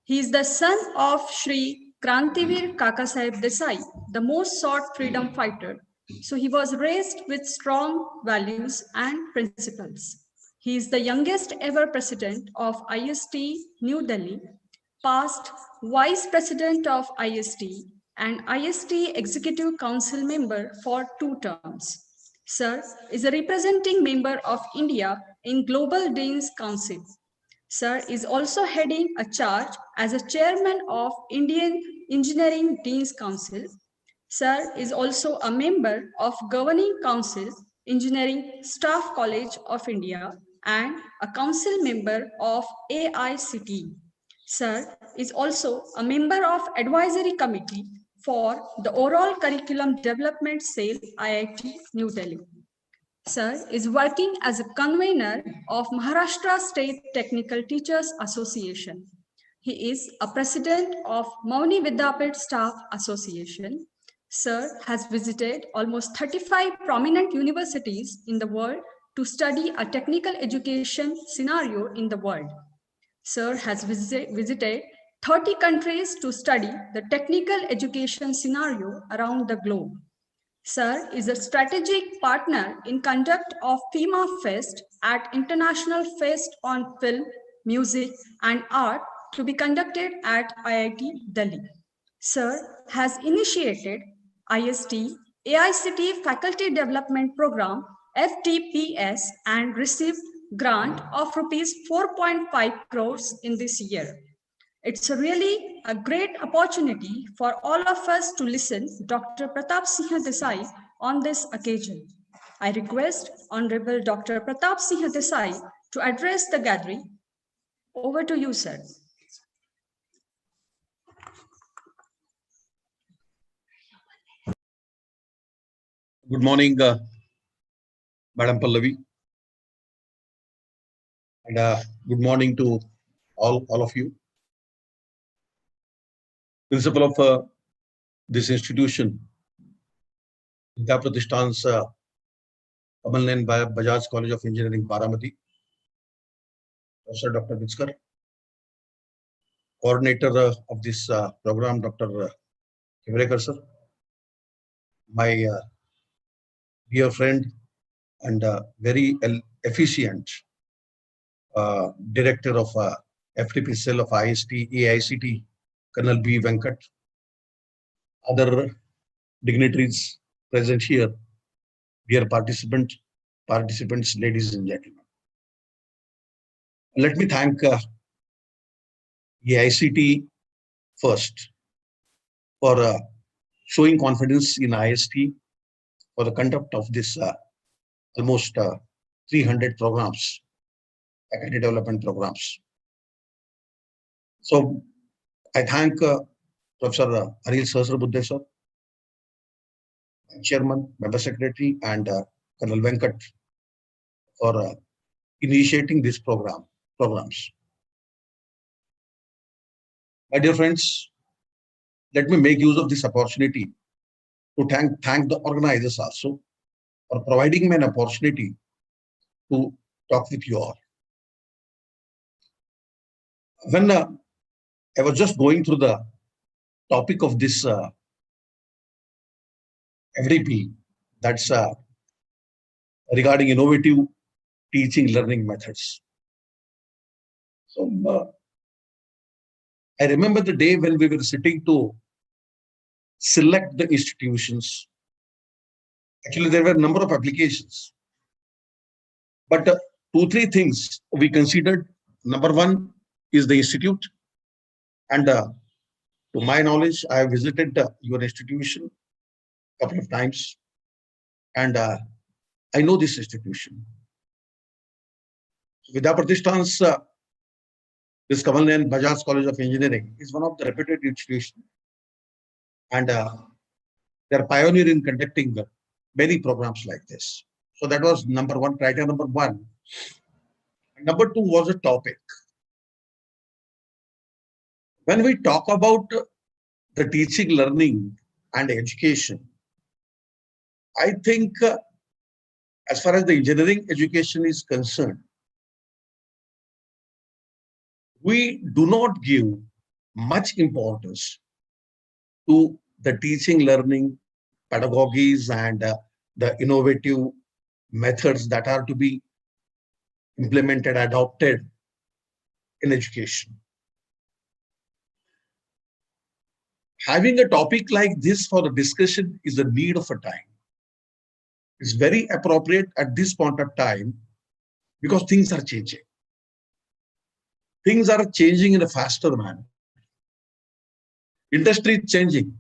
He is the son of Shri Krantivir Kakasaheb Desai, the most sought freedom fighter. So he was raised with strong values and principles. He is the youngest ever president of ISTE New Delhi, past vice president of ISTE and ISTE Executive Council member for 2 terms. Sir is a representing member of India in Global Deans Council. Sir is also heading a charge as a chairman of Indian Engineering Deans Council. Sir is also a member of Governing Council, Engineering Staff College of India, and a council member of AICTE. Sir is also a member of Advisory Committee for the Overall Curriculum Development Cell, IIT New Delhi. Sir is working as a convener of Maharashtra State Technical Teachers Association. He is a president of Mauni Vidyapit Staff Association. Sir has visited almost 35 prominent universities in the world to study a technical education scenario in the world. Sir has visited 30 countries to study the technical education scenario around the globe. Sir is a strategic partner in conduct of FEMA Fest at International Fest on Film, Music and Art to be conducted at IIT Delhi. Sir has initiated ISTE AICTE Faculty Development Program FTPS and received grant of rupees 4.5 crores in this year. It's really a great opportunity for all of us to listen to Dr. Pratap Singh Desai on this occasion. I request Honorable Dr. Pratap Singh Desai to address the gathering. Over to you, sir. Good morning, Madam Pallavi, and good morning to all of you. Principal of this institution, Vidya Pratishthan's Kamalnayan Bajaj College of Engineering, Baramati, Professor Dr. Vitskar, coordinator of this program, Dr. Hivrekar sir, my dear friend and very efficient director of FTP cell of ISTE, AICTE, Colonel B. Venkat, other dignitaries present here, dear participants, ladies and gentlemen. Let me thank AICTE first for showing confidence in ISTE for the conduct of this almost 300 programs, faculty development programs. So I thank Professor Anil Sahasrabudhe sir, Chairman, Member Secretary, and Colonel Venkat for initiating this programs. My dear friends, let me make use of this opportunity to thank the organizers also for providing me an opportunity to talk with you all. When I was just going through the topic of this FDP, that's regarding innovative teaching learning methods. So I remember the day when we were sitting to select the institutions. Actually, there were a number of applications, but 2-3 things we considered. Number one is the institute, and to my knowledge, I have visited your institution a couple of times, and I know this institution. Vidya Pratishthan's this Kamal Nayan Bajaj College of Engineering is one of the reputed institutions, and they're pioneer in conducting many programs like this. So that was number one, criteria number one. Number two was a topic. When we talk about the teaching, learning, and education, I think as far as the engineering education is concerned, we do not give much importance to the teaching, learning, pedagogies, and the innovative methods that are to be implemented, adopted in education. Having a topic like this for the discussion is a need of a time. It's very appropriate at this point of time because things are changing. Things are changing in a faster manner. Industry is changing,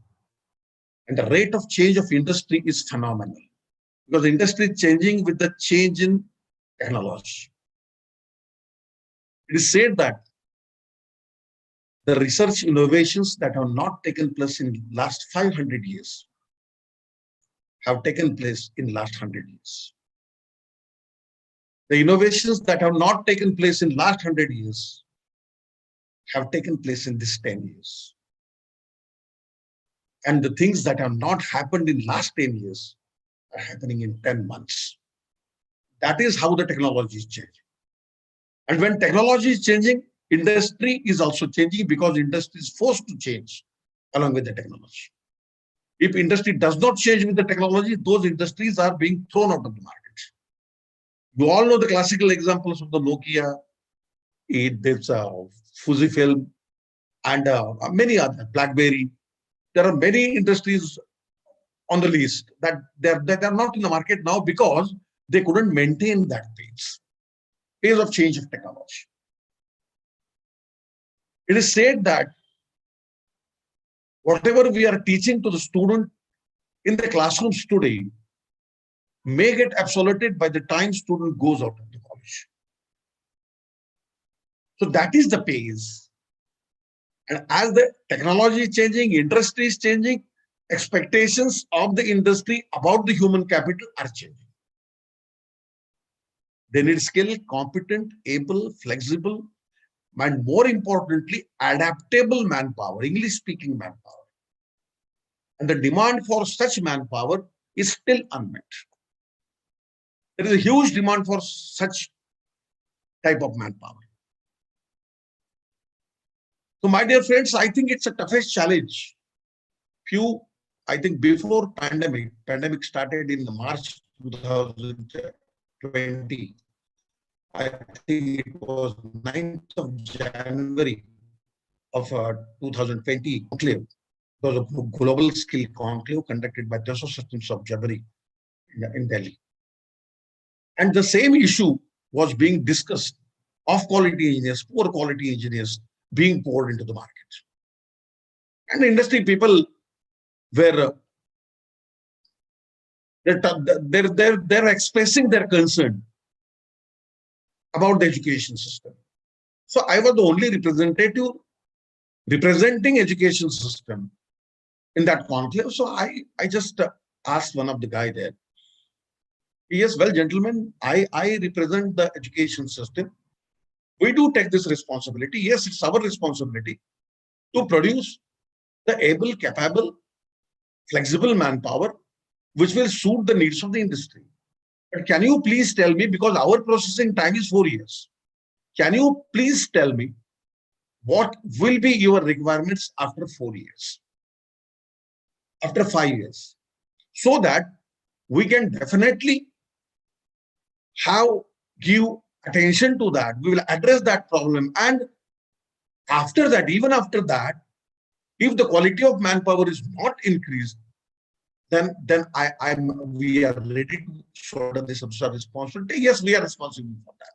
and the rate of change of industry is phenomenal because industry is changing with the change in technology. It is said that the research innovations that have not taken place in last 500 years have taken place in last 100 years. The innovations that have not taken place in last 100 years have taken place in this 10 years. And the things that have not happened in last 10 years are happening in 10 months. That is how the technology is changing. And when technology is changing, industry is also changing because industry is forced to change along with the technology. If industry does not change with the technology, those industries are being thrown out of the market. You all know the classical examples of the Nokia, there's Fujifilm, and many other, BlackBerry. There are many industries on the list that are not in the market now because they couldn't maintain that pace of change of technology. It is said that whatever we are teaching to the student in the classrooms today may get obsoleted by the time student goes out of the college. So that is the pace. And as the technology is changing, industry is changing, expectations of the industry about the human capital are changing. They need skilled, competent, able, flexible, and more importantly, adaptable manpower, English-speaking manpower. And the demand for such manpower is still unmet. There is a huge demand for such type of manpower. So my dear friends, I think it's a toughest challenge. I think before pandemic started in March 2020. I think it was 9th of January of 2020 conclave. It was a global skill conclave conducted by Dassault Systems of Jabari in Delhi. And the same issue was being discussed of quality engineers, poor quality engineers being poured into the market. And the industry people were they're expressing their concern about the education system. So I was the only representative representing education system in that conclave. So I just asked one of the guy there. Yes, well, gentlemen, I represent the education system. We do take this responsibility. Yes, it's our responsibility to produce the able, capable, flexible manpower, which will suit the needs of the industry. But can you please tell me, because our processing time is 4 years, can you please tell me what will be your requirements after 4 years, after 5 years, so that we can definitely give attention to that. We will address that problem. And after that, even after that, if the quality of manpower is not increased, then we are ready to shoulder this responsibility. Yes, we are responsible for that.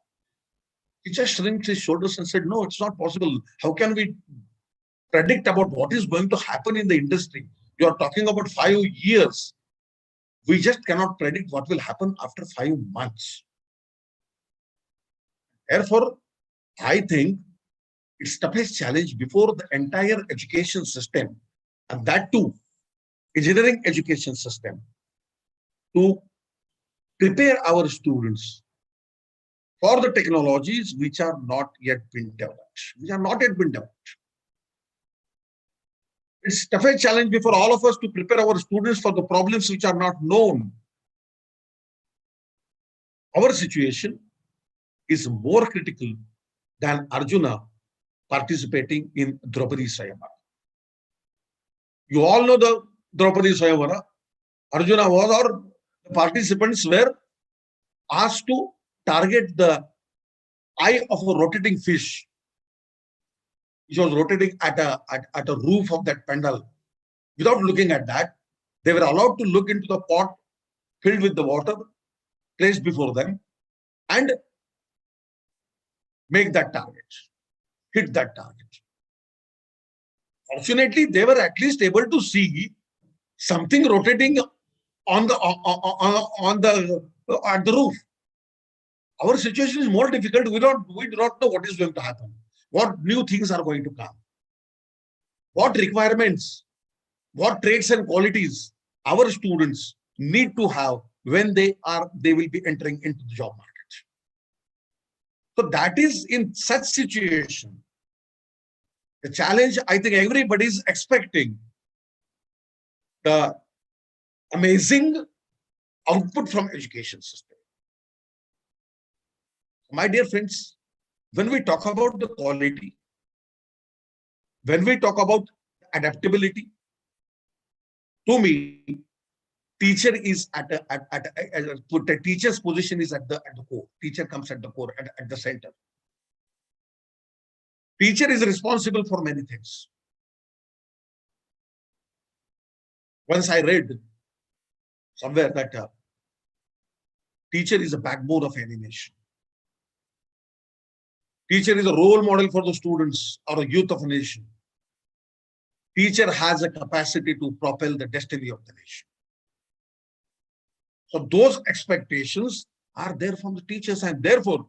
He just shrugged his shoulders and said, no, it's not possible. How can we predict about what is going to happen in the industry? You are talking about 5 years. We just cannot predict what will happen after 5 months. Therefore, I think it's the toughest challenge before the entire education system, and that too, engineering education system, to prepare our students for the technologies which are not yet been developed. It's a tough challenge before all of us to prepare our students for the problems which are not known. Our situation is more critical than Arjuna participating in Draupadi Swayamvara. You all know the Draupadi Swayamvara. Arjuna was, or the participants were asked to target the eye of a rotating fish, which was rotating at a roof of that pandal. Without looking at that, they were allowed to look into the pot filled with the water placed before them and make that target, hit that target. Fortunately, they were at least able to see something rotating at the roof. Our situation is more difficult. We do not know what is going to happen, what new things are going to come, what requirements, what traits and qualities our students need to have when they will be entering into the job market. So that is, in such situation, the challenge I think everybody is expecting, the amazing output from education system. My dear friends, when we talk about the quality, when we talk about adaptability, to me, teacher is the teacher's position is at the core. Teacher comes at the core, at the center. Teacher is responsible for many things. Once I read somewhere that teacher is a backbone of any nation. Teacher is a role model for the students or the youth of a nation. Teacher has a capacity to propel the destiny of the nation. So those expectations are there from the teachers, and therefore,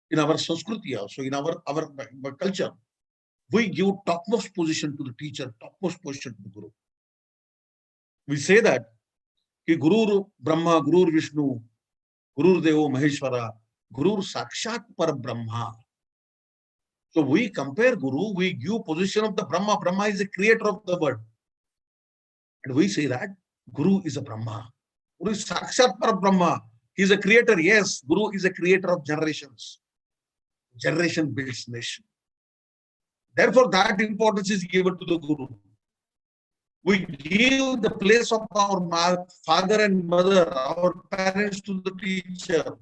in our Sanskriti also, in our culture, we give topmost position to the teacher, topmost position to the Guru. We say that Guru Brahma, Guru Vishnu, Guru Devo Maheshwara, Guru Sakshat Par Brahma. So we compare Guru, we give position of the Brahma. Brahma is the creator of the world. And we say that Guru is a Brahma. Guru is Sakshat Par Brahma. He is a creator. Yes, Guru is a creator of generations. Generation builds nation. Therefore, that importance is given to the Guru. We give the place of our father and mother, our parents, to the teacher.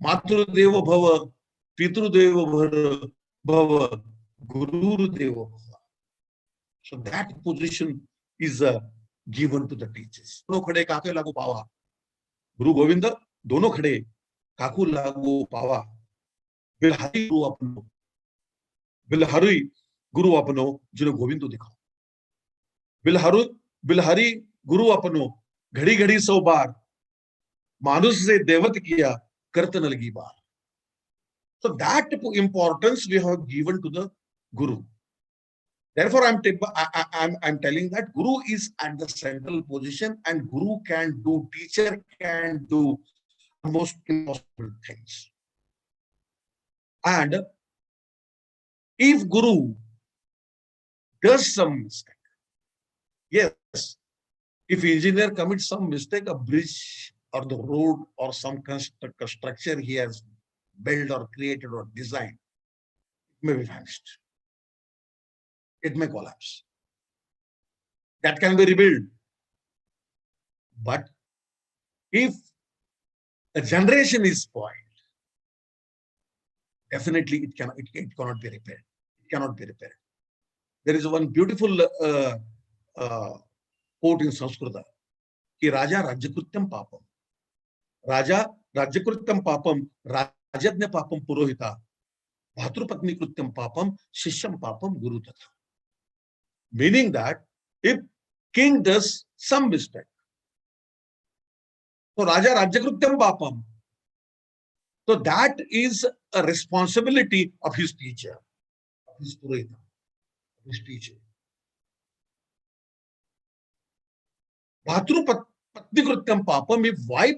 Matru Deva Bhava, Pitru Deva Bhava, Guru Deva Bhava. So that position is given to the teachers. Dono khade kaake lagu pawa. Guru Govinda, dono khade kaku lagu pawa. Bilhari Guru apno. Bilhari Guru apno, jino Govindu dikhao. Bilhari गुरु अपनो घड़ी घड़ी 100 बार मानुष से देवत किया करत न लगी बार. So that importance we have given to the Guru. Therefore, I'm telling that Guru is at the central position, and Guru can do, teacher can do almost impossible things. And if Guru does some mistake, yes, if engineer commits some mistake, a bridge or the road or some structure he has built or created or designed, it may be vanished. It may collapse. That can be rebuilt. But if a generation is spoiled, definitely it cannot be repaired. It cannot be repaired. There is one beautiful quote in Sanskrit, ki Raja Rajyakrityam papam. Raja Rajyakrityam papam, Rajadnya papam purohita, Bhatrupatni krityam papam, Shishyam papam guru tatha. Meaning that if king does some mistake, so Raja Rajyakrityam papam, so that is a responsibility of his teacher, of his purohita, of his teacher. Bhatrupatni krityam papam, if wife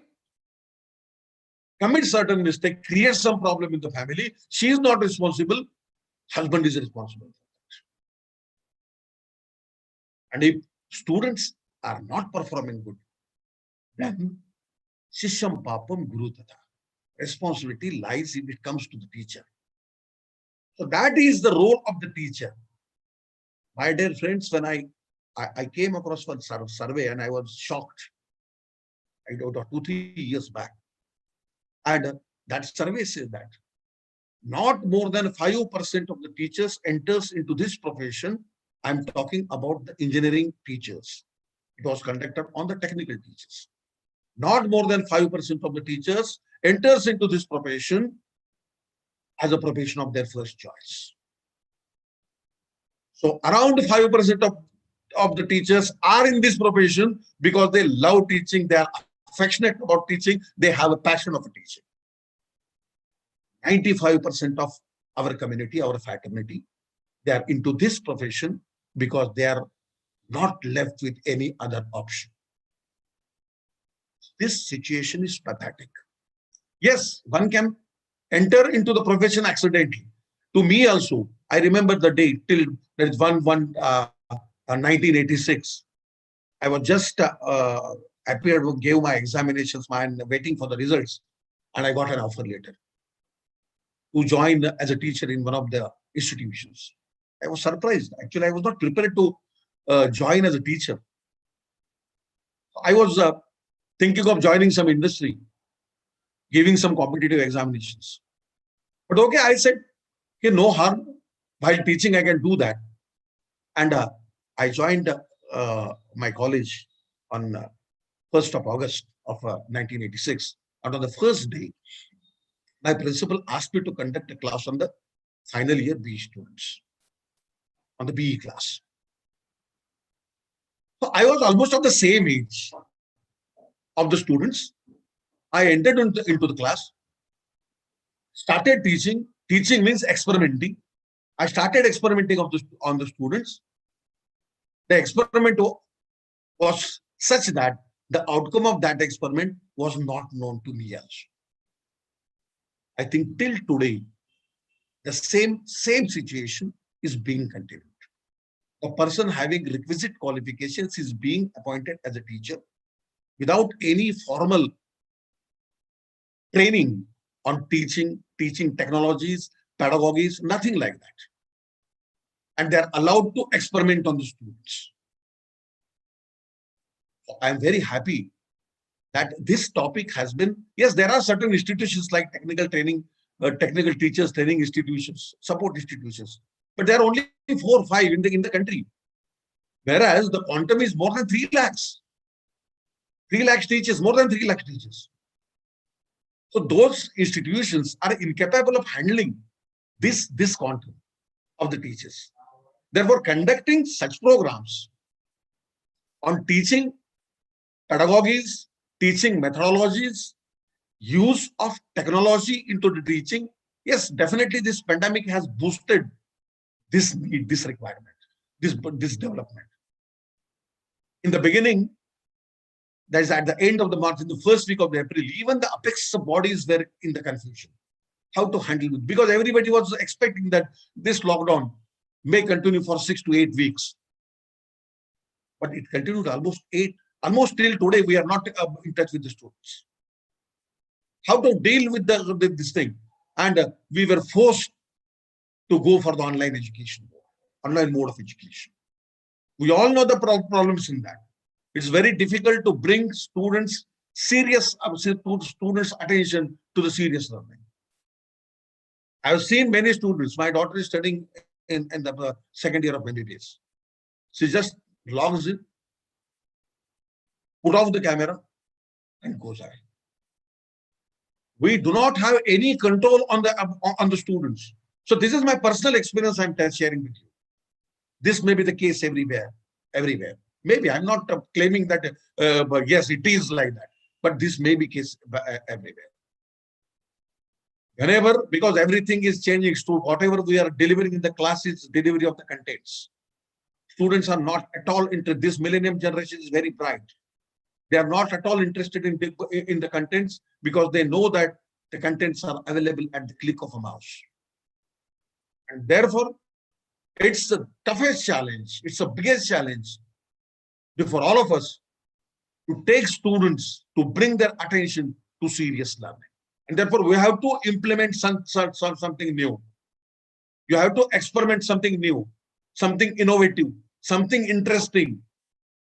commits certain mistake, creates some problem in the family, she is not responsible, husband is responsible. And if students are not performing good, then Shishyam papam guru tatha. Responsibility lies if it comes to the teacher. So that is the role of the teacher. My dear friends, when I came across one survey and I was shocked. I don't know, 2-3 years back. And that survey says that not more than 5% of the teachers enters into this profession. I'm talking about the engineering teachers. It was conducted on the technical teachers. Not more than 5% of the teachers enters into this profession as a profession of their first choice. So around 5% of the teachers are in this profession because they love teaching, they are affectionate about teaching, they have a passion of teaching. 95% of our community, our fraternity, they are into this profession because they are not left with any other option. This situation is pathetic. Yes, one can enter into the profession accidentally. To me also, I remember the day till there is 1986. I was just appeared, gave my examinations, and waiting for the results, and I got an offer letter to join as a teacher in one of the institutions. I was surprised. Actually, I was not prepared to join as a teacher. I was thinking of joining some industry, giving some competitive examinations. But okay, I said, okay, no harm. While teaching, I can do that. And I joined my college on 1st of August of 1986. And on the first day, my principal asked me to conduct a class on the final year BE students, on the BE class. So I was almost of the same age of the students. I entered into the class, started teaching. Teaching means experimenting. I started experimenting on the students. The experiment was such that the outcome of that experiment was not known to me also. I think till today, the same situation is being continued. A person having requisite qualifications is being appointed as a teacher without any formal training on teaching technologies, pedagogies, nothing like that. And they're allowed to experiment on the students. So I'm very happy that this topic has been, yes, there are certain institutions like technical training, technical teachers training institutions, support institutions, but there are only 4 or 5 in the country. Whereas the quantum is more than 3 lakhs. 3 lakhs teachers, more than 3 lakhs teachers. So those institutions are incapable of handling this quantum of the teachers. Therefore, conducting such programs on teaching pedagogies, teaching methodologies, use of technology into the teaching, yes, definitely this pandemic has boosted this need, this requirement. this development. In the beginning, that is at the end of the March, in the first week of April, even the apex bodies were in the confusion. How to handle it? Because everybody was expecting that this lockdown may continue for 6 to 8 weeks. But it continued almost till today. We are not in touch with the students. How to deal with this thing? And we were forced to go for the online education, online mode of education. We all know the problems in that. It's very difficult to bring students' attention to the serious learning. I've seen many students. My daughter is studying in the second year of MBBS. She just logs in, put off the camera, and goes away. We do not have any control on the students. So this is my personal experience I'm sharing with you. This may be the case everywhere. Maybe I'm not claiming that, but yes, it is like that. But this may be case everywhere. Whenever, because everything is changing, so whatever we are delivering in the class is delivery of the contents. Students are not at all interested. This millennium generation is very bright. They are not at all interested in the contents because they know that the contents are available at the click of a mouse. And therefore, it's the toughest challenge. It's the biggest challenge for all of us to take students to bring their attention to serious learning. And therefore, we have to implement something new. You have to experiment something new, something innovative, something interesting.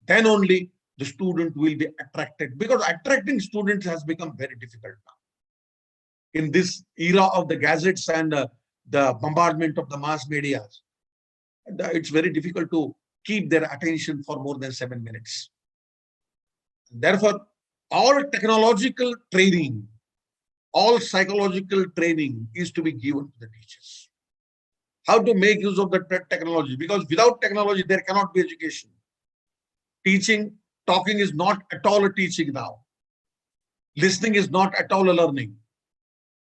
Then only the student will be attracted, because attracting students has become very difficult now. In this era of the gadgets and the bombardment of the mass media, it's very difficult to keep their attention for more than 7 minutes. Therefore, all technological training, all psychological training is to be given to the teachers. How to make use of the technology, because without technology, there cannot be education. Talking is not at all a teaching now. Listening is not at all a learning.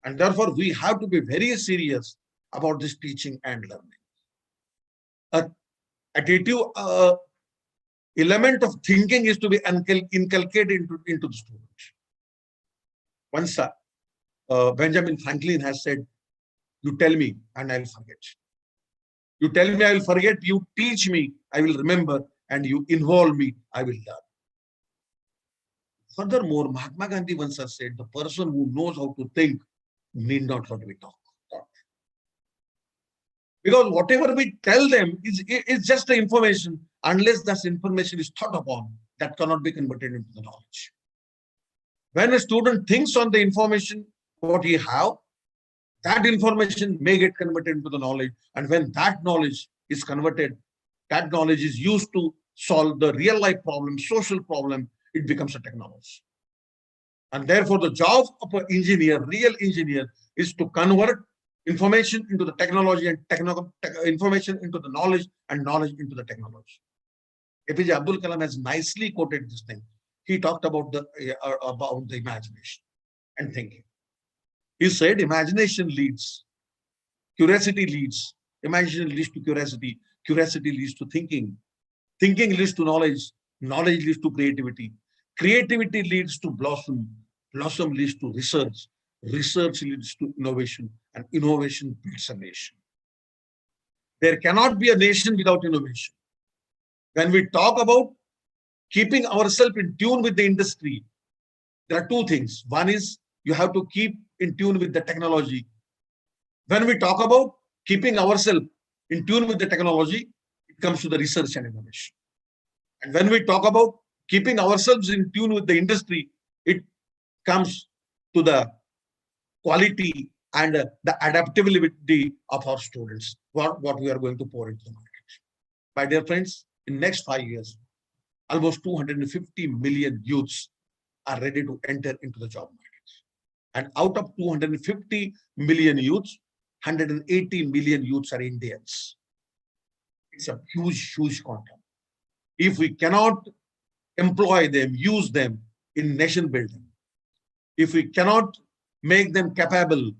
And therefore, we have to be very serious about this teaching and learning. Additive element of thinking is to be inculcated into the students. Once Benjamin Franklin has said, you tell me and I'll forget. You tell me, I will forget. You teach me, I will remember. And you involve me, I will learn. Furthermore, Mahatma Gandhi once has said, the person who knows how to think need not what we talk. Because whatever we tell them is just the information. Unless that information is thought upon, that cannot be converted into the knowledge. When a student thinks on the information, what he have, that information may get converted into the knowledge. And when that knowledge is converted, that knowledge is used to solve the real life problem, social problem, it becomes a technology. And therefore, the job of an engineer, real engineer, is to convert information into the technology and information into the knowledge and knowledge into the technology. APJ Abdul Kalam has nicely quoted this thing. He talked about the imagination and thinking. He said, imagination leads, curiosity leads, imagination leads to curiosity, curiosity leads to thinking, thinking leads to knowledge, knowledge leads to creativity, creativity leads to blossom, blossom leads to research, research leads to innovation, and innovation builds a nation. There cannot be a nation without innovation. When we talk about keeping ourselves in tune with the industry, there are two things. One is you have to keep in tune with the technology. When we talk about keeping ourselves in tune with the technology, it comes to the research and innovation. And when we talk about keeping ourselves in tune with the industry, it comes to the quality and the adaptability of our students, what we are going to pour into the market. My dear friends, in next 5 years, almost 250 million youths are ready to enter into the job market. And out of 250 million youths, 180 million youths are Indians. It's a huge, huge quantum. If we cannot employ them, use them in nation building, if we cannot make them capable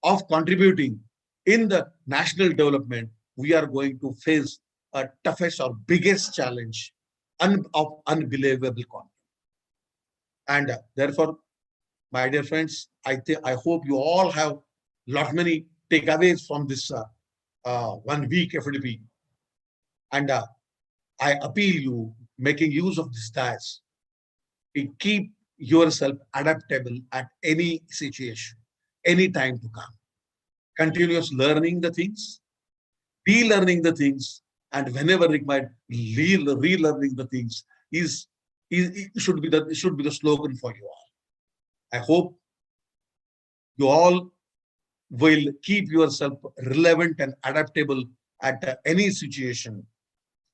of contributing in the national development, we are going to face toughest or biggest challenge of unbelievable confidence. And therefore, my dear friends, I hope you all have many takeaways from this 1 week FDP. And I appeal you, making use of this task, to keep yourself adaptable at any situation, any time to come. Continuous learning the things, relearning the things, and whenever required, relearning the things should be the slogan for you all. I hope you all will keep yourself relevant and adaptable at any situation,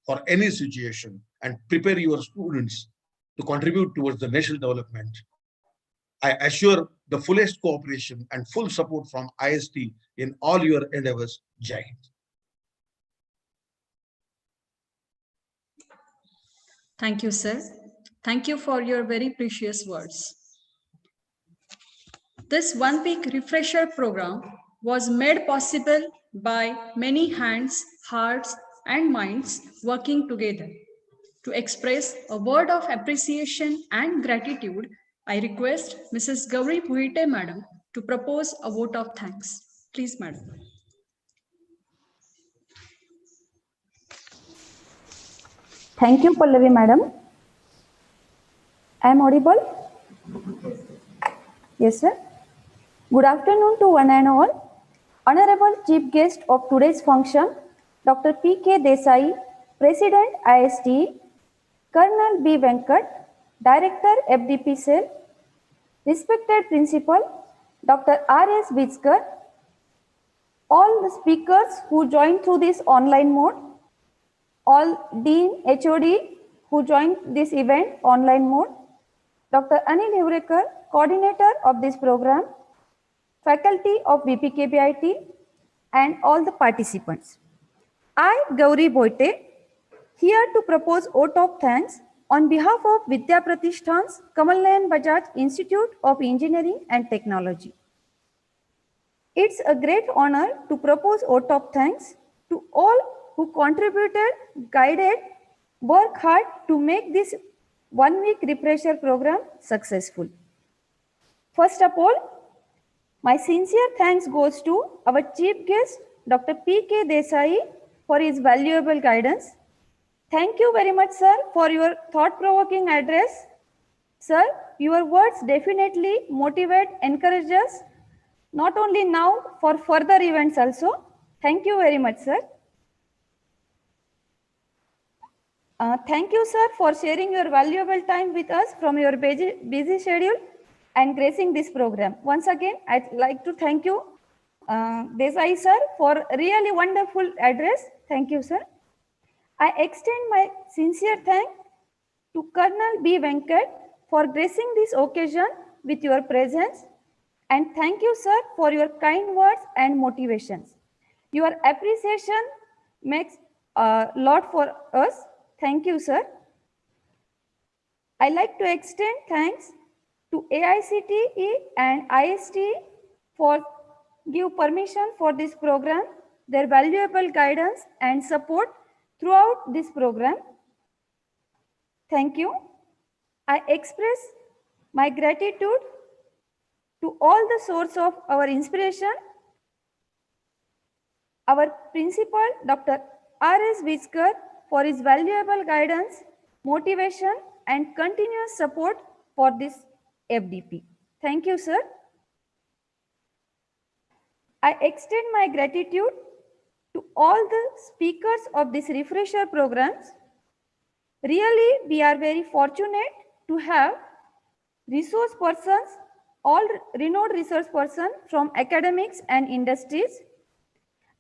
for any situation, and prepare your students to contribute towards the national development. I assure the fullest cooperation and full support from ISTE in all your endeavors. Jai Hind. Thank you, sir. Thank you for your very precious words. This 1 week refresher program was made possible by many hands, hearts, and minds working together. To express a word of appreciation and gratitude, I request Mrs. Gauri Puhite Madam to propose a vote of thanks. Please, Madam. Thank you, Pallavi Madam. I am audible? Yes, sir. Good afternoon to one and all. Honorable Chief Guest of today's function, Dr. P.K. Desai, President ISTE, Colonel B. Venkat, Director FDP Cell, respected Principal, Dr. R.S. Vizkar, all the speakers who joined through this online mode, all Dean, HOD who joined this event online mode, Dr. Anil Hivrekar, coordinator of this program, faculty of BPKBIT, and all the participants. I, Gauri Boite, here to propose vote of thanks on behalf of Vidya Pratishthan's Kamal Nayan Bajaj Institute of Engineering and Technology. It's a great honor to propose vote of thanks to all who contributed, guided, worked hard to make this 1 week refresher program successful. First of all, my sincere thanks goes to our chief guest, Dr. P.K. Desai, for his valuable guidance. Thank you very much, sir, for your thought-provoking address. Sir, your words definitely motivate, encourage us, not only now, for further events also. Thank you very much, sir. Thank you, sir, for sharing your valuable time with us from your busy schedule and gracing this program. Once again, I'd like to thank you, Desai, sir, for really wonderful address. Thank you, sir. I extend my sincere thanks to Colonel B. Venkat for gracing this occasion with your presence. And thank you, sir, for your kind words and motivations. Your appreciation makes a lot for us. Thank you, sir. I like to extend thanks to AICTE and ISTE for give permission for this program, their valuable guidance and support throughout this program. Thank you. I express my gratitude to all the source of our inspiration, our principal, Dr. R.S. Vizkar, for his valuable guidance, motivation, and continuous support for this FDP. Thank you, sir. I extend my gratitude to all the speakers of this refresher programs. Really, we are very fortunate to have resource persons, all renowned resource persons from academics and industries.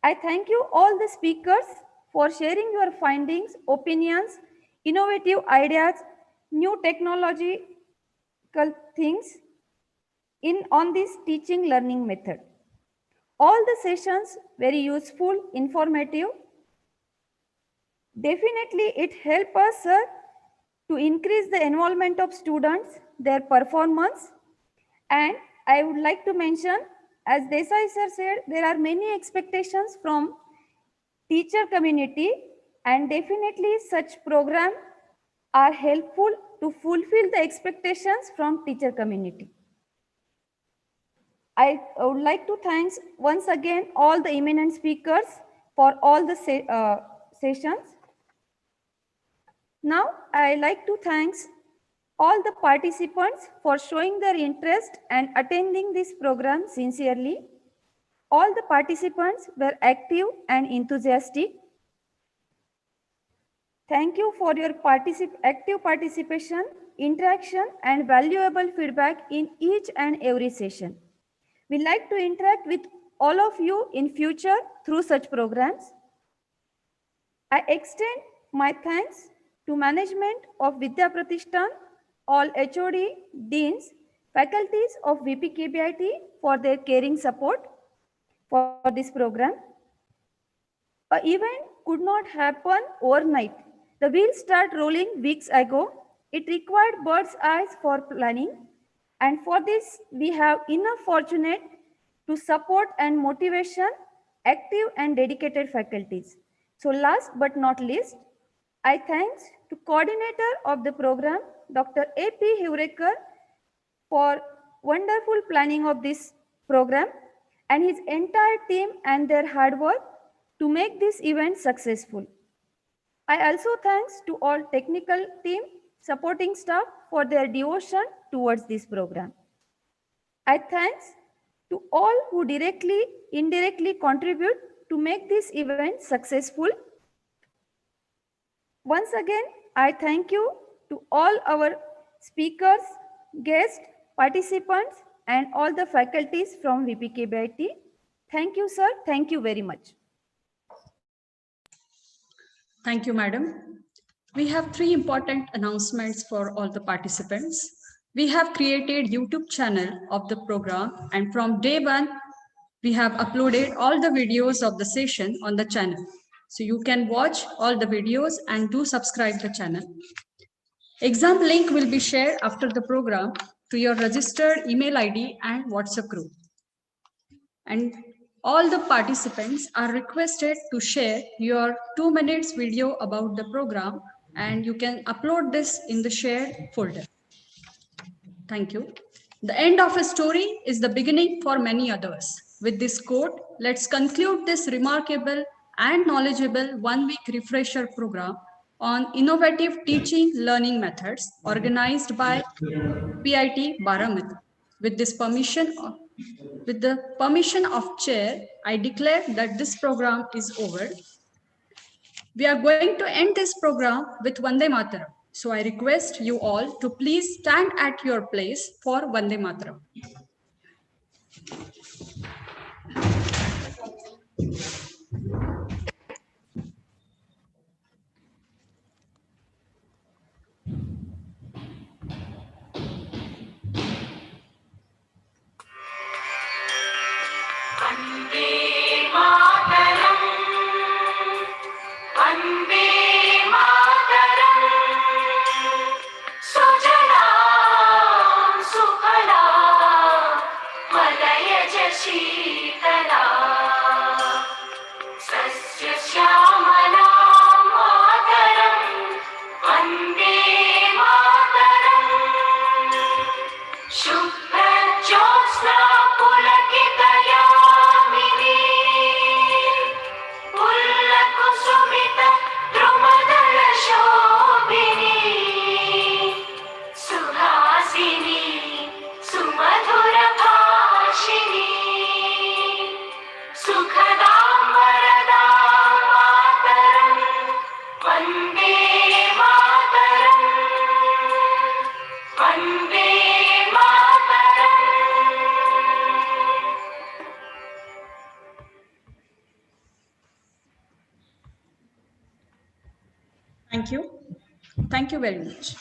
I thank you all the speakers for sharing your findings, opinions, innovative ideas, new technological things on this teaching learning method. All the sessions very useful, informative. Definitely it helps us, sir, to increase the involvement of students, their performance. And I would like to mention, as Desai sir said, there are many expectations from teacher community. and definitely such programs are helpful to fulfill the expectations from teacher community. I would like to thank once again all the eminent speakers for all the sessions. Now I like to thank all the participants for showing their interest and attending this program sincerely. All the participants were active and enthusiastic. Thank you for your active participation, interaction, and valuable feedback in each and every session. We like to interact with all of you in future through such programs. I extend my thanks to management of Vidya Pratishthan, all HOD, deans, faculties of VPKBIT for their caring support for this program. An event could not happen overnight. The wheels started rolling weeks ago. It required bird's eyes for planning. And for this, we have enough fortunate to support and motivation active and dedicated faculties. So last but not least, I thanks to coordinator of the program, Dr. A.P. Hivrekar, for wonderful planning of this program and his entire team and their hard work to make this event successful. I also thanks to all technical team, supporting staff for their devotion towards this program. I thanks to all who directly, indirectly contribute to make this event successful. Once again, I thank you to all our speakers, guests, participants, and all the faculties from VPKBIT. Thank you, sir. Thank you very much. Thank you, madam. We have 3 important announcements for all the participants. We have created YouTube channel of the program, and from day 1, we have uploaded all the videos of the session on the channel. So you can watch all the videos and do subscribe the channel. Exam link will be shared after the program to your registered email ID and WhatsApp group. And all the participants are requested to share your 2 minutes video about the program, and you can upload this in the shared folder. Thank you. The end of a story is the beginning for many others. With this quote, let's conclude this remarkable and knowledgeable 1-week refresher program on innovative teaching learning methods organized by PIT Baramati. With the permission of chair, I declare that this program is over. We are going to end this program with Vande Mataram. So I request you all to please stand at your place for Vande Mataram. Thank you. Thank you very much.